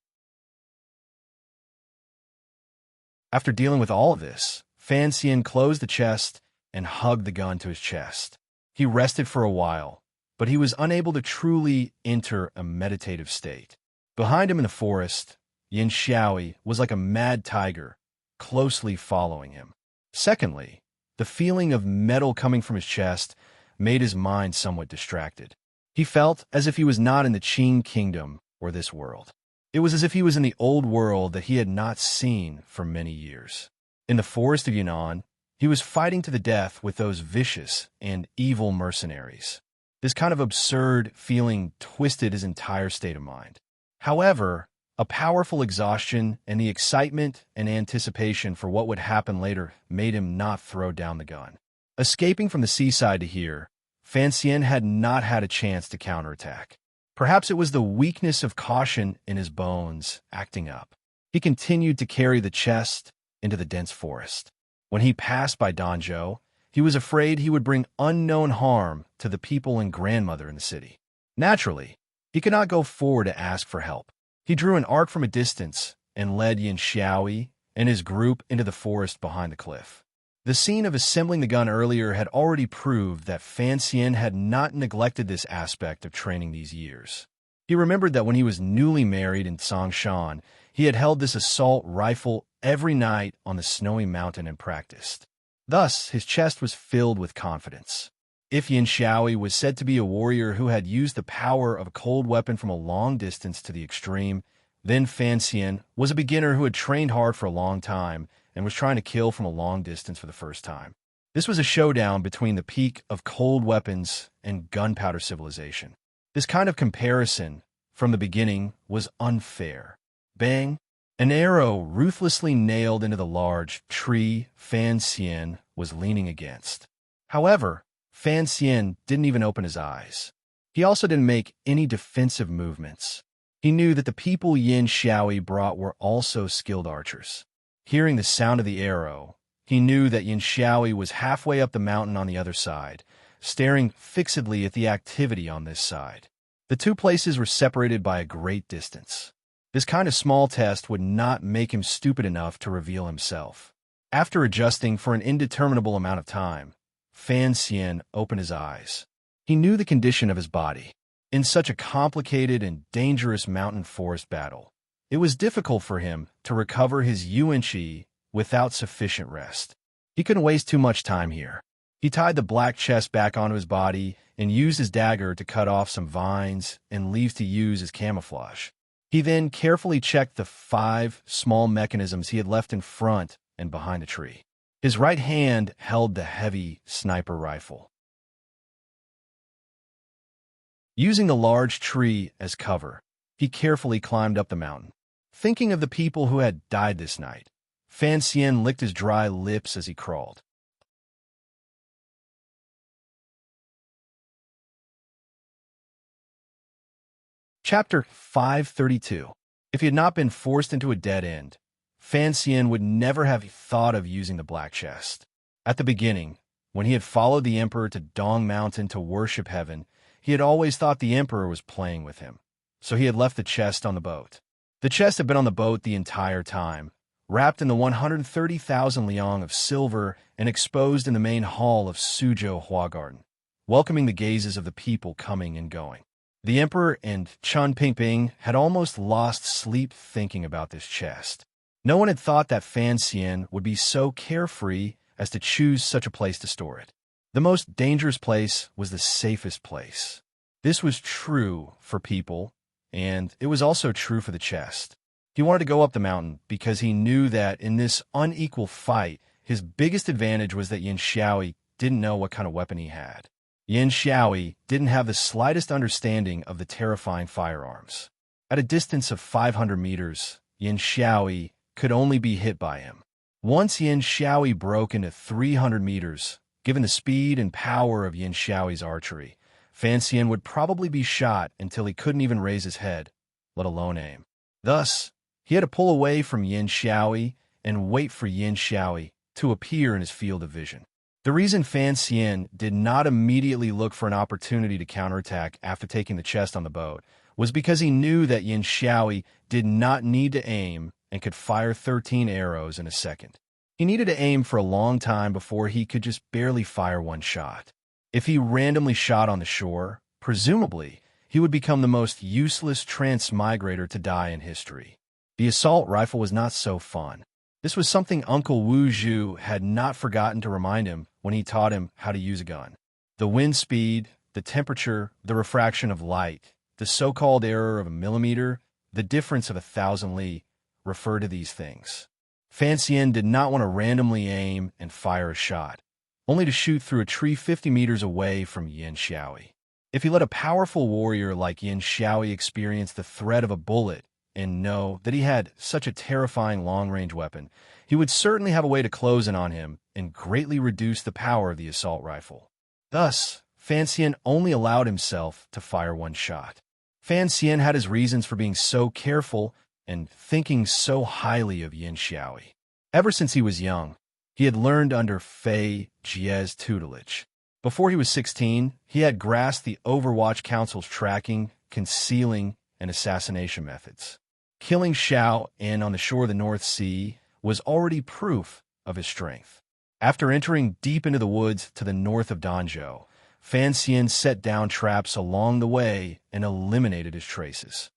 After dealing with all of this, Fan Xian closed the chest and hugged the gun to his chest. He rested for a while, but he was unable to truly enter a meditative state. Behind him in the forest, Yin Xiaoi was like a mad tiger, closely following him. Secondly, the feeling of metal coming from his chest made his mind somewhat distracted. He felt as if he was not in the Qing kingdom or this world. It was as if he was in the old world that he had not seen for many years. In the forest of Yunnan, he was fighting to the death with those vicious and evil mercenaries. This kind of absurd feeling twisted his entire state of mind. However, a powerful exhaustion and the excitement and anticipation for what would happen later made him not throw down the gun. Escaping from the seaside to here, Fan Xian had not had a chance to counterattack. Perhaps it was the weakness of caution in his bones acting up. He continued to carry the chest into the dense forest. When he passed by Danzhou, he was afraid he would bring unknown harm to the people and grandmother in the city. Naturally, he could not go forward to ask for help. He drew an arc from a distance and led Yin Xiaoyi and his group into the forest behind the cliff. The scene of assembling the gun earlier had already proved that Fan Xian had not neglected this aspect of training these years. He remembered that when he was newly married in Songshan, he had held this assault rifle every night on the snowy mountain and practiced. Thus, his chest was filled with confidence. If Yin Xiaoyi was said to be a warrior who had used the power of a cold weapon from a long distance to the extreme, then Fan Xian was a beginner who had trained hard for a long time and was trying to kill from a long distance for the first time. This was a showdown between the peak of cold weapons and gunpowder civilization. This kind of comparison, from the beginning, was unfair. Bang! An arrow ruthlessly nailed into the large tree Fan Xian was leaning against. However, Fan Xian didn't even open his eyes. He also didn't make any defensive movements. He knew that the people Yin Xiaoyi brought were also skilled archers. Hearing the sound of the arrow, he knew that Yin Xiaoyi was halfway up the mountain on the other side, staring fixedly at the activity on this side. The two places were separated by a great distance. This kind of small test would not make him stupid enough to reveal himself. After adjusting for an indeterminable amount of time, Fan Xian opened his eyes. He knew the condition of his body. In such a complicated and dangerous mountain forest battle, it was difficult for him to recover his yuan qi without sufficient rest. He couldn't waste too much time here. He tied the black chest back onto his body and used his dagger to cut off some vines and leaves to use as camouflage. He then carefully checked the 5 small mechanisms he had left in front and behind the tree. His right hand held the heavy sniper rifle. Using the large tree as cover, he carefully climbed up the mountain. Thinking of the people who had died this night, Fan Xian licked his dry lips as he crawled. Chapter 532. If he had not been forced into a dead end, Fan Xian would never have thought of using the black chest. At the beginning, when he had followed the emperor to Dong Mountain to worship heaven, he had always thought the emperor was playing with him, so he had left the chest on the boat. The chest had been on the boat the entire time, wrapped in the 130,000 liang of silver and exposed in the main hall of Suzhou Hua Garden, welcoming the gazes of the people coming and going. The emperor and Chen Pingping had almost lost sleep thinking about this chest. No one had thought that Fan Xian would be so carefree as to choose such a place to store it. The most dangerous place was the safest place. This was true for people, and it was also true for the chest. He wanted to go up the mountain because he knew that in this unequal fight, his biggest advantage was that Yin Xiaoyi didn't know what kind of weapon he had. Yin Xiaoyi didn't have the slightest understanding of the terrifying firearms. At a distance of 500 meters, Yin Xiaoyi could only be hit by him. Once Yin Xiaoyi broke into 300 meters, given the speed and power of Yin Xiaoyi's archery, Fan Xian would probably be shot until he couldn't even raise his head, let alone aim. Thus, he had to pull away from Yin Xiaoyi and wait for Yin Xiaoyi to appear in his field of vision. The reason Fan Xian did not immediately look for an opportunity to counterattack after taking the chest on the boat was because he knew that Yin Xiaoyi did not need to aim and could fire 13 arrows in a second. He needed to aim for a long time before he could just barely fire one shot. If he randomly shot on the shore, presumably, he would become the most useless transmigrator to die in history. The assault rifle was not so fun. This was something Uncle Wu Zhu had not forgotten to remind him when he taught him how to use a gun. The wind speed, the temperature, the refraction of light, the so-called error of a millimeter, the difference of 1,000 li, refer to these things. Fan Xian did not want to randomly aim and fire a shot, only to shoot through a tree 50 meters away from Yin Xiaoyi. If he let a powerful warrior like Yin Xiaoyi experience the threat of a bullet and know that he had such a terrifying long-range weapon, he would certainly have a way to close in on him and greatly reduce the power of the assault rifle. Thus, Fan Xian only allowed himself to fire one shot. Fan Xian had his reasons for being so careful and thinking so highly of Yin Xiaoyi. Ever since he was young, he had learned under Fei Jie's tutelage. Before he was 16, he had grasped the Overwatch Council's tracking, concealing, and assassination methods. Killing Xiao In on the shore of the North Sea was already proof of his strength. After entering deep into the woods to the north of Danzhou, Fan Xian set down traps along the way and eliminated his traces.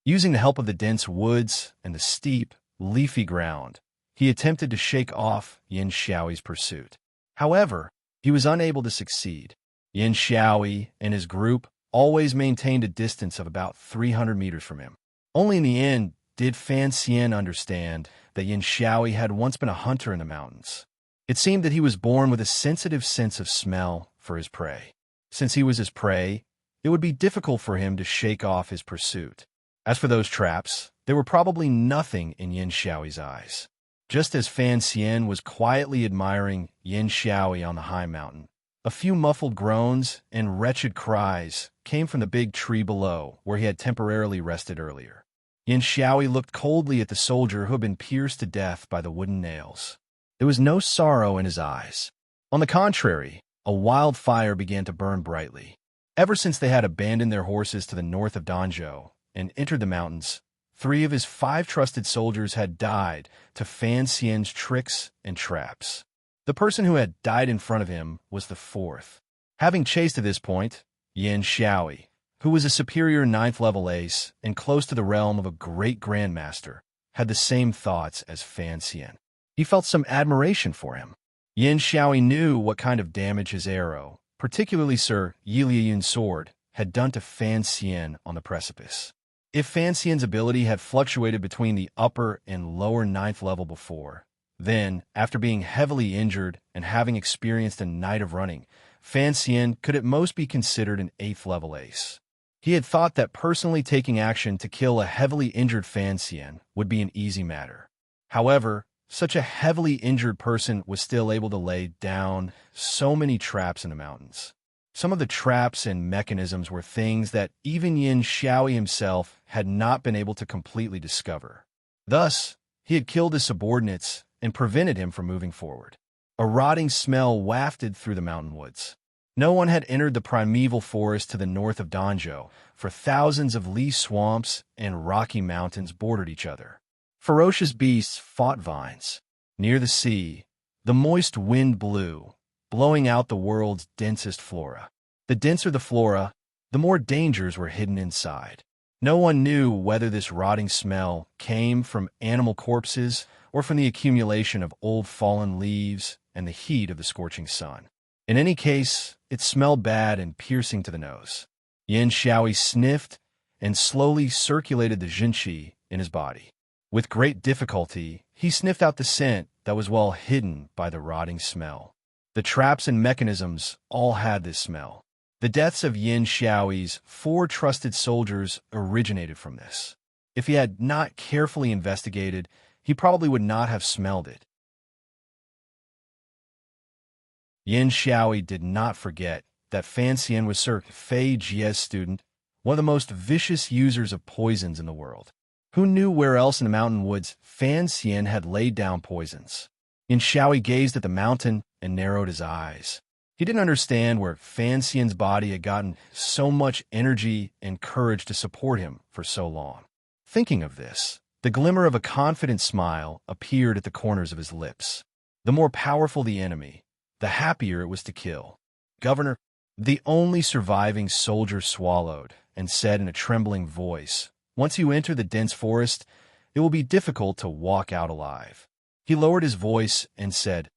Using the help of the dense woods and the steep, leafy ground, he attempted to shake off Yin Xiaoyi's pursuit. However, he was unable to succeed. Yin Xiaoyi and his group always maintained a distance of about 300 meters from him. Only in the end did Fan Xian understand that Yin Xiaoyi had once been a hunter in the mountains. It seemed that he was born with a sensitive sense of smell for his prey. Since he was his prey, it would be difficult for him to shake off his pursuit. As for those traps, they were probably nothing in Yin Xiaoyi's eyes. Just as Fan Xian was quietly admiring Yin Xiaoyi on the high mountain, a few muffled groans and wretched cries came from the big tree below where he had temporarily rested earlier. Yin Xiaoyi looked coldly at the soldier who had been pierced to death by the wooden nails. There was no sorrow in his eyes. On the contrary, a wild fire began to burn brightly. Ever since they had abandoned their horses to the north of Danzhou and entered the mountains, 3 of his 5 trusted soldiers had died to Fan Xian's tricks and traps. The person who had died in front of him was the 4th. Having chased to this point, Yin Xiaoyi, who was a superior 9th-level ace and close to the realm of a great grandmaster, had the same thoughts as Fan Xian. He felt some admiration for him. Yin Xiaoyi knew what kind of damage his arrow, particularly Sir Yi Liuyun's sword, had done to Fan Xian on the precipice. If Fan Xian's ability had fluctuated between the upper and lower 9th level before, then, after being heavily injured and having experienced a night of running, Fan Xian could at most be considered an 8th-level ace. He had thought that personally taking action to kill a heavily injured Fan Xian would be an easy matter. However, such a heavily injured person was still able to lay down so many traps in the mountains. Some of the traps and mechanisms were things that even Yin Xiaoyi himself had not been able to completely discover. Thus, he had killed his subordinates and prevented him from moving forward. A rotting smell wafted through the mountain woods. No one had entered the primeval forest to the north of Danzhou, for thousands of lee swamps and rocky mountains bordered each other. Ferocious beasts fought vines. Near the sea, the moist wind blew, blowing out the world's densest flora. The denser the flora, the more dangers were hidden inside. No one knew whether this rotting smell came from animal corpses or from the accumulation of old fallen leaves and the heat of the scorching sun. In any case, it smelled bad and piercing to the nose. Yin Xiaoyi sniffed and slowly circulated the jinqi in his body. With great difficulty, he sniffed out the scent that was well hidden by the rotting smell. The traps and mechanisms all had this smell. The deaths of Yin Xiaoyi's 4 trusted soldiers originated from this. If he had not carefully investigated, he probably would not have smelled it. Yin Xiaoyi did not forget that Fan Xian was Sir Fei Jie's student, one of the most vicious users of poisons in the world. Who knew where else in the mountain woods Fan Xian had laid down poisons? Yin Xiaoyi gazed at the mountain and narrowed his eyes. He didn't understand where Fan Xian's body had gotten so much energy and courage to support him for so long. Thinking of this, the glimmer of a confident smile appeared at the corners of his lips. The more powerful the enemy, the happier it was to kill. Governor, the only surviving soldier swallowed and said in a trembling voice, "Once you enter the dense forest, it will be difficult to walk out alive." He lowered his voice and said,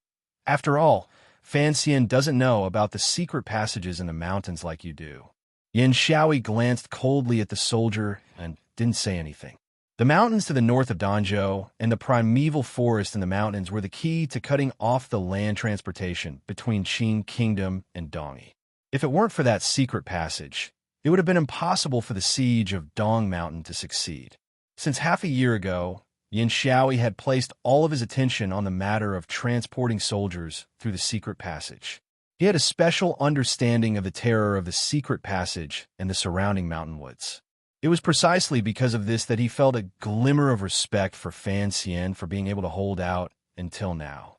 "After all, Fan Xian doesn't know about the secret passages in the mountains like you do. Yin Xiaoyi glanced coldly at the soldier and didn't say anything. The mountains to the north of Danzhou and the primeval forest in the mountains were the key to cutting off the land transportation between Qin Kingdom and Dongyi. If it weren't for that secret passage, it would have been impossible for the siege of Dong Mountain to succeed. Since half a year ago, Yin Xiaoyi had placed all of his attention on the matter of transporting soldiers through the secret passage. He had a special understanding of the terror of the secret passage and the surrounding mountain woods. It was precisely because of this that he felt a glimmer of respect for Fan Xian for being able to hold out until now.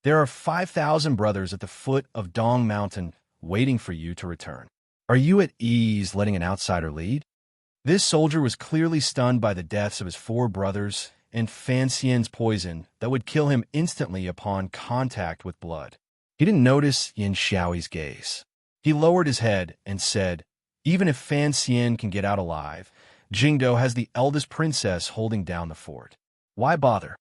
There are 5,000 brothers at the foot of Dong Mountain waiting for you to return. Are you at ease letting an outsider lead? This soldier was clearly stunned by the deaths of his 4 brothers and Fan Xian's poison that would kill him instantly upon contact with blood. He didn't notice Yin Xiaoyi's gaze. He lowered his head and said, "Even if Fan Xian can get out alive, Jingdo has the eldest princess holding down the fort. Why bother?"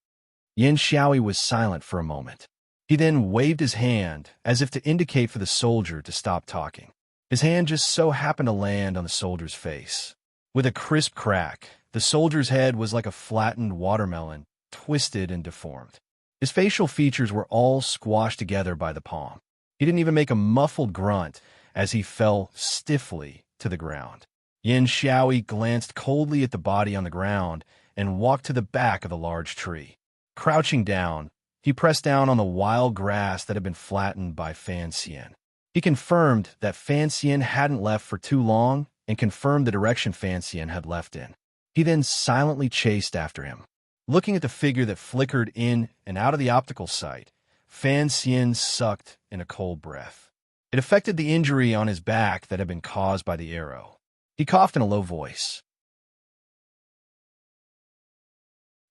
Yin Xiaoyi was silent for a moment. He then waved his hand as if to indicate for the soldier to stop talking. His hand just so happened to land on the soldier's face. With a crisp crack, the soldier's head was like a flattened watermelon, twisted and deformed. His facial features were all squashed together by the palm. He didn't even make a muffled grunt as he fell stiffly to the ground. Yin Xiaoyi glanced coldly at the body on the ground and walked to the back of the large tree. Crouching down, he pressed down on the wild grass that had been flattened by Fan Xian. He confirmed that Fan Xian hadn't left for too long and confirmed the direction Fan Xian had left in. He then silently chased after him. Looking at the figure that flickered in and out of the optical sight, Fan Xian sucked in a cold breath. It affected the injury on his back that had been caused by the arrow. He coughed in a low voice.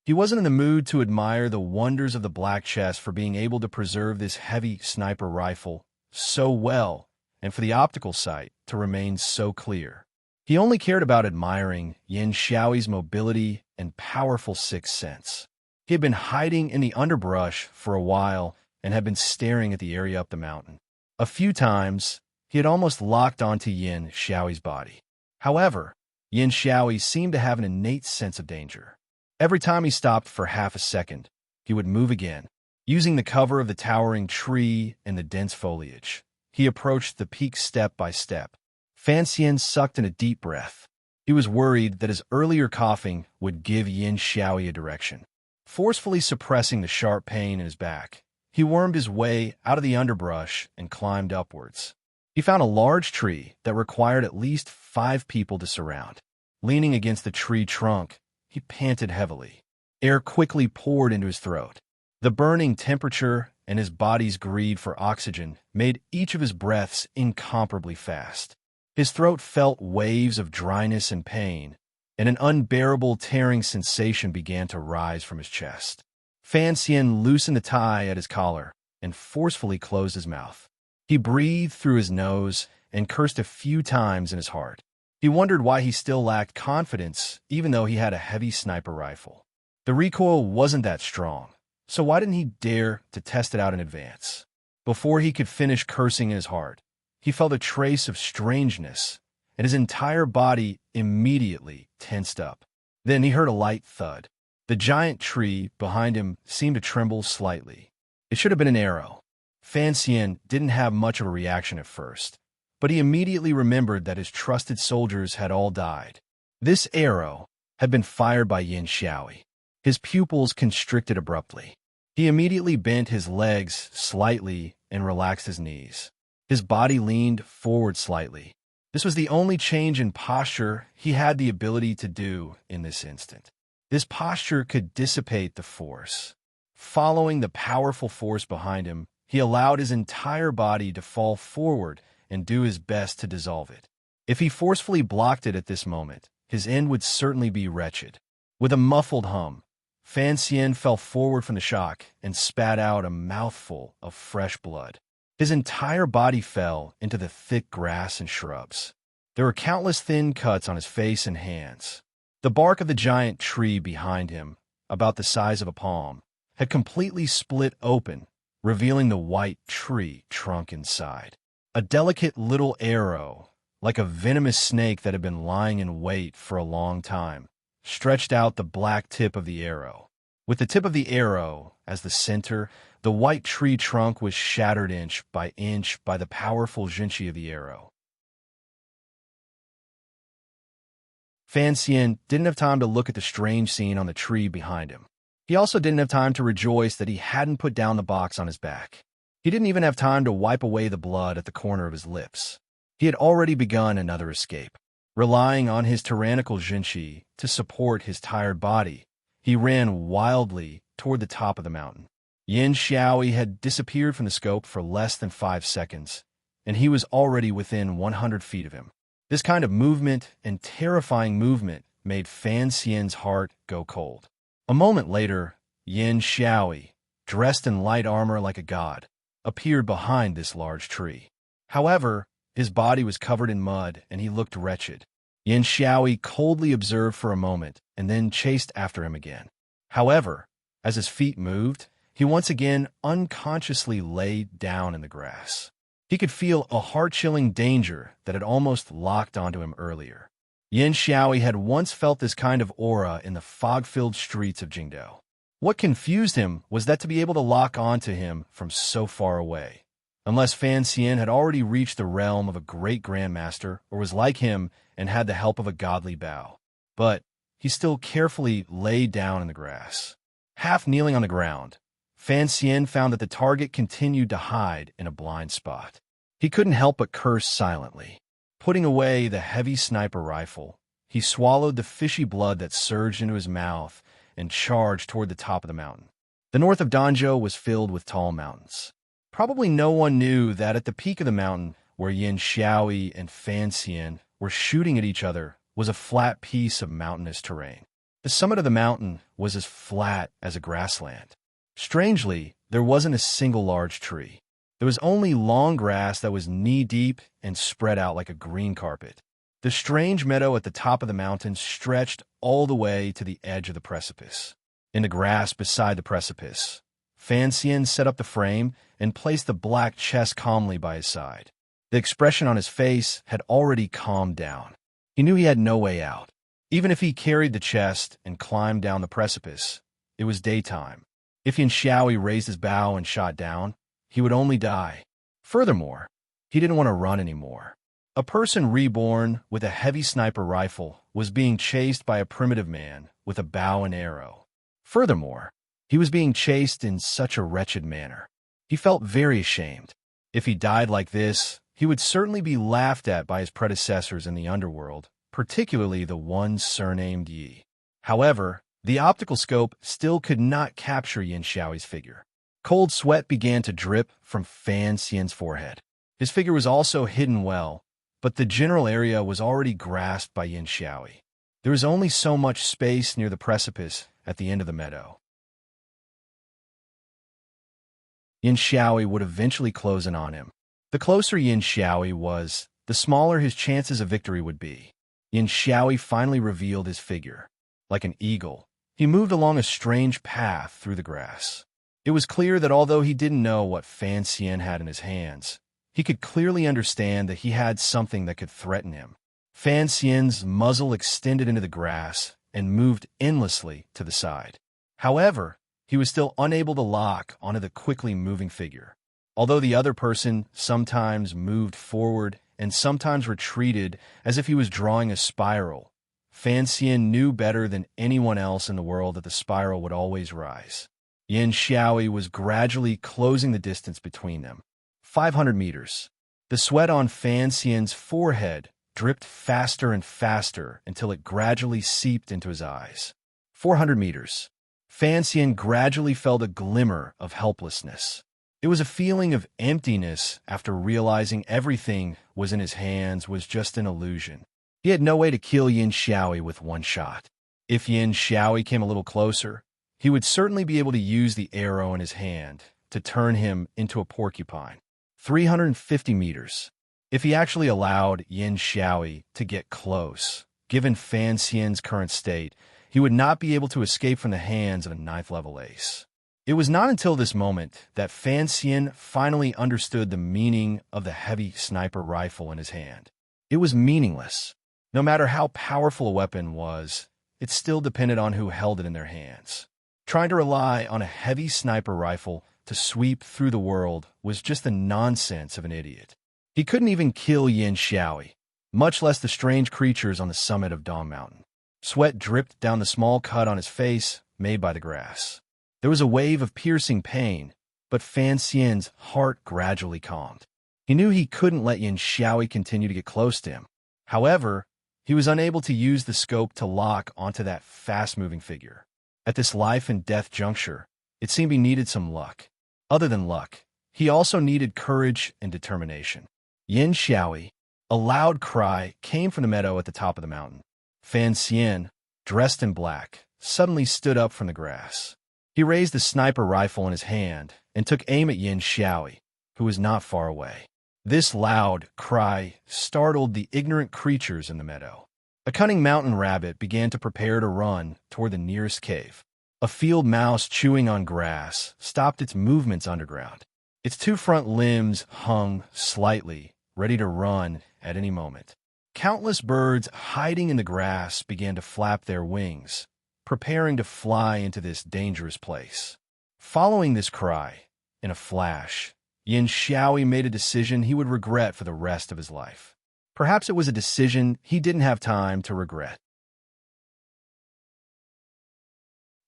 He wasn't in the mood to admire the wonders of the black chest for being able to preserve this heavy sniper rifle so well, and for the optical sight to remain so clear. He only cared about admiring Yin Xiaoyi's mobility and powerful sixth sense. He had been hiding in the underbrush for a while and had been staring at the area up the mountain. A few times, he had almost locked onto Yin Xiaoyi's body. However, Yin Xiaoyi seemed to have an innate sense of danger. Every time he stopped for half a second, he would move again. Using the cover of the towering tree and the dense foliage, he approached the peak step by step. Fan Xian sucked in a deep breath. He was worried that his earlier coughing would give Yin Xiaoyi a direction. Forcefully suppressing the sharp pain in his back, he wormed his way out of the underbrush and climbed upwards. He found a large tree that required at least 5 people to surround. Leaning against the tree trunk, he panted heavily. Air quickly poured into his throat. The burning temperature and his body's greed for oxygen made each of his breaths incomparably fast. His throat felt waves of dryness and pain, and an unbearable tearing sensation began to rise from his chest. Fan Xian loosened the tie at his collar and forcefully closed his mouth. He breathed through his nose and cursed a few times in his heart. He wondered why he still lacked confidence, even though he had a heavy sniper rifle. The recoil wasn't that strong, so why didn't he dare to test it out in advance? Before he could finish cursing in his heart, he felt a trace of strangeness, and his entire body immediately tensed up. Then he heard a light thud. The giant tree behind him seemed to tremble slightly. It should have been an arrow. Fan Xian didn't have much of a reaction at first, but he immediately remembered that his trusted soldiers had all died. This arrow had been fired by Yin Xiaoyi. His pupils constricted abruptly. He immediately bent his legs slightly and relaxed his knees. His body leaned forward slightly. This was the only change in posture he had the ability to do in this instant. This posture could dissipate the force. Following the powerful force behind him, he allowed his entire body to fall forward and do his best to dissolve it. If he forcefully blocked it at this moment, his end would certainly be wretched. With a muffled hum, Fan Xian fell forward from the shock and spat out a mouthful of fresh blood. His entire body fell into the thick grass and shrubs. There were countless thin cuts on his face and hands. The bark of the giant tree behind him, about the size of a palm, had completely split open, revealing the white tree trunk inside. A delicate little arrow, like a venomous snake that had been lying in wait for a long time, stretched out the black tip of the arrow. With the tip of the arrow as the center, the white tree trunk was shattered inch by the powerful jinchi of the arrow. Fan Xian didn't have time to look at the strange scene on the tree behind him. He also didn't have time to rejoice that he hadn't put down the box on his back. He didn't even have time to wipe away the blood at the corner of his lips. He had already begun another escape. Relying on his tyrannical jinchi to support his tired body, he ran wildly toward the top of the mountain. Yin Xiaoyi had disappeared from the scope for less than 5 seconds, and he was already within 100 feet of him. This kind of movement and terrifying movement made Fan Xian's heart go cold. A moment later, Yin Xiaoyi, dressed in light armor like a god, appeared behind this large tree. However, his body was covered in mud and he looked wretched. Yin Xiaoyi coldly observed for a moment and then chased after him again. However, as his feet moved, he once again unconsciously lay down in the grass. He could feel a heart-chilling danger that had almost locked onto him earlier. Yin Xiaoyi had once felt this kind of aura in the fog-filled streets of Jingdao. What confused him was that to be able to lock onto him from so far away. Unless Fan Xian had already reached the realm of a great grandmaster or was like him and had the help of a godly bow. But he still carefully lay down in the grass. Half kneeling on the ground, Fan Xian found that the target continued to hide in a blind spot. He couldn't help but curse silently. Putting away the heavy sniper rifle, he swallowed the fishy blood that surged into his mouth and charged toward the top of the mountain. The north of Danzhou was filled with tall mountains. Probably no one knew that at the peak of the mountain, where Yin Xiaoyi and Fan Xian were shooting at each other, was a flat piece of mountainous terrain. The summit of the mountain was as flat as a grassland. Strangely, there wasn't a single large tree. There was only long grass that was knee-deep and spread out like a green carpet. The strange meadow at the top of the mountain stretched all the way to the edge of the precipice. In the grass beside the precipice, Fan Xian set up the frame and placed the black chest calmly by his side. The expression on his face had already calmed down. He knew he had no way out. Even if he carried the chest and climbed down the precipice, it was daytime. If Yin Xiaoyi raised his bow and shot down, he would only die. Furthermore, he didn't want to run anymore. A person reborn with a heavy sniper rifle was being chased by a primitive man with a bow and arrow. Furthermore, he was being chased in such a wretched manner. He felt very ashamed. If he died like this, he would certainly be laughed at by his predecessors in the underworld, particularly the one surnamed Yi. However, the optical scope still could not capture Yin Xiaoyi's figure. Cold sweat began to drip from Fan Xian's forehead. His figure was also hidden well, but the general area was already grasped by Yin Xiaoyi. There was only so much space near the precipice at the end of the meadow. Yin Xiaoyi would eventually close in on him. The closer Yin Xiaoyi was, the smaller his chances of victory would be. Yin Xiaoyi finally revealed his figure. Like an eagle, he moved along a strange path through the grass. It was clear that although he didn't know what Fan Xian had in his hands, he could clearly understand that he had something that could threaten him. Fan Xian's muzzle extended into the grass and moved endlessly to the side. However, he was still unable to lock onto the quickly moving figure. Although the other person sometimes moved forward and sometimes retreated as if he was drawing a spiral, Fan Xian knew better than anyone else in the world that the spiral would always rise. Yin Xiaoyi was gradually closing the distance between them. 500 meters. The sweat on Fan Xian's forehead dripped faster and faster until it gradually seeped into his eyes. 400 meters. Fan Xian gradually felt a glimmer of helplessness. It was a feeling of emptiness after realizing everything was in his hands was just an illusion. He had no way to kill Yin Xiaoyi with one shot. If Yin Xiaoyi came a little closer, he would certainly be able to use the arrow in his hand to turn him into a porcupine. 350 meters. If he actually allowed Yin Xiaoyi to get close, given Fan Xian's current state, he would not be able to escape from the hands of a 9th-level ace. It was not until this moment that Fan Xian finally understood the meaning of the heavy sniper rifle in his hand. It was meaningless. No matter how powerful a weapon was, it still depended on who held it in their hands. Trying to rely on a heavy sniper rifle to sweep through the world was just the nonsense of an idiot. He couldn't even kill Yin Xiaoi, much less the strange creatures on the summit of Dong Mountain. Sweat dripped down the small cut on his face made by the grass. There was a wave of piercing pain, but Fan Xian's heart gradually calmed. He knew he couldn't let Yin Xiaoi continue to get close to him. However, he was unable to use the scope to lock onto that fast-moving figure. At this life-and-death juncture, it seemed he needed some luck. Other than luck, he also needed courage and determination. Yin Xiaoi, a loud cry, came from the meadow at the top of the mountain. Fan Xian, dressed in black, suddenly stood up from the grass. He raised the sniper rifle in his hand and took aim at Yin Xiaoi, who was not far away. This loud cry startled the ignorant creatures in the meadow. A cunning mountain rabbit began to prepare to run toward the nearest cave. A field mouse chewing on grass stopped its movements underground. Its two front limbs hung slightly, ready to run at any moment. Countless birds hiding in the grass began to flap their wings, preparing to fly into this dangerous place. Following this cry, in a flash, Yin Xiaoi made a decision he would regret for the rest of his life. Perhaps it was a decision he didn't have time to regret.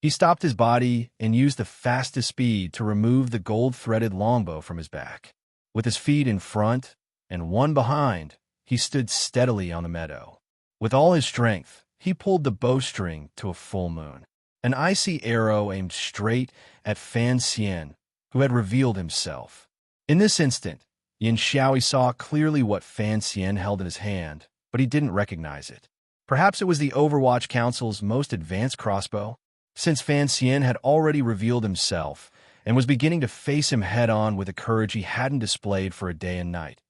He stopped his body and used the fastest speed to remove the gold-threaded longbow from his back. With his feet in front and one behind, he stood steadily on the meadow. With all his strength, he pulled the bowstring to a full moon. An icy arrow aimed straight at Fan Xian, who had revealed himself. In this instant, Yin Xiaoi saw clearly what Fan Xian held in his hand, but he didn't recognize it. Perhaps it was the Overwatch Council's most advanced crossbow? Since Fan Xian had already revealed himself and was beginning to face him head-on with a courage he hadn't displayed for a day and night,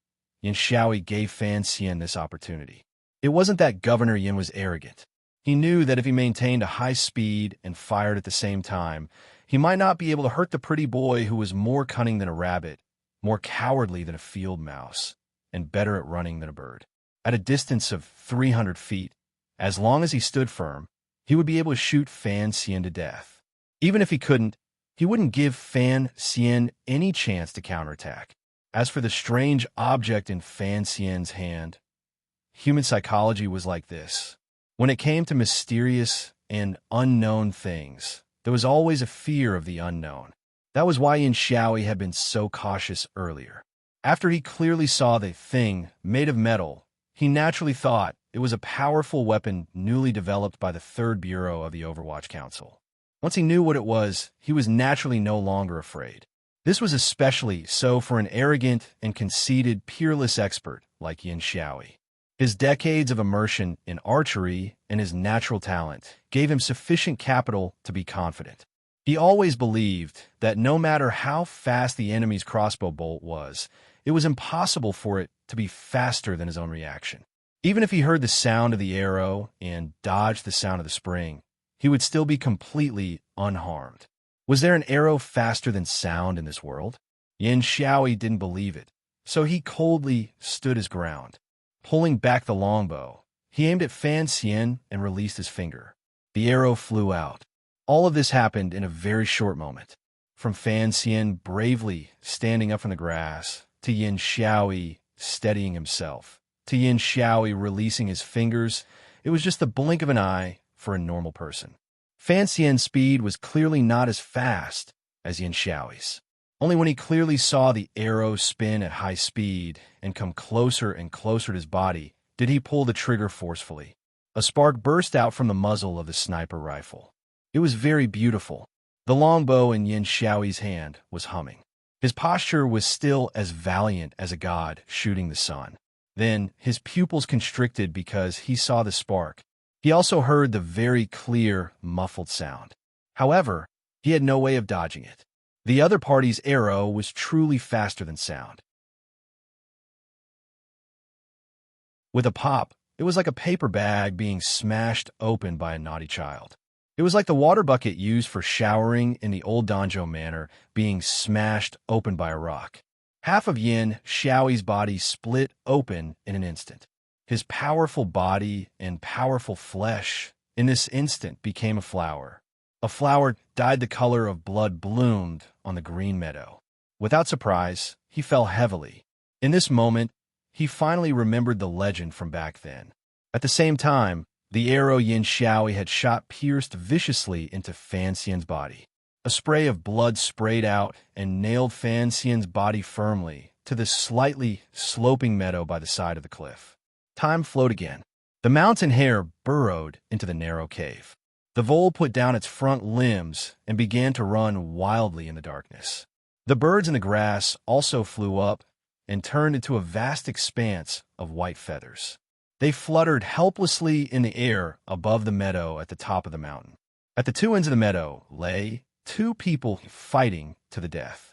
Yin Xiaoi gave Fan Xian this opportunity. It wasn't that Governor Yin was arrogant. He knew that if he maintained a high speed and fired at the same time, he might not be able to hurt the pretty boy who was more cunning than a rabbit, more cowardly than a field mouse, and better at running than a bird. At a distance of 300 feet, as long as he stood firm, he would be able to shoot Fan Xian to death. Even if he couldn't, he wouldn't give Fan Xian any chance to counterattack. As for the strange object in Fan Xian's hand, human psychology was like this. When it came to mysterious and unknown things, there was always a fear of the unknown. That was why Yin Xiaoi had been so cautious earlier. After he clearly saw the thing made of metal, he naturally thought it was a powerful weapon newly developed by the Third Bureau of the Overwatch Council. Once he knew what it was, he was naturally no longer afraid. This was especially so for an arrogant and conceited, peerless expert like Yin Xiaoi. His decades of immersion in archery and his natural talent gave him sufficient capital to be confident. He always believed that no matter how fast the enemy's crossbow bolt was, it was impossible for it to be faster than his own reaction. Even if he heard the sound of the arrow and dodged the sound of the spring, he would still be completely unharmed. Was there an arrow faster than sound in this world? Yin Xiaoi didn't believe it, so he coldly stood his ground. Pulling back the longbow, he aimed at Fan Xian and released his finger. The arrow flew out. All of this happened in a very short moment. From Fan Xian bravely standing up from the grass, to Yin Xiaoi steadying himself, to Yin Xiaoi releasing his fingers, it was just the blink of an eye for a normal person. Fan Xian's speed was clearly not as fast as Yin Xiaoi's. Only when he clearly saw the arrow spin at high speed and come closer and closer to his body did he pull the trigger forcefully. A spark burst out from the muzzle of the sniper rifle. It was very beautiful. The longbow in Yin Xiaoi's hand was humming. His posture was still as valiant as a god shooting the sun. Then his pupils constricted because he saw the spark. He also heard the very clear, muffled sound. However, he had no way of dodging it. The other party's arrow was truly faster than sound. With a pop, it was like a paper bag being smashed open by a naughty child. It was like the water bucket used for showering in the old Danjo manor being smashed open by a rock. Half of Yin Xiaoyi's body split open in an instant. His powerful body and powerful flesh in this instant became a flower. A flower dyed the color of blood bloomed on the green meadow. Without surprise, he fell heavily. In this moment, he finally remembered the legend from back then. At the same time, the arrow Yin Xiaoyi had shot pierced viciously into Fan Xian's body. A spray of blood sprayed out and nailed Fan Xian's body firmly to the slightly sloping meadow by the side of the cliff. Time flowed again. The mountain hare burrowed into the narrow cave. The vole put down its front limbs and began to run wildly in the darkness. The birds in the grass also flew up and turned into a vast expanse of white feathers. They fluttered helplessly in the air above the meadow at the top of the mountain. At the two ends of the meadow lay two people fighting to the death.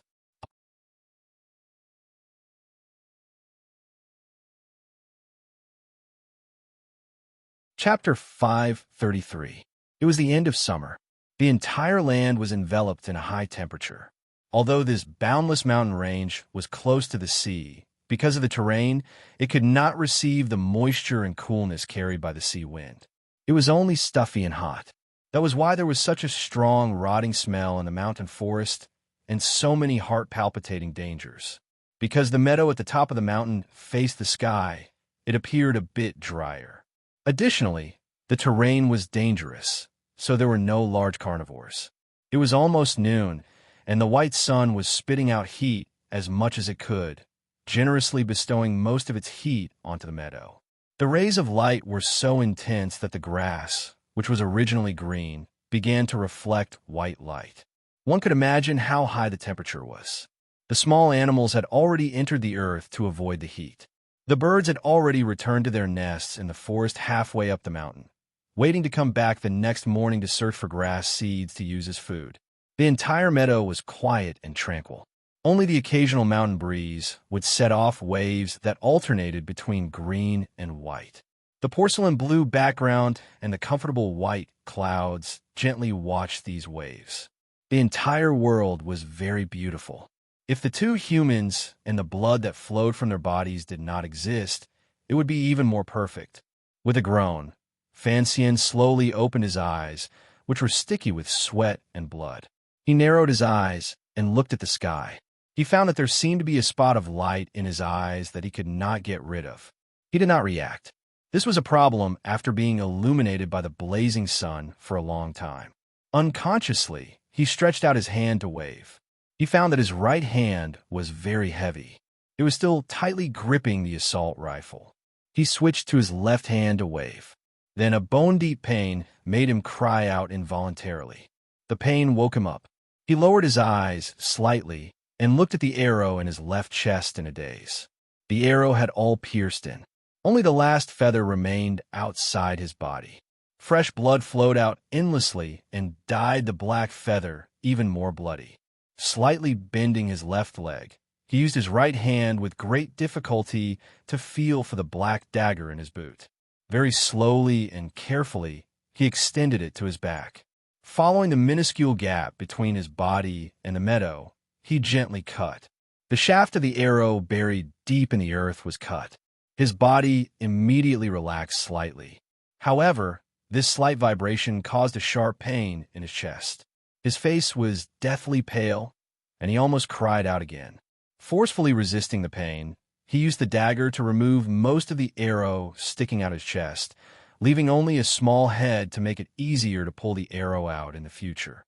Chapter 533. It was the end of summer. The entire land was enveloped in a high temperature. Although this boundless mountain range was close to the sea, because of the terrain, it could not receive the moisture and coolness carried by the sea wind. It was only stuffy and hot. That was why there was such a strong, rotting smell in the mountain forest and so many heart-palpitating dangers. Because the meadow at the top of the mountain faced the sky, it appeared a bit drier. Additionally, the terrain was dangerous, so there were no large carnivores. It was almost noon, and the white sun was spitting out heat as much as it could, generously bestowing most of its heat onto the meadow. The rays of light were so intense that the grass, which was originally green, began to reflect white light. One could imagine how high the temperature was. The small animals had already entered the earth to avoid the heat. The birds had already returned to their nests in the forest halfway up the mountain, waiting to come back the next morning to search for grass seeds to use as food. The entire meadow was quiet and tranquil. Only the occasional mountain breeze would set off waves that alternated between green and white. The porcelain blue background and the comfortable white clouds gently watched these waves. The entire world was very beautiful. If the two humans and the blood that flowed from their bodies did not exist, it would be even more perfect. With a groan, Fan Xian slowly opened his eyes, which were sticky with sweat and blood. He narrowed his eyes and looked at the sky. He found that there seemed to be a spot of light in his eyes that he could not get rid of. He did not react. This was a problem after being illuminated by the blazing sun for a long time. Unconsciously, he stretched out his hand to wave. He found that his right hand was very heavy. It was still tightly gripping the assault rifle. He switched to his left hand to wave. Then a bone-deep pain made him cry out involuntarily. The pain woke him up. He lowered his eyes slightly and looked at the arrow in his left chest in a daze. The arrow had all pierced in. Only the last feather remained outside his body. Fresh blood flowed out endlessly and dyed the black feather even more bloody. Slightly bending his left leg, he used his right hand with great difficulty to feel for the black dagger in his boot. Very slowly and carefully, he extended it to his back. Following the minuscule gap between his body and the meadow, he gently cut. The shaft of the arrow buried deep in the earth was cut. His body immediately relaxed slightly. However, this slight vibration caused a sharp pain in his chest. His face was deathly pale, and he almost cried out again. Forcefully resisting the pain, he used the dagger to remove most of the arrow sticking out his chest, leaving only a small head to make it easier to pull the arrow out in the future.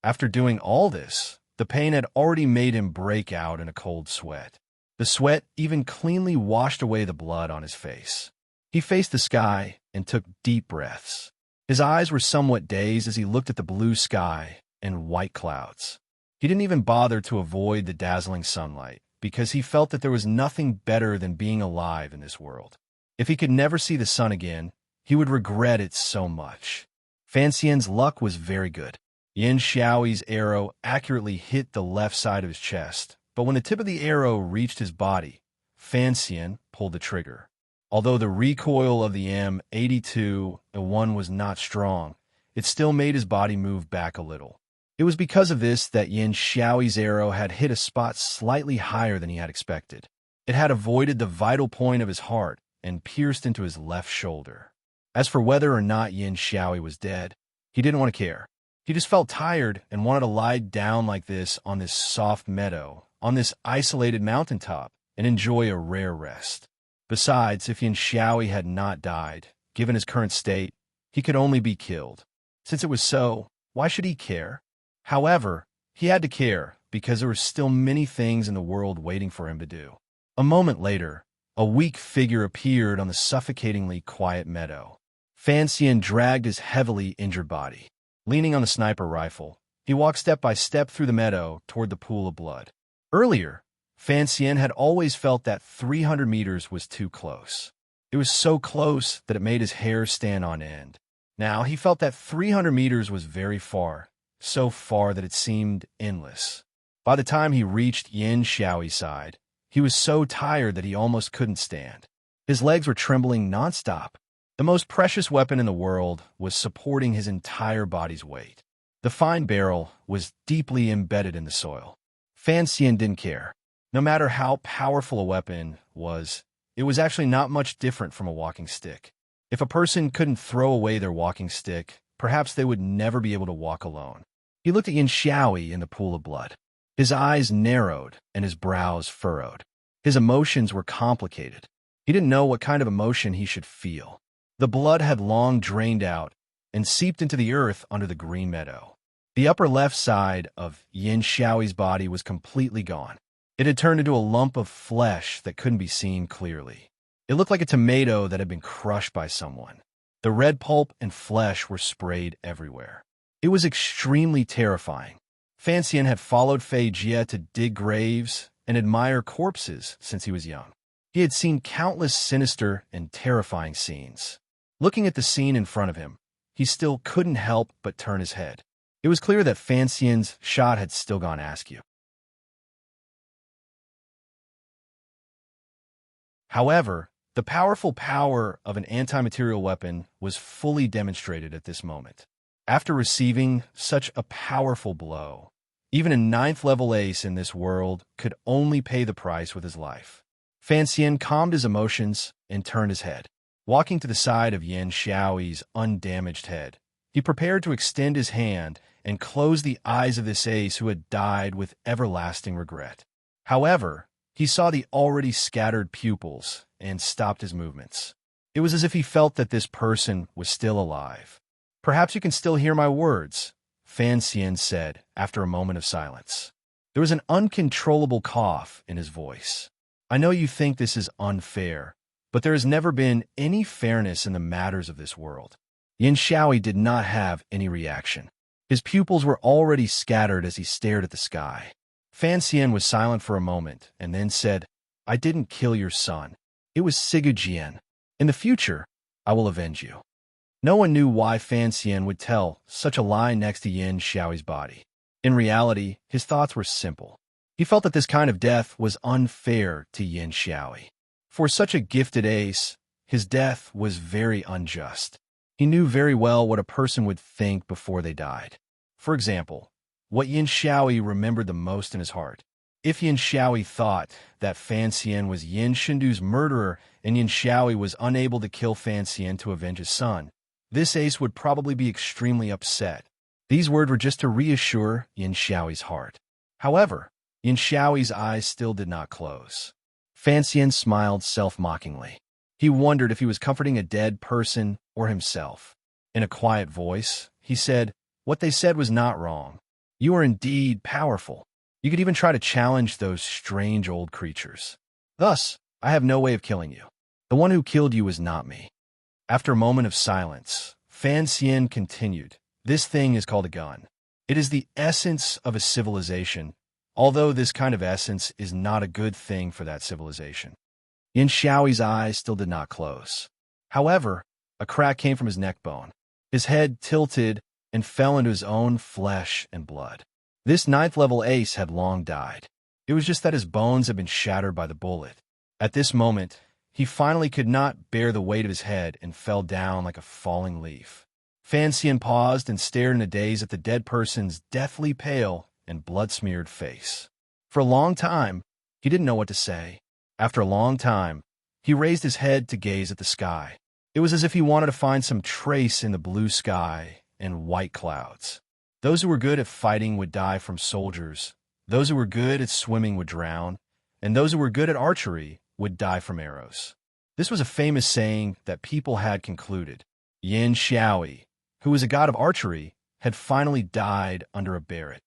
After doing all this, the pain had already made him break out in a cold sweat. The sweat even cleanly washed away the blood on his face. He faced the sky and took deep breaths. His eyes were somewhat dazed as he looked at the blue sky and white clouds. He didn't even bother to avoid the dazzling sunlight, because he felt that there was nothing better than being alive in this world. If he could never see the sun again, he would regret it so much. Fan Xian's luck was very good. Yin Xiaoyi's arrow accurately hit the left side of his chest, but when the tip of the arrow reached his body, Fan Xian pulled the trigger. Although the recoil of the M82-1 was not strong, it still made his body move back a little. It was because of this that Yin Xiaoyi's arrow had hit a spot slightly higher than he had expected. It had avoided the vital point of his heart and pierced into his left shoulder. As for whether or not Yin Xiaoyi was dead, he didn't want to care. He just felt tired and wanted to lie down like this on this soft meadow, on this isolated mountaintop, and enjoy a rare rest. Besides, if Yin Xiaoyi had not died, given his current state, he could only be killed. Since it was so, why should he care? However, he had to care because there were still many things in the world waiting for him to do. A moment later, a weak figure appeared on the suffocatingly quiet meadow. Fan Xian dragged his heavily injured body. Leaning on the sniper rifle, he walked step by step through the meadow toward the pool of blood. Earlier, Fan Xian had always felt that 300 meters was too close. It was so close that it made his hair stand on end. Now he felt that 300 meters was very far, so far that it seemed endless. By the time he reached Yin Xiaoyi's side, he was so tired that he almost couldn't stand. His legs were trembling nonstop. The most precious weapon in the world was supporting his entire body's weight. The fine barrel was deeply embedded in the soil. Fan Xian didn't care. No matter how powerful a weapon was, it was actually not much different from a walking stick. If a person couldn't throw away their walking stick, perhaps they would never be able to walk alone. He looked at Yin Xiaoyi in the pool of blood. His eyes narrowed and his brows furrowed. His emotions were complicated. He didn't know what kind of emotion he should feel. The blood had long drained out and seeped into the earth under the green meadow. The upper left side of Yin Xiaoyi's body was completely gone. It had turned into a lump of flesh that couldn't be seen clearly. It looked like a tomato that had been crushed by someone. The red pulp and flesh were sprayed everywhere. It was extremely terrifying. Fan Xian had followed Fei Jie to dig graves and admire corpses since he was young. He had seen countless sinister and terrifying scenes. Looking at the scene in front of him, he still couldn't help but turn his head. It was clear that Fan Xian's shot had still gone askew. However, the powerful power of an anti-material weapon was fully demonstrated at this moment. After receiving such a powerful blow, even a 9th level ace in this world could only pay the price with his life. Fan Xian calmed his emotions and turned his head. Walking to the side of Yin Xiaoyi's undamaged head, he prepared to extend his hand and close the eyes of this ace who had died with everlasting regret. However, he saw the already scattered pupils and stopped his movements. It was as if he felt that this person was still alive. "Perhaps you can still hear my words," Fan Xian said after a moment of silence. There was an uncontrollable cough in his voice. "I know you think this is unfair, but there has never been any fairness in the matters of this world." Yin Xiaoyi did not have any reaction. His pupils were already scattered as he stared at the sky. Fan Xian was silent for a moment and then said, "I didn't kill your son. It was Sigu Jian. In the future, I will avenge you." No one knew why Fan Xian would tell such a lie next to Yin Xiaoyi's body. In reality, his thoughts were simple. He felt that this kind of death was unfair to Yin Xiaoyi. For such a gifted ace, his death was very unjust. He knew very well what a person would think before they died. For example, what Yin Xiaoyi remembered the most in his heart. If Yin Xiaoyi thought that Fan Xian was Yin Shindu's murderer and Yin Xiaoyi was unable to kill Fan Xian to avenge his son, this ace would probably be extremely upset. These words were just to reassure Yin Xiaoyi's heart. However, Yin Xiaoyi's eyes still did not close. Fan Xian smiled self-mockingly. He wondered if he was comforting a dead person or himself. In a quiet voice, he said, "What they said was not wrong. You are indeed powerful. You could even try to challenge those strange old creatures. Thus, I have no way of killing you. The one who killed you was not me." After a moment of silence, Fan Xian continued, "This thing is called a gun. It is the essence of a civilization, although this kind of essence is not a good thing for that civilization." Yin Xiaoyi's eyes still did not close. However, a crack came from his neck bone. His head tilted and fell into his own flesh and blood. This 9th level ace had long died. It was just that his bones had been shattered by the bullet. At this moment, he finally could not bear the weight of his head and fell down like a falling leaf. Fan Xian paused and stared in a daze at the dead person's deathly pale and blood-smeared face. For a long time, he didn't know what to say. After a long time, he raised his head to gaze at the sky. It was as if he wanted to find some trace in the blue sky and white clouds. Those who were good at fighting would die from soldiers, those who were good at swimming would drown, and those who were good at archery would die from arrows. This was a famous saying that people had concluded. Yin Xiaoyi, who was a god of archery, had finally died under a barret.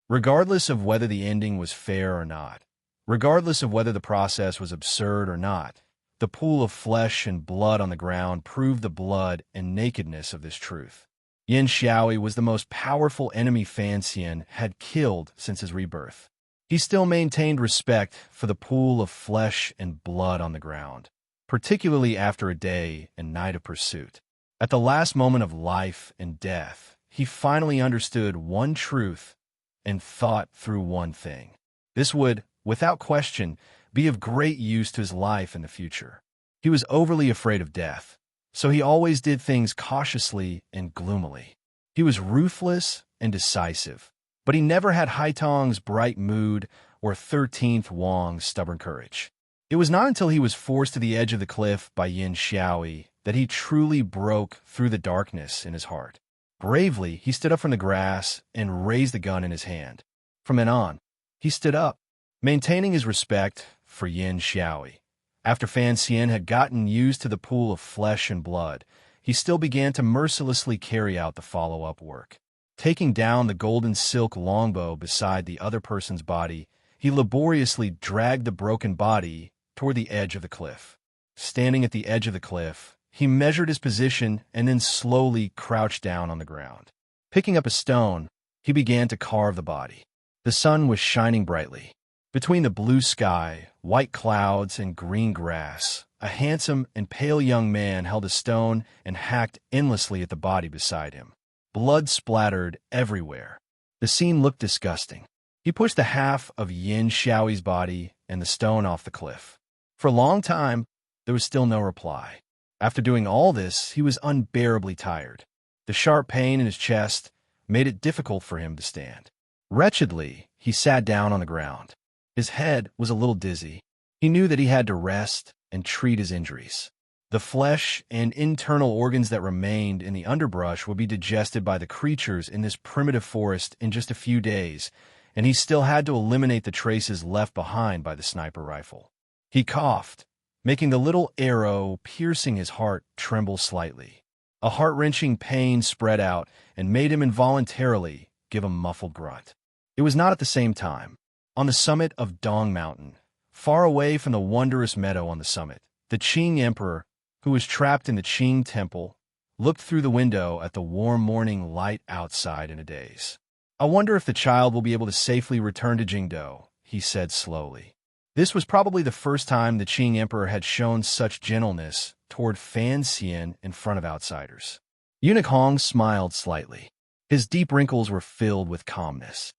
Regardless of whether the ending was fair or not, regardless of whether the process was absurd or not, the pool of flesh and blood on the ground proved the blood and nakedness of this truth. Yin Xiaoyi was the most powerful enemy Fan Xian had killed since his rebirth. He still maintained respect for the pool of flesh and blood on the ground, particularly after a day and night of pursuit. At the last moment of life and death, he finally understood one truth and thought through one thing. This would, without question, be of great use to his life in the future. He was overly afraid of death, so he always did things cautiously and gloomily. He was ruthless and decisive, but he never had Haitong's bright mood or 13th Wang's stubborn courage. It was not until he was forced to the edge of the cliff by Yin Xiaoyi that he truly broke through the darkness in his heart. Bravely, he stood up from the grass and raised the gun in his hand. From then on, he stood up, maintaining his respect for Yin Xiaoyi. After Fan Xian had gotten used to the pool of flesh and blood, he still began to mercilessly carry out the follow-up work. Taking down the golden silk longbow beside the other person's body, he laboriously dragged the broken body toward the edge of the cliff. Standing at the edge of the cliff, he measured his position and then slowly crouched down on the ground. Picking up a stone, he began to carve the body. The sun was shining brightly. Between the blue sky, white clouds, and green grass, a handsome and pale young man held a stone and hacked endlessly at the body beside him. Blood splattered everywhere. The scene looked disgusting. He pushed the half of Yin Xiaoyi's body and the stone off the cliff. For a long time, there was still no reply. After doing all this, he was unbearably tired. The sharp pain in his chest made it difficult for him to stand. Wretchedly, he sat down on the ground. His head was a little dizzy. He knew that he had to rest and treat his injuries. The flesh and internal organs that remained in the underbrush would be digested by the creatures in this primitive forest in just a few days, and he still had to eliminate the traces left behind by the sniper rifle. He coughed, making the little arrow piercing his heart tremble slightly. A heart-wrenching pain spread out and made him involuntarily give a muffled grunt. It was not at the same time. On the summit of Dong Mountain, far away from the wondrous meadow on the summit, the Qing Emperor, who was trapped in the Qing temple, looked through the window at the warm morning light outside in a daze. "I wonder if the child will be able to safely return to Jingdou," he said slowly. This was probably the first time the Qing Emperor had shown such gentleness toward Fan Xian in front of outsiders. Eunuch Hong smiled slightly. His deep wrinkles were filled with calmness.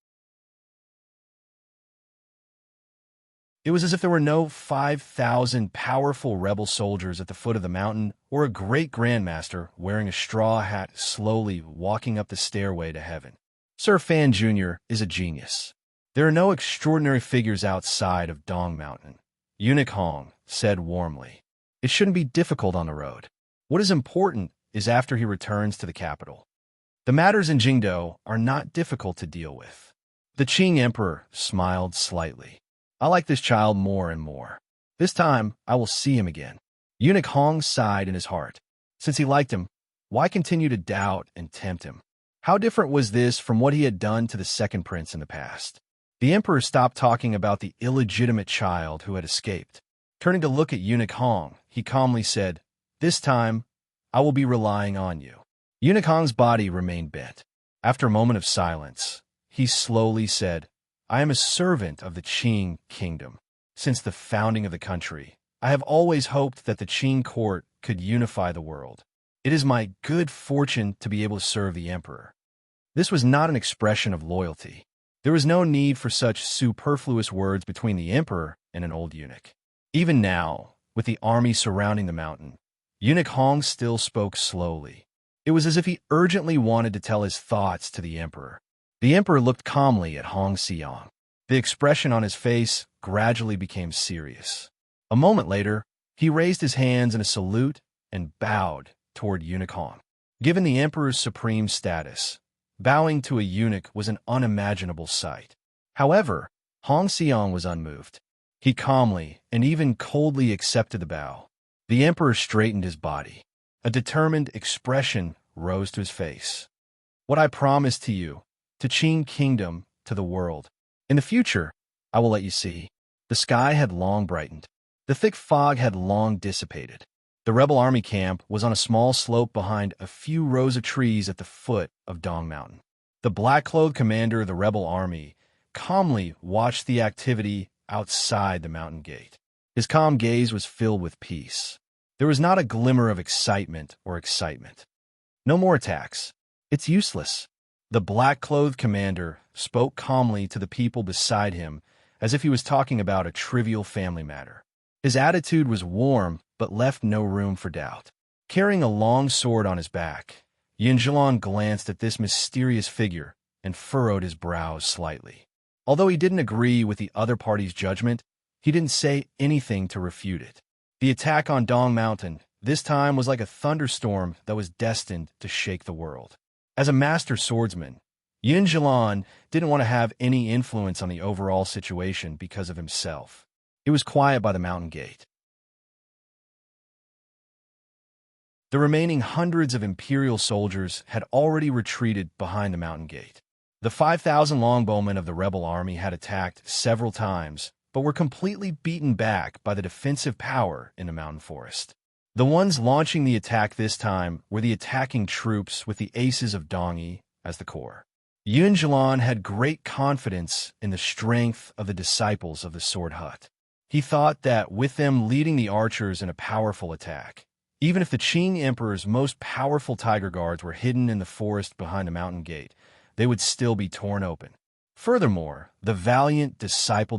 It was as if there were no 5,000 powerful rebel soldiers at the foot of the mountain or a great grandmaster wearing a straw hat slowly walking up the stairway to heaven. Sir Fan Jr. is a genius. There are no extraordinary figures outside of Dong Mountain, Eunuch Hong said warmly. It shouldn't be difficult on the road. What is important is after he returns to the capital. The matters in Jingdou are not difficult to deal with. The Qing Emperor smiled slightly. I like this child more and more. This time, I will see him again. Eunuch Hong sighed in his heart. Since he liked him, why continue to doubt and tempt him? How different was this from what he had done to the second prince in the past? The emperor stopped talking about the illegitimate child who had escaped. Turning to look at Eunuch Hong, he calmly said, "This time, I will be relying on you." Eunuch Hong's body remained bent. After a moment of silence, he slowly said, "I am a servant of the Qing kingdom. Since the founding of the country, I have always hoped that the Qing court could unify the world. It is my good fortune to be able to serve the emperor." This was not an expression of loyalty. There was no need for such superfluous words between the emperor and an old eunuch. Even now, with the army surrounding the mountain, Eunuch Hong still spoke slowly. It was as if he urgently wanted to tell his thoughts to the emperor. The emperor looked calmly at Hong Xiang. The expression on his face gradually became serious. A moment later, he raised his hands in a salute and bowed toward Eunuch Hong. Given the emperor's supreme status, bowing to a eunuch was an unimaginable sight. However, Hong Xiang was unmoved. He calmly and even coldly accepted the bow. The emperor straightened his body. A determined expression rose to his face. What I promised to you, to Qing Kingdom, to the world. In the future, I will let you see. The sky had long brightened. The thick fog had long dissipated. The rebel army camp was on a small slope behind a few rows of trees at the foot of Dong Mountain. The black-clothed commander of the rebel army calmly watched the activity outside the mountain gate. His calm gaze was filled with peace. There was not a glimmer of excitement. No more attacks. It's useless. The black-clothed commander spoke calmly to the people beside him as if he was talking about a trivial family matter. His attitude was warm but left no room for doubt. Carrying a long sword on his back, Yin Zhilan glanced at this mysterious figure and furrowed his brows slightly. Although he didn't agree with the other party's judgment, he didn't say anything to refute it. The attack on Dong Mountain this time was like a thunderstorm that was destined to shake the world. As a master swordsman, Yin Zhilan didn't want to have any influence on the overall situation because of himself. It was quiet by the mountain gate. The remaining hundreds of imperial soldiers had already retreated behind the mountain gate. The 5,000 longbowmen of the rebel army had attacked several times, but were completely beaten back by the defensive power in the mountain forest. The ones launching the attack this time were the attacking troops with the aces of Dongyi as the core. Yun Zhilan had great confidence in the strength of the disciples of the Sword Hut. He thought that with them leading the archers in a powerful attack, even if the Qing Emperor's most powerful tiger guards were hidden in the forest behind the mountain gate, they would still be torn open. Furthermore, the valiant disciple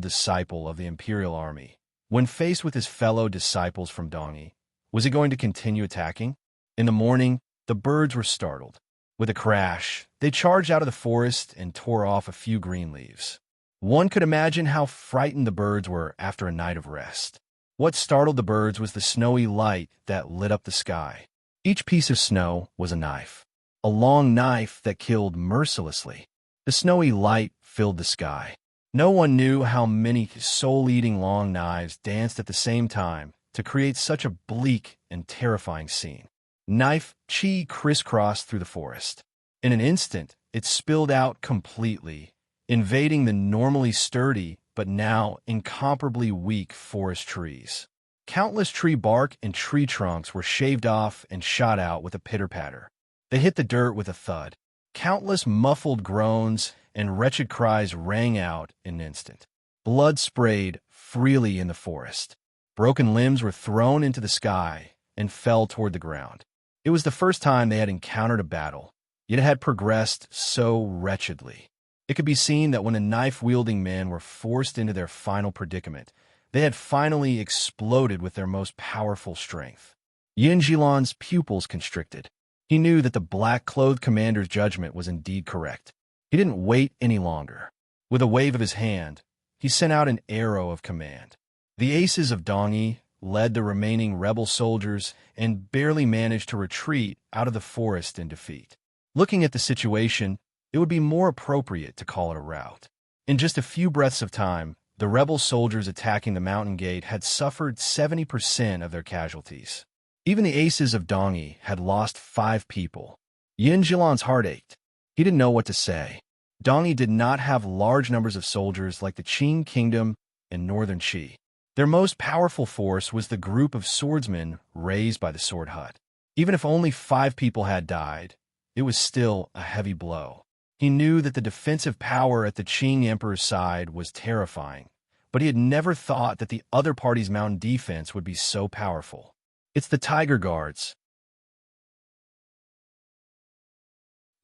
of the imperial army, when faced with his fellow disciples from Dongyi, was he going to continue attacking? In the morning, the birds were startled. With a crash, they charged out of the forest and tore off a few green leaves. One could imagine how frightened the birds were after a night of rest. What startled the birds was the snowy light that lit up the sky. Each piece of snow was a knife. A long knife that killed mercilessly. The snowy light filled the sky. No one knew how many soul-eating long knives danced at the same time to create such a bleak and terrifying scene. Knife chi crisscrossed through the forest. In an instant, it spilled out completely, invading the normally sturdy but now incomparably weak forest trees. Countless tree bark and tree trunks were shaved off and shot out with a pitter-patter. They hit the dirt with a thud. Countless muffled groans and wretched cries rang out in an instant. Blood sprayed freely in the forest. Broken limbs were thrown into the sky and fell toward the ground. It was the first time they had encountered a battle, yet it had progressed so wretchedly. It could be seen that when the knife-wielding men were forced into their final predicament, they had finally exploded with their most powerful strength. Yin Zhilan's pupils constricted. He knew that the black-clothed commander's judgment was indeed correct. He didn't wait any longer. With a wave of his hand, he sent out an arrow of command. The aces of Dongyi led the remaining rebel soldiers and barely managed to retreat out of the forest in defeat. Looking at the situation, it would be more appropriate to call it a rout. In just a few breaths of time, the rebel soldiers attacking the mountain gate had suffered 70% of their casualties. Even the aces of Dongyi had lost 5 people. Yin Zhilan's heart ached. He didn't know what to say. Dongyi did not have large numbers of soldiers like the Qing Kingdom and Northern Qi. Their most powerful force was the group of swordsmen raised by the Sword Hut. Even if only 5 people had died, it was still a heavy blow. He knew that the defensive power at the Qing Emperor's side was terrifying, but he had never thought that the other party's mountain defense would be so powerful. It's the Tiger Guards.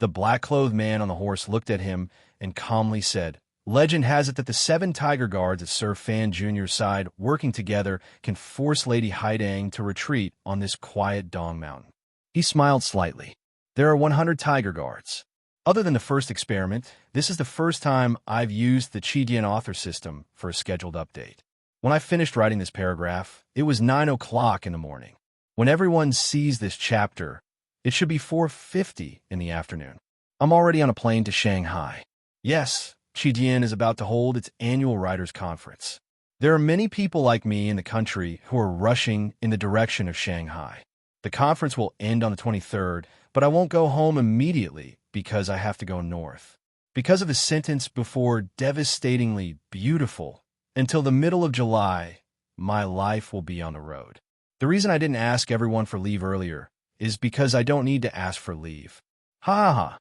The black-clothed man on the horse looked at him and calmly said, Legend has it that the 7 tiger guards at Sir Fan Jr.'s side, working together, can force Lady Haidang to retreat on this quiet Dong Mountain. He smiled slightly. There are 100 tiger guards. Other than the first experiment, this is the first time I've used the Qidian author system for a scheduled update. When I finished writing this paragraph, it was 9 o'clock in the morning. When everyone sees this chapter, it should be 4:50 in the afternoon. I'm already on a plane to Shanghai. Yes, Qidian is about to hold its annual writers' conference. There are many people like me in the country who are rushing in the direction of Shanghai. The conference will end on the 23rd, but I won't go home immediately because I have to go north. Because of the sentence before devastatingly beautiful, until the middle of July, my life will be on the road. The reason I didn't ask everyone for leave earlier is because I don't need to ask for leave. Ha ha ha.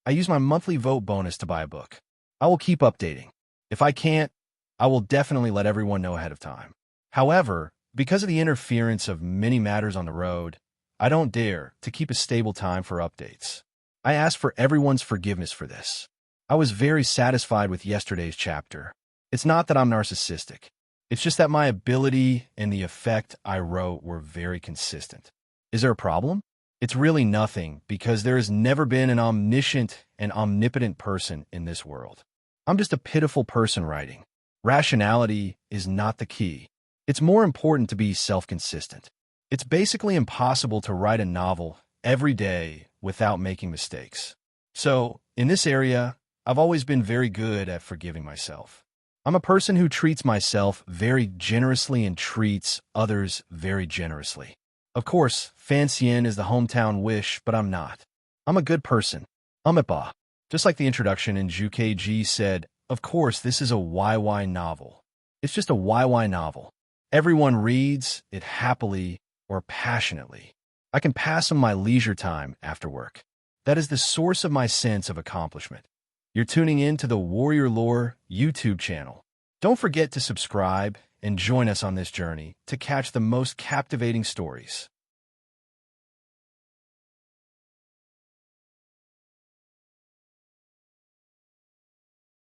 I use my monthly vote bonus to buy a book. I will keep updating. If I can't, I will definitely let everyone know ahead of time. However, because of the interference of many matters on the road, I don't dare to keep a stable time for updates. I ask for everyone's forgiveness for this. I was very satisfied with yesterday's chapter. It's not that I'm narcissistic. It's just that my ability and the effect I wrote were very consistent. Is there a problem? It's really nothing, because there has never been an omniscient and omnipotent person in this world. I'm just a pitiful person writing. Rationality is not the key. It's more important to be self-consistent. It's basically impossible to write a novel every day without making mistakes. So, in this area, I've always been very good at forgiving myself. I'm a person who treats myself very generously and treats others very generously. Of course, Fanxian is the hometown wish, but I'm not. I'm a good person. I'm at Ba. Just like the introduction in Zhukeji said, of course, this is a YY novel. It's just a YY novel. Everyone reads it happily or passionately. I can pass on my leisure time after work. That is the source of my sense of accomplishment. You're tuning in to the Warrior Lore YouTube channel. Don't forget to subscribe and join us on this journey to catch the most captivating stories.